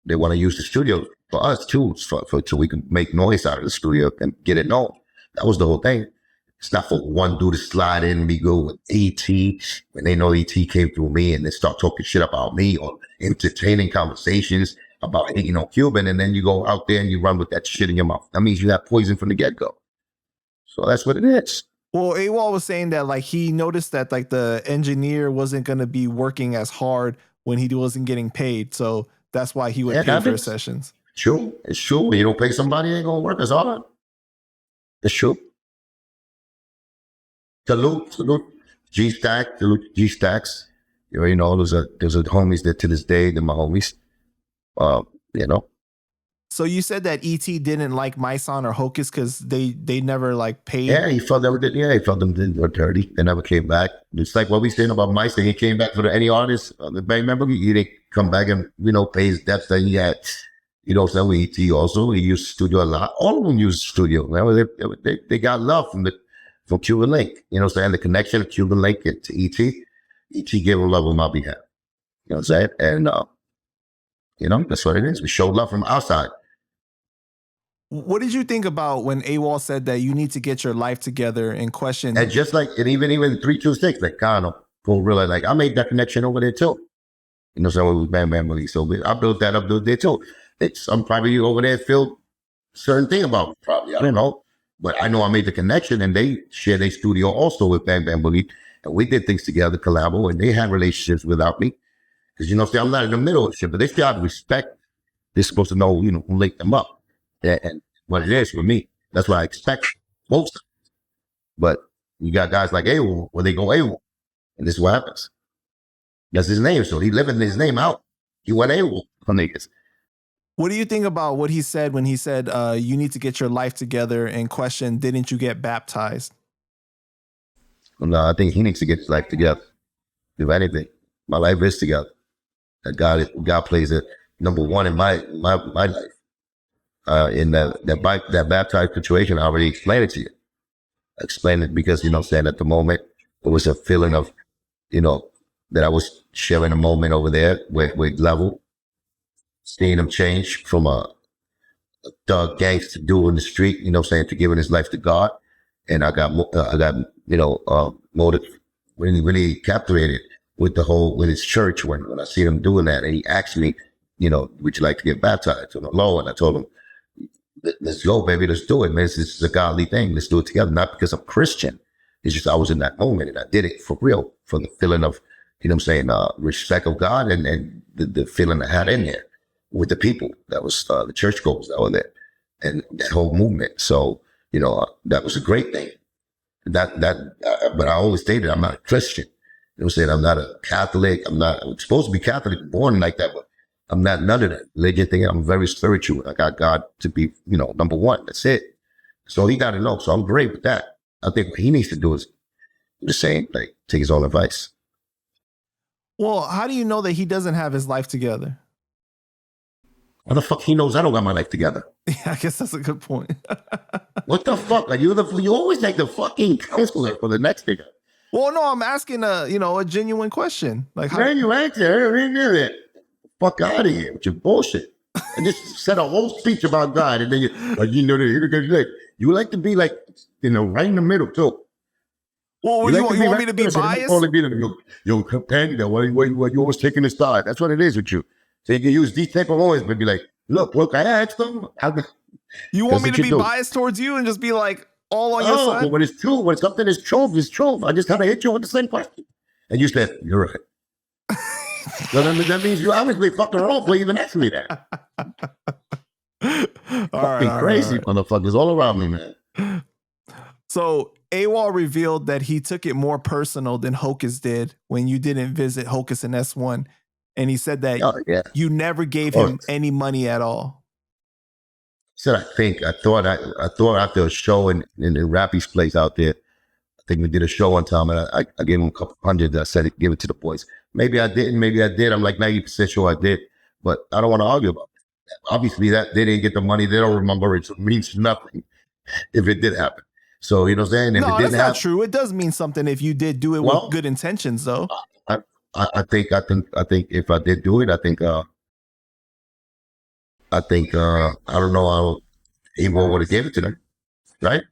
they want to use the studio for us too, so we can make noise out of the studio and get it known. That was the whole thing. It's not for one dude to slide in and be go with ET when they know ET came through me and they start talking shit about me or entertaining conversations about hating on Cuban, and then you go out there and you run with that shit in your mouth. That means you have poison from the get-go. So that's what it is. Well, Awall was saying that like he noticed that like the engineer wasn't going to be working as hard when he wasn't getting paid. So that's why he would pay for his sessions. True. It's true. When you don't pay somebody, it ain't going to work as hard. It's true. Salute. G-Stack. Salute G-Stacks. Those are homies that to this day, they're my homies. So you said that ET didn't like Mysonne or Hocus because they never like paid. Yeah, he felt them did dirty. They never came back. It's like what we saying about Mysonne. He came back for any artist. The Bang Bang Boogie, he didn't come back and pay his debts that he had. So with ET also, he used studio a lot. All of them used studio. They got love from Cuban Link. The connection of Cuban Link to ET. ET gave him love on my behalf. You know what I'm saying? And that's what it is. We show love from outside. What did you think about when Awall said that you need to get your life together and question? And just like, and even 326, like kind of for real, like I made that connection over there too. So it was Bang Bang Boogie. So I built that up there too. Some probably over there feel certain thing about me, probably. I don't know. But I know I made the connection, and they share their studio also with Bang Bang Boogie. And we did things together, collabo, and they had relationships without me. Because, see, I'm not in the middle of shit, but they still have respect. They're supposed to know, who linked them up. And what it is with me, that's what I expect most of them. But you got guys like Awall, where they go Awall. And this is what happens. That's his name. So he living his name out. He went Awall on niggas. What do you think about what he said when he said, you need to get your life together and question, didn't you get baptized? No, I think he needs to get his life together. If anything, my life is together. That God plays it number one in my life. In that baptized situation, I already explained it to you. I explained it because, saying at the moment, it was a feeling of, that I was sharing a moment over there with Level, seeing him change from a thug gangster dude in the street, to giving his life to God. And I got motive, really captivated with his church when I see him doing that. And he asked me, would you like to get baptized on the low? And I told him, let's go, baby. Let's do it, man. This is a godly thing. Let's do it together. Not because I'm Christian. It's just I was in that moment and I did it for real, for the feeling of, respect of God and the feeling I had in there with the people. That was the churchgoers that were there and that whole movement. So, that was a great thing. But I always stated I'm not a Christian. Saying I'm not a Catholic. I'm supposed to be Catholic, born like that, but I'm not none of that religion thing. I'm very spiritual. I got God to be, number one. That's it. So he got to know. So I'm great with that. I think what he needs to do is do the same, like take his own advice. Well, how do you know that he doesn't have his life together? What the fuck he knows I don't got my life together? Yeah, I guess that's a good point. What the fuck? Like you always like the fucking counselor for the next nigga. Well, no, I'm asking a genuine question. Like, how man, you answer. Fuck out of here with your bullshit. And just said a whole speech about God, and then you like to be like, right in the middle too. Well, you want me to be biased? Only be your companion. What you always taking his side? That's what it is with you. So you can use these type of words, but be like, look, I asked them. You want me to be biased towards you and just be like all on your side? But when it's true, when something is true, it's true. I just had to hit you with the same question, and you said you're right. So that means you obviously fucking wrong for even asking me that. Crazy motherfuckers all around me, man. So Awall revealed that he took it more personal than Hocus did when you didn't visit Hocus and S1. And he said that you never gave him any money at all. Said I thought after a show in Rappy's place out there, I think we did a show one time, and I gave him a couple hundred. I said, give it to the boys. Maybe I didn't. Maybe I did. I'm like 90% sure I did, but I don't want to argue about it. Obviously, that they didn't get the money. They don't remember it. So it means nothing if it did happen. So you know what I'm saying? If it No, didn't that's not happen, true. It does mean something if you did do it with well, good intentions, though. I, I think if I did do it, I don't know how Awall would have gave it to them, right?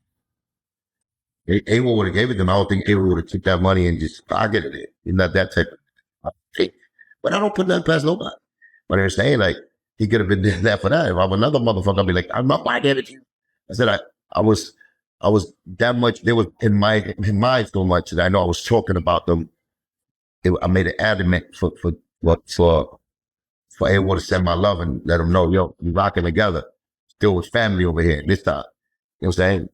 Awall would have gave it to them. I don't think Awall would have took that money and just pocketed it. He's not that type of thing. But I don't put nothing past nobody. But they're saying like he could have been doing that for that. If I'm another motherfucker, I'd be like, I'm not gonna give it to you. I said I was that much. They was in my mind so much that I know I was talking about them. I made it adamant for Awall to send my love and let them know, yo, we rocking together. Still with family over here this time. You know what I'm saying?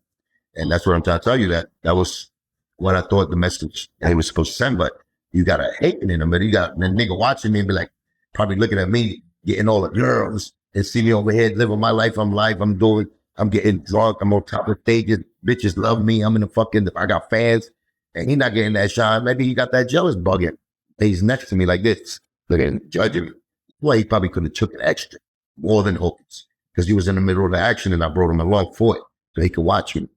And that's what I'm trying to tell you, that was what I thought the message they was supposed to send. But you got a hating in them, but you got the nigga watching me and be like, probably looking at me, getting all the girls and see me over here living my life. I'm getting drunk. I'm on top of stages. Bitches love me. I got fans. And he not getting that shine. Maybe he got that jealous bugging. He's next to me like this, looking, judging me. Well, he probably could have took it extra, more than Hocus, because he was in the middle of the action and I brought him along for it so he could watch me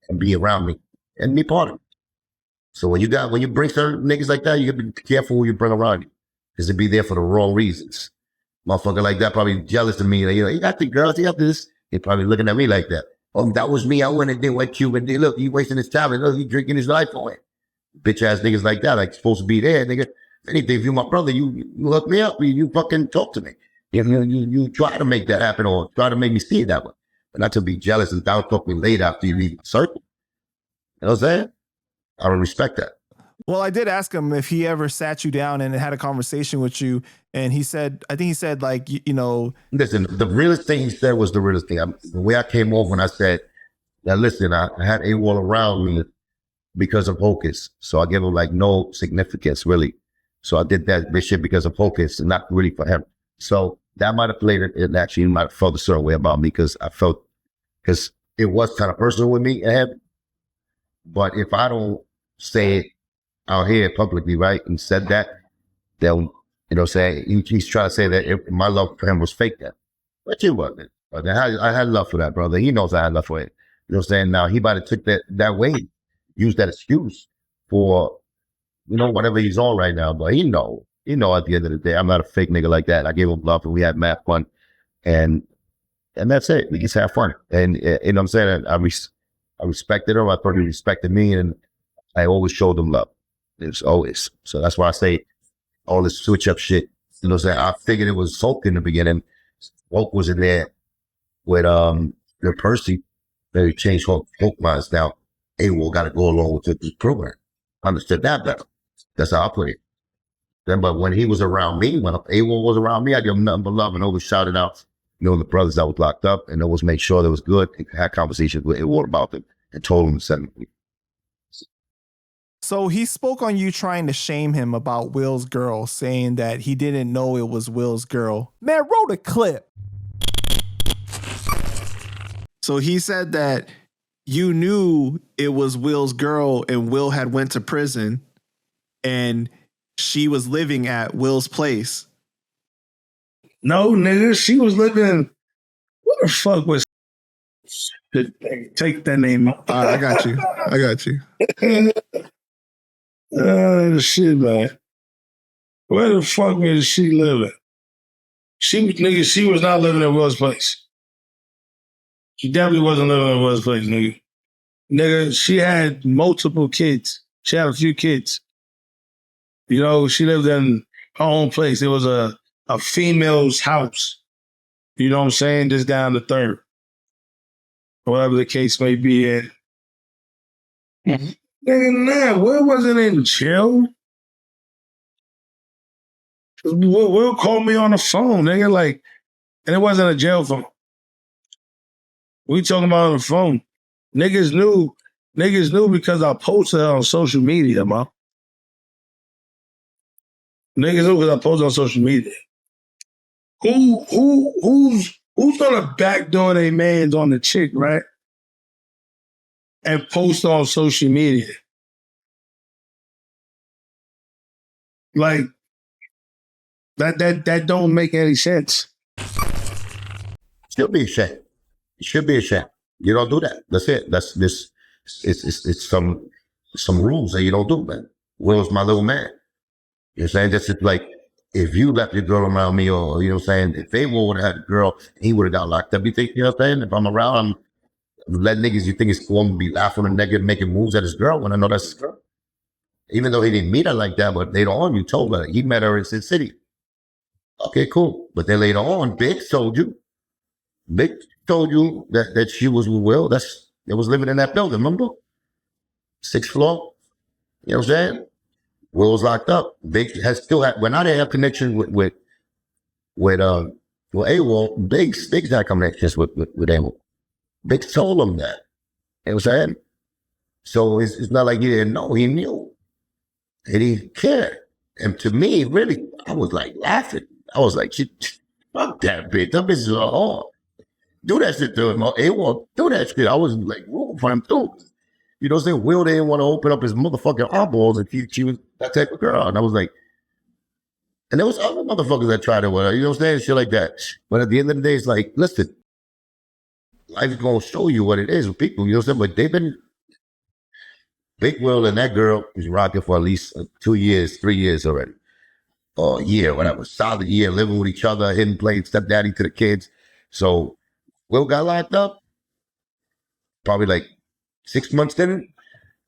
and be around me and be part of it. So when you bring certain niggas like that, you gotta be careful who you bring around you, because they be there for the wrong reasons. Motherfucker like that probably jealous of me. Like, you got the girls, you got this. He probably looking at me like that. Oh, that was me. I went and did what Cuban did. Look, he wasting his time. Look, he drinking his life away. Bitch ass niggas like that, like supposed to be there, nigga. If anything, if you're my brother, you hook me up. You fucking talk to me. You try to make that happen or try to make me see it that way. But not to be jealous and down talk me late after you leave the circle. You know what I'm saying? I don't respect that. Well, I did ask him if he ever sat you down and had a conversation with you, and he said, I think he said, like, you know. Listen, the realest thing he said was the realest thing. The way I came over when I said, now listen, I had Awall around me because of Hocus. So I gave him like no significance really. So I did that shit because of Hocus and not really for him. So that might have played it, and actually he might have felt a certain way about me because it was kind of personal with me and him. But if I don't say it out here publicly, right, and said that, then, you know, he's trying to say that my love for him was fake then. But it wasn't. But I had love for that brother. He knows I had love for him. You know what I'm saying? Now, he might have took that way, used that excuse for, you know, whatever he's on right now. But he know at the end of the day, I'm not a fake nigga like that. I gave him love and we had mad fun. And that's it. We just have fun. And, you know what I'm saying? I respected him. I thought he respected me. And I always showed him love. It's always. So that's why I say all this switch up shit. You know what I'm saying? I figured it was Hulk in the beginning. Hulk was in there with the Percy. They changed Hulk minds. Now, Awall got to go along with this program. Understood that better. That's how I put it. Then, but when he was around me, when Awall was around me, I gave him nothing but love and always shouted out, you know, the brothers that was locked up and always made sure that was good and had conversations with Awall about them and told him to send me. So he spoke on you trying to shame him about Will's girl, saying that he didn't know it was Will's girl. Man, roll the clip. So he said that you knew it was Will's girl and Will had went to prison and she was living at Will's place. No, nigga, she was living. What the fuck was? Take that name out. I got you. Shit, man. Where the fuck was she living? She was not living at Will's place. She definitely wasn't living at Will's place, nigga. Nigga, she had multiple kids. She had a few kids. You know, she lived in her own place. It was a female's house. You know what I'm saying? Just down the third. Whatever the case may be. Nigga, nah, Will wasn't in jail. Will called me on the phone, nigga, like, and it wasn't a jail phone. We talking about on the phone. Niggas knew because I posted it on social media, man. Niggas knew because I posted on social media. Who's gonna backdoor their mans on the chick, right? And post on social media? Like that don't make any sense. Should be ashamed. You should be ashamed. You don't do that. That's it. That's this. It's some rules that you don't do, man. Will's my little man. You know what I'm saying? That's just like if you left your girl around me, or you know what I'm saying, if Awall would have had a girl, he would have got locked up. You think, you know what I'm saying? If I'm around, I'm letting niggas, you think it's going to be laughing and negative, making moves at his girl when I know that's his girl. Even though he didn't meet her like that, but later on you told her he met her in Sin City. Okay, cool. But then later on, Big told you that she was with Will. They was living in that building, remember? 6th floor. You know what I'm saying? Will was locked up. Big has still had, when I didn't have connection with Awall, Big's had connections with Awall. Big told him that. You know what I'm saying? So it's not like he didn't know, he knew. And he cared. And to me, really, I was like laughing. I was like, fuck that bitch. That bitch is a whore. Do that shit to him. Awall, do that shit. I was like rooting for him too. You know what I'm saying? Will didn't want to open up his motherfucking eyeballs if she was that type of girl. And I was like, and there was other motherfuckers that tried it with her, you know what I'm saying? Shit like that. But at the end of the day, it's like, listen, life is going to show you what it is with people, you know what I'm saying? But they've been, Big Will and that girl was rocking for at least 2 years, 3 years already. Or a year, whatever. Solid year, living with each other, him playing stepdaddy to the kids. So Will got locked up. Probably like 6 months in.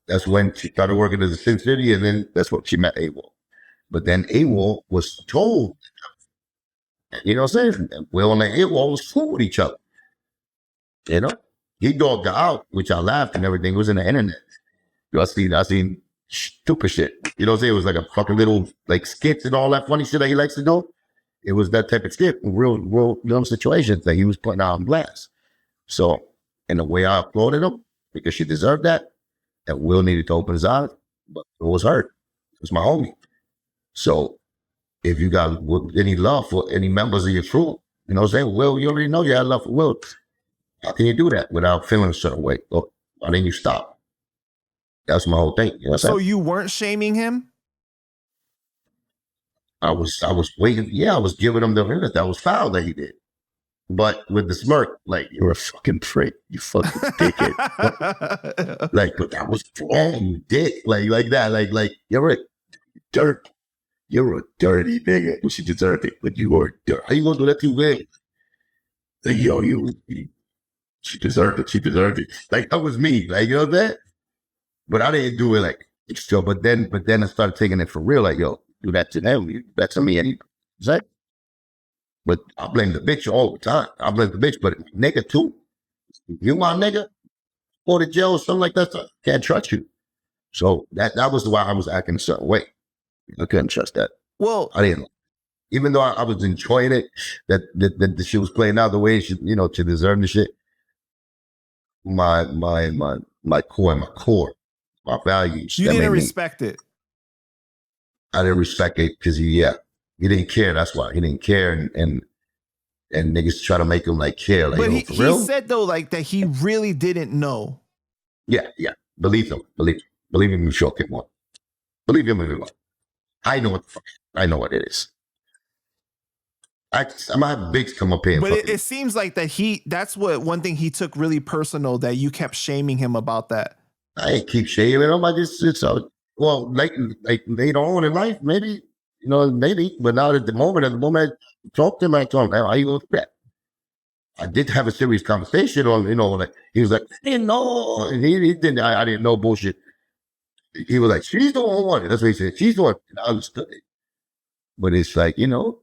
That's when she started working as a Sin City, and then that's when she met Awall. But then Awall was told, you know what I'm saying? Will and Awall was cool with each other. You know? He dogged her out, which I laughed and everything. It was in the internet. I seen stupid shit. You know what I'm saying? It was like a fucking little like skits and all that funny shit that he likes to do. It was that type of skit, real situations that he was putting out on blast. So, in the way I applauded him, because she deserved that, and Will needed to open his eyes, but it was hurt. It was my homie. So, if you got any love for any members of your crew, you know what I'm saying? Will, you already know you had love for Will. How can you do that without feeling a certain way? Or why didn't you stop? That's my whole thing. You know what I'm saying? So you weren't shaming him? I was waiting. Yeah, I was giving him the minute that was foul that he did. But with the smirk, like, you're a fucking prick. You fucking dickhead. Like, but that was wrong, you dick. Like that. Like, you're a dirt. You're a dirty nigga. Well, she deserved it, but you were dirt. How you gonna do that to Will? Like, yo, she deserved it. She deserved it. Like, that was me. Like, you know that? But I didn't do it like still. But then I started taking it for real. Like, yo, do that to them. You do that to me. And that. But I blame the bitch all the time. I blame the bitch, but nigga too. You my nigga, go to jail or something like that. So can't trust you. So that was why I was acting a certain way. I couldn't trust that. Well, I didn't. Even though I was enjoying it, that she was playing out the way she, you know, to deserve the shit. My core, my values. you didn't respect it. I didn't respect it because he didn't care. That's why he didn't care, and niggas try to make him like care. Like, but he said though, like that he really didn't know. Yeah. Believe him. Believe him. You sure get one. Believe him if you want. I know what the fuck. I know what it is. I might have Bigs come up here. But it seems like that's what one thing he took really personal, that you kept shaming him about that. I ain't keep shaming him. I just, well, like later on in life, maybe, you know, maybe, but not at the moment I talked to him, I told him, how you going to that? I did have a serious conversation on, you know, like, he was like, I didn't know. He didn't, I didn't know bullshit. He was like, she's the one. That's what he said. She's the one. And I understood it. But it's like, you know.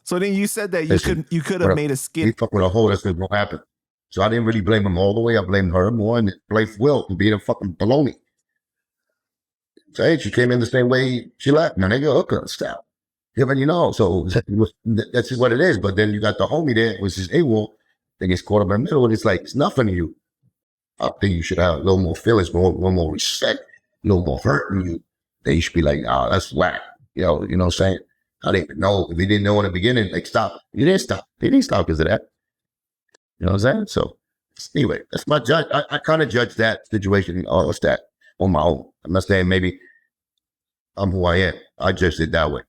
So then you said that you could have made a skit. He fucked with a hole, that's what's going to happen. So I didn't really blame him all the way. I blamed her more and blamed Will for being a fucking baloney. So hey, she came in the same way she left. Now nigga, hooker style. Yeah, but you know, so that's just what it is. But then you got the homie there, which is Awall, that gets caught up in the middle, and it's like, it's nothing to you. I think you should have a little more feelings, a little more respect, a little more hurt in you. Then you should be like, that's whack. You know what I'm saying? I didn't even know. If he didn't know in the beginning, like, stop. He didn't stop. He didn't stop because of that. You know what I'm saying? So anyway, that's my judge. I kind of judge that situation, what's that, on my own. I'm not saying maybe I'm who I am. I judged it that way.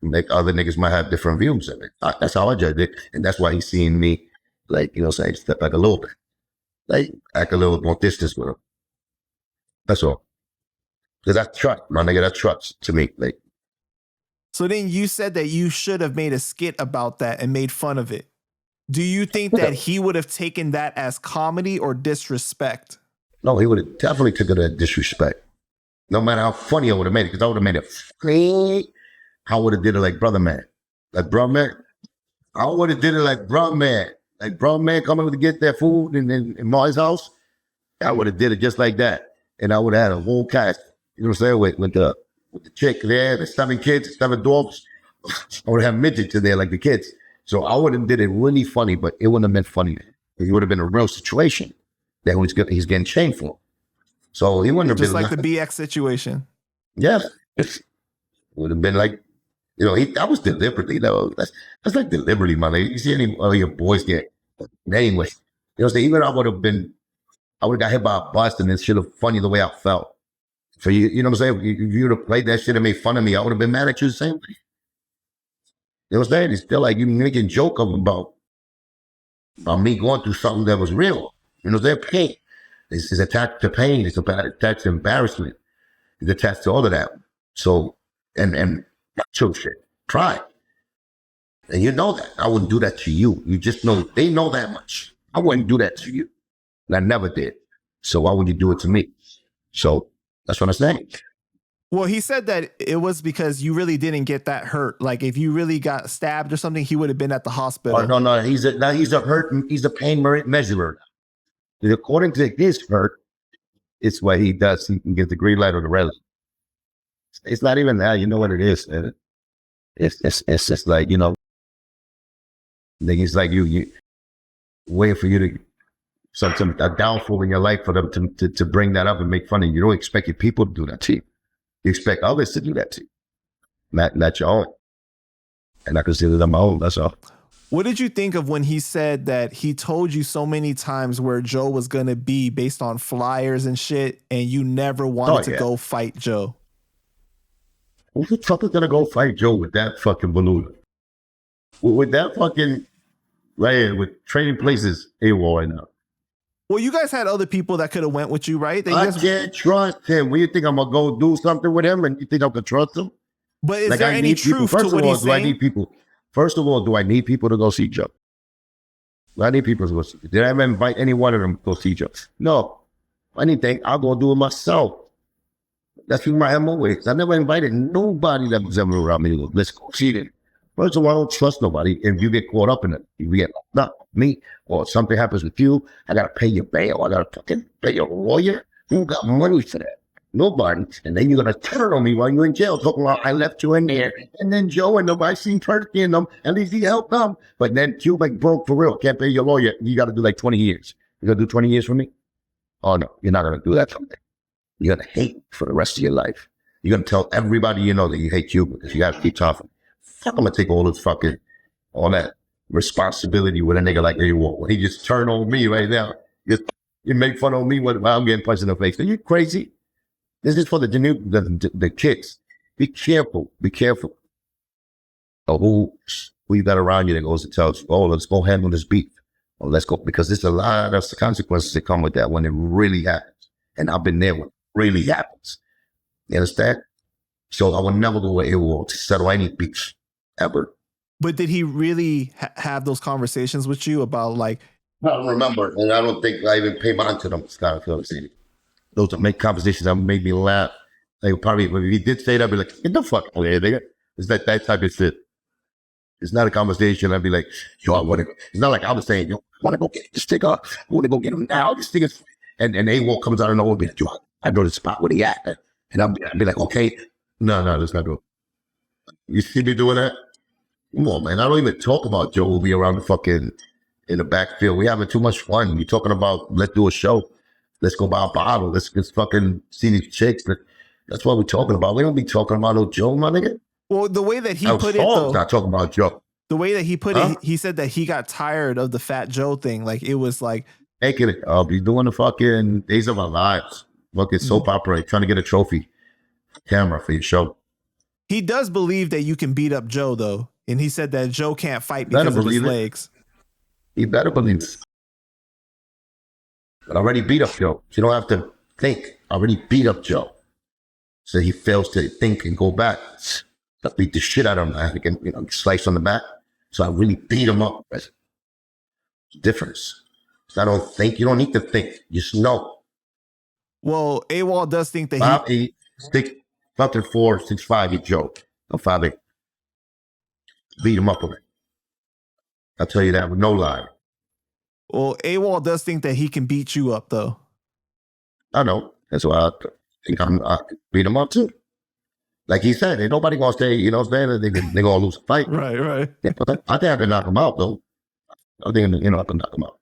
Like other niggas might have different views of it. That's how I judge it. And that's why he's seeing me, like, saying step back a little bit. Like, act a little more distance with him. That's all. Because that's trust, my nigga. That's trust to me. Like, so then you said that you should have made a skit about that and made fun of it. Do you think that he would have taken that as comedy or disrespect? No, he would have definitely took it as disrespect. No matter how funny I would have made it, because I would have made it funny. I would have did it like Brother Man. Like Brother Man. I would have did it like Brother Man. Like Brother Man coming to get their food in Marty's house. I would have did it just like that. And I would have had a whole cast, you know what I'm saying, with the chick there, the 7 kids, 7 dogs. I would have midgets in there like the kids. So I would have did it really funny, but it wouldn't have been funny. It would have been a real situation that he's getting shamed for. So he wouldn't have just been like the BX situation. Yeah, it would have been like, that was deliberately. That's like deliberately, man. Like, you see any of your boys get anyway. You know what I'm saying? Even I would have got hit by a bus and it should have funny the way I felt. For you, you know what I'm saying? If you would have played that shit and made fun of me, I would have been mad at you the same way. You know what I'm saying? It's still like you making a joke about me going through something that was real. You know what I'm saying? Pain. It's attached to pain. It's attached to embarrassment. It's attached to all of that. So, and macho shit, pride. And you know that. I wouldn't do that to you. You just know, they know that much. I wouldn't do that to you. And I never did. So why would you do it to me? So that's what I'm saying. Well, he said that it was because you really didn't get that hurt. Like if you really got stabbed or something, he would have been at the hospital. Oh, no. He's a pain measurer. According to his hurt, it's what he does. He can get the green light or the red light. It's not even that. You know what it is. It's just like, it's like you waiting for you to a downfall in your life for them to bring that up and make fun of you. You don't expect your people to do that to you. You expect others to do that to you. Not your own. And I consider them my own, that's all. What did you think of when he said that he told you so many times where Joe was going to be based on flyers and shit, and you never wanted to go fight Joe? Who the fuck is going to go fight Joe with that fucking balloon? With that fucking, right here, with Trading Places Awall right now. Well, you guys had other people that could have went with you, right? I can't trust him. When you think I'm going to go do something with him and you think I'm going to trust him? But is there any truth to what he's saying? I need people? First of all, do I need people to go see Joe? Do I need people to go see? Did I ever invite any one of them to go see Joe? No. Anything, I'll go do it myself. That's who my MO is. I never invited nobody that was ever around me to go, let's go see them. First of all, I don't trust nobody. If you get caught up in it, if you get locked up, me, or something happens with you, I got to pay your bail. I got to fucking pay your lawyer. Who got money for that? Nobody. And then you're going to turn on me while you're in jail, talking about I left you in there. And then Joe and nobody seen Turkey in them. At least he helped them. But then Cuban broke for real. Can't pay your lawyer. You got to do like 20 years. You going to do 20 years for me? Oh, no. You're not going to do that for me. You're going to hate for the rest of your life. You're going to tell everybody you know that you hate Cuban because you got to keep talking. Fuck, I'm going to take all that responsibility with a nigga like Awall. When he just turned on me right now, you make fun of me while I'm getting punched in the face. Are you crazy? This is for the kids. Be careful. Be careful. Who you got around you that goes and tells you, oh, let's go handle this beef. Or let's go, because there's a lot of consequences that come with that when it really happens. And I've been there when it really happens. You understand? So I would never go with Awall to settle any beef, ever. But did he really have those conversations with you about like? I don't remember, and I don't think I even pay mind to them. Scott, those are make conversations that made me laugh. Like probably if he did say that, I'd be like, get the fuck out of here, nigga. It's that type of shit. It's not a conversation. I'd be like, yo, I want to. It's not like I was saying, yo, I want to go get this nigga. I want to go get him now. This nigga, and Awall comes out of nowhere and be like, yo, I know the spot where he at, and I'd be like, okay, no, let's not do it. You see me doing that? Come on, man. I don't even talk about Joe will be around the fucking in the backfield. We having too much fun. We talking about let's do a show. Let's go buy a bottle. Let's fucking see these chicks. That's what we're talking about. We don't be talking about no Joe, my nigga. Well, the way that he put it, though, not talking about Joe. The way that he put it, he said that he got tired of the Fat Joe thing. Like it was like, making it up. He's doing the fucking Days of Our Lives. Fucking soap opera, trying to get a trophy camera for your show. He does believe that you can beat up Joe, though. And he said that Joe can't fight Better because of his believe it. legs. You better believe it. But I already beat up Joe. So you don't have to think. I already beat up Joe. So he fails to think and go back. I beat the shit out of him. I can, slice on the back. So I really beat him up. That's the difference. So I don't think. You don't need to think. Just know. Well, Awall does think that 5'8", 6'4", 6'5", you Joe. I'm 5'8". Beat him up with it. I'll tell you that with no lie. Well, Awall does think that he can beat you up, though. I know. That's why I think I beat him up too. Like he said, ain't nobody gonna stay, you know what I'm saying? They're gonna lose a fight. Right. Yeah, but I think I can knock him out though. I think, I can knock him out.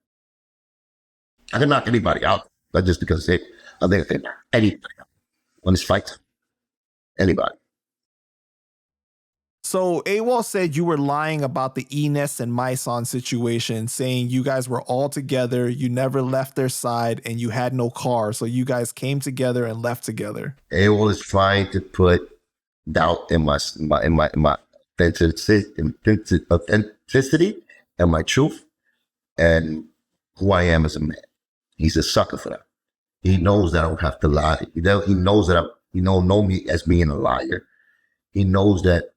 I can knock anybody out. Not just because I think I can knock anybody out on this fight. Anybody. So Awall said you were lying about the Enes and Mysonne situation, saying you guys were all together, you never left their side, and you had no car. So you guys came together and left together. Awall is trying to put doubt in my authenticity and my truth and who I am as a man. He's a sucker for that. He knows that I don't have to lie. He knows that he don't know me as being a liar. He knows that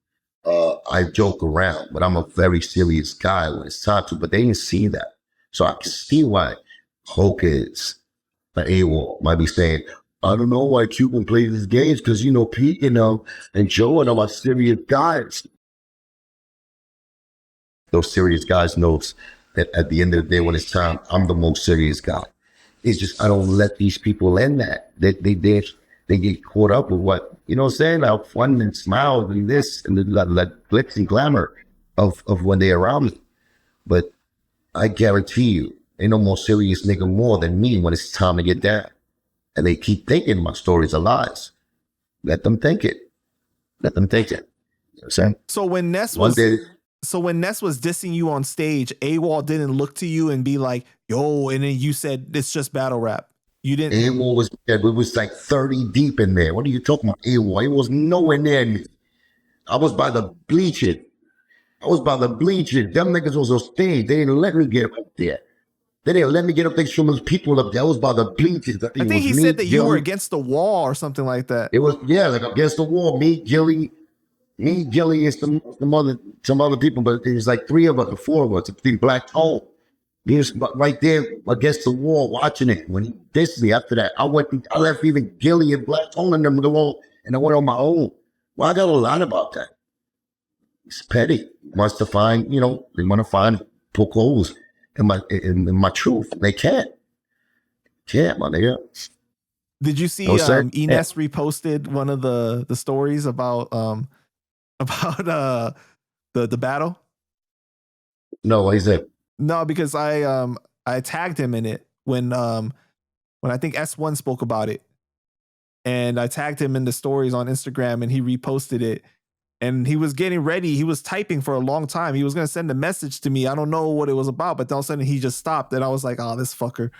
I joke around, but I'm a very serious guy when it's time to. But they didn't see that. So I can see why Hocus, the Awall, might be saying, I don't know why Cuban plays these games because, Pete, and Joe and all my serious guys. Those serious guys knows that at the end of the day, when it's time, I'm the most serious guy. It's just, I don't let these people in that. They get caught up with what, what I'm saying? How fun and smiles and this and the glitz and glamour of when they're around me. But I guarantee you, ain't no more serious nigga more than me when it's time to get down. And they keep thinking my stories are lies. Let them think it. Let them think it. You know what I'm saying? So when Ness was dissing you on stage, Awall didn't look to you and be like, yo, and then you said it's just battle rap. You didn't. Awall was like 30 deep in there. What are you talking about? Awall? It was nowhere near me. I was by the bleachers. Them niggas was on stage. They didn't let me get up there. They didn't let me get up there. Show those people up there. I was by the bleachers. I think he said that you were against the wall or something like that. It was, like against the wall. Me, Gilly, and some other people, but it was like 3 of us, 4 of us, the Black Hole. He was right there against the wall watching it. When he dissed me after that, I left even Gilly and Black Hole in them alone, and I went on my own. Well, I got a lot about that. It's petty. Wants to find, they want to find poke holes in my truth. They can't. Can't, my nigga. Did you see Enes reposted one of the stories about the battle? No, what is it? No, because I tagged him in it when I think S1 spoke about it, and I tagged him in the stories on Instagram, and he reposted it. And he was getting ready. He was typing for a long time. He was going to send a message to me. I don't know what it was about, but all of a sudden he just stopped. And I was like, oh, this fucker.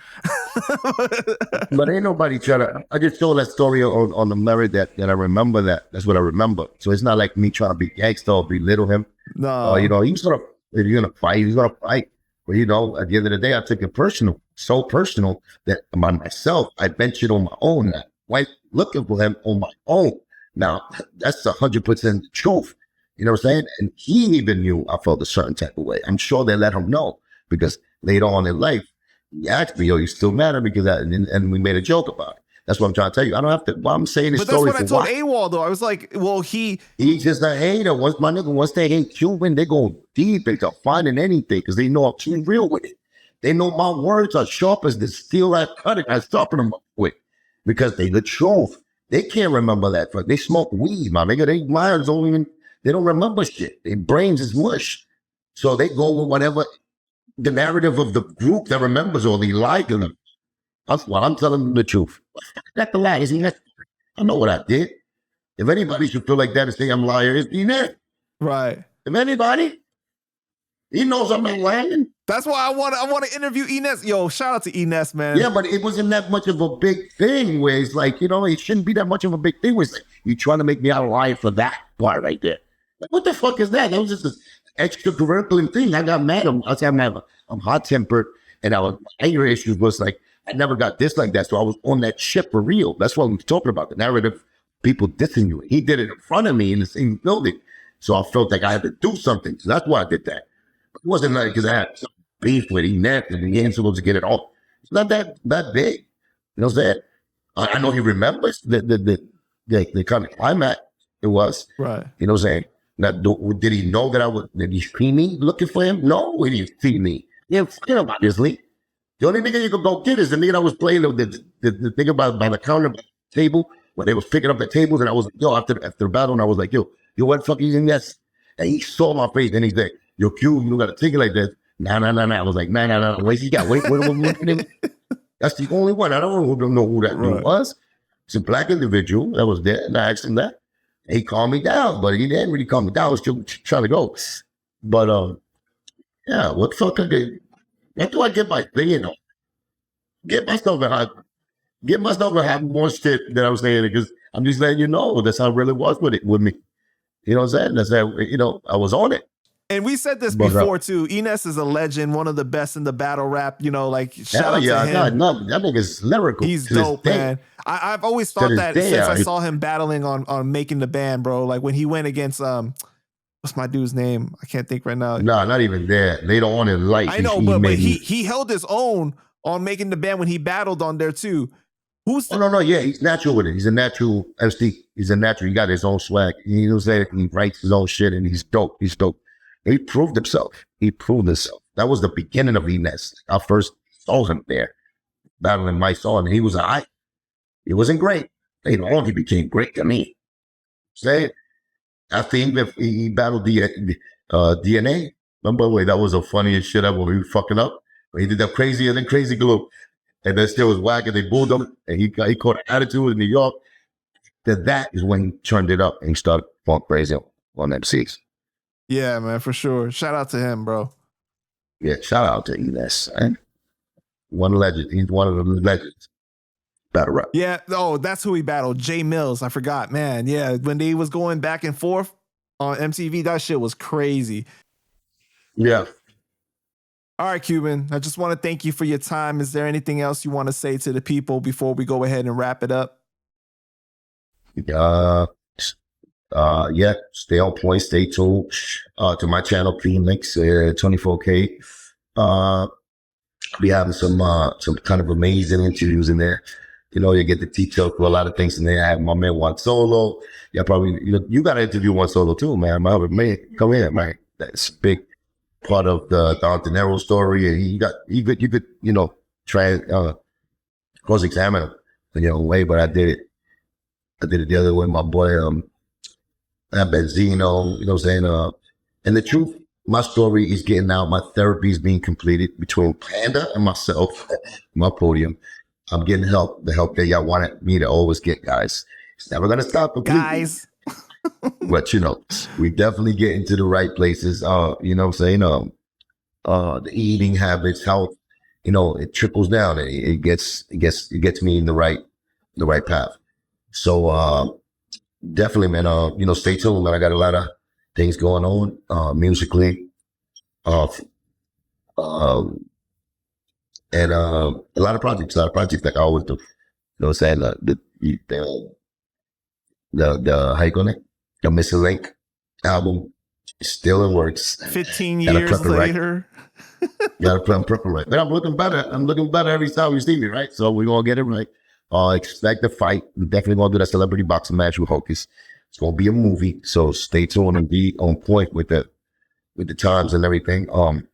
But ain't nobody trying to. I just told that story on the merit that I remember that. That's what I remember. So it's not like me trying to be gangster or belittle him. No. He's going to, if you're going to fight, he's going to fight. But, at the end of the day, I took it personal. So personal that by myself, I ventured on my own. I went looking for him on my own. Now, that's 100% the truth. You know what I'm saying? And he even knew I felt a certain type of way. I'm sure they let him know because later on in life, he asked me, yo, you still mad at me? And we made a joke about it. That's what I'm trying to tell you. I don't have to, I'm saying this story for what? But that's what I told Awall, though. I was like, well, he's just a hater. Once they hate Cuban, they go deep into finding anything because they know I'm too real with it. They know my words are sharp as the steel I cut it. I sharpen them up with because they the truth. They can't remember that. They smoke weed, my nigga. They minds they don't remember shit. Their brains is mush. So they go with whatever the narrative of the group that remembers or they lie to them. That's why I'm telling them the truth. That's the lie, isn't it? I know what I did. If anybody should feel like that and say I'm a liar, it's Enes. Right. If anybody, He knows I'm not lying. That's why I want to interview Ines. Yo, shout out to Ines, man. Yeah, but it wasn't that much of a big thing where it's like, it shouldn't be that much of a big thing where it's like, you trying to make me out of line for that part right there. Like, what the fuck is that? That was just an extracurricular thing. I got mad. I'm hot-tempered, and my anger issues was like, I never got this like that, so I was on that shit for real. That's what I'm talking about, the narrative, people dissing you. He did it in front of me in the same building, so I felt like I had to do something. So that's why I did that. It wasn't like because I had some beef with Ines and he ain't supposed to get it off. It's not that big. You know what I'm saying? I know he remembers the kind of climax it was. Right. You know what I'm saying? Now, did he know that did he see me looking for him? No, he didn't see me. He didn't see him, obviously. The only nigga you could go get is the nigga that was playing the thing by the counter, by the table, when they was picking up the tables, and I was like, yo, after the battle, and I was like, yo, what the fuck are you using this? And he saw my face, and he's like, yo, Q, you don't got to take it like that. Nah. I was like, nah. Wait, he got, wait. That's the only one. I don't know who that dude was. It's a black individual that was there, and I asked him that. He calmed me down, but he didn't really calm me down. I was still trying to go. But, yeah, what the fuck I did? That's why I get my thing on. Get myself and have more shit that I was saying, because I'm just letting you know that's how it really was with me. You know what I'm saying? That's how, I was on it. And we said this before too. Ines is a legend, one of the best in the battle rap. Like shout out to him. God, no, that nigga's lyrical. He's dope, man. I've always thought that since I saw him battling on Making the Band, bro. Like when he went against what's my dude's name? I can't think right now. No, not even that. Later on in life, I know, but he held his own on Making the Band when he battled on there too. No, yeah, he's natural with it. He's a natural MC. He's a natural. He got his own swag. He knows that he writes his own shit, and he's dope. He proved himself. That was the beginning of Ines. I first saw him there, battling Mysonne, and he was he wasn't great. Later on, he became great to me. Say, after he battled the DNA. Remember, that was the funniest shit ever when he was fucking up. He did that crazy glue. And then still was Wack, and they booed him, and he caught an attitude in New York. That is when he turned it up and he started going crazy on MCs. Yeah, man, for sure. Shout out to him, bro. Yeah, shout out to Ines, man. One legend. He's one of the legends. Battle rap. Yeah, that's who he battled. Jay Mills. I forgot, man. Yeah, when they was going back and forth on MTV, that shit was crazy. Yeah. All right, Cuban. I just want to thank you for your time. Is there anything else you want to say to the people before we go ahead and wrap it up? Yeah, stay on point, stay tuned to my channel, Cuban Links, 24K. Be having some kind of amazing interviews in there. You get the details for a lot of things in there. I have my man Juan Solo. Yeah, probably you got to interview Juan Solo too, man. My other man, come in, man. That's big part of the Antonero story, and you could try and cross-examine him in your own way, but I did it the other way. My boy Benzino, you know what I'm saying? And the truth, my story is getting out. My therapy is being completed between PANDA and myself, my podium. I'm getting help, the help that y'all wanted me to always get, guys. It's never gonna stop completely. Guys. But we definitely get into the right places. You know what I'm saying? The eating habits, health, it trickles down. It gets me in the right path. So definitely, man. Stay tuned, man. I got a lot of things going on musically, and a lot of projects like I always do. You know what I'm saying? The how you call it? The Missing Link album is still in works. 15 years later. Gotta prep it right. But I'm looking better every time you see me, right? So we're gonna get it right. Expect the fight. We're definitely gonna do that celebrity boxing match with Hocus. It's gonna be a movie, so stay tuned and be on point with the times and everything. And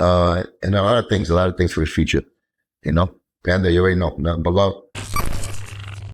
a lot of things for the future. PANDA, you already know. Nothing but love.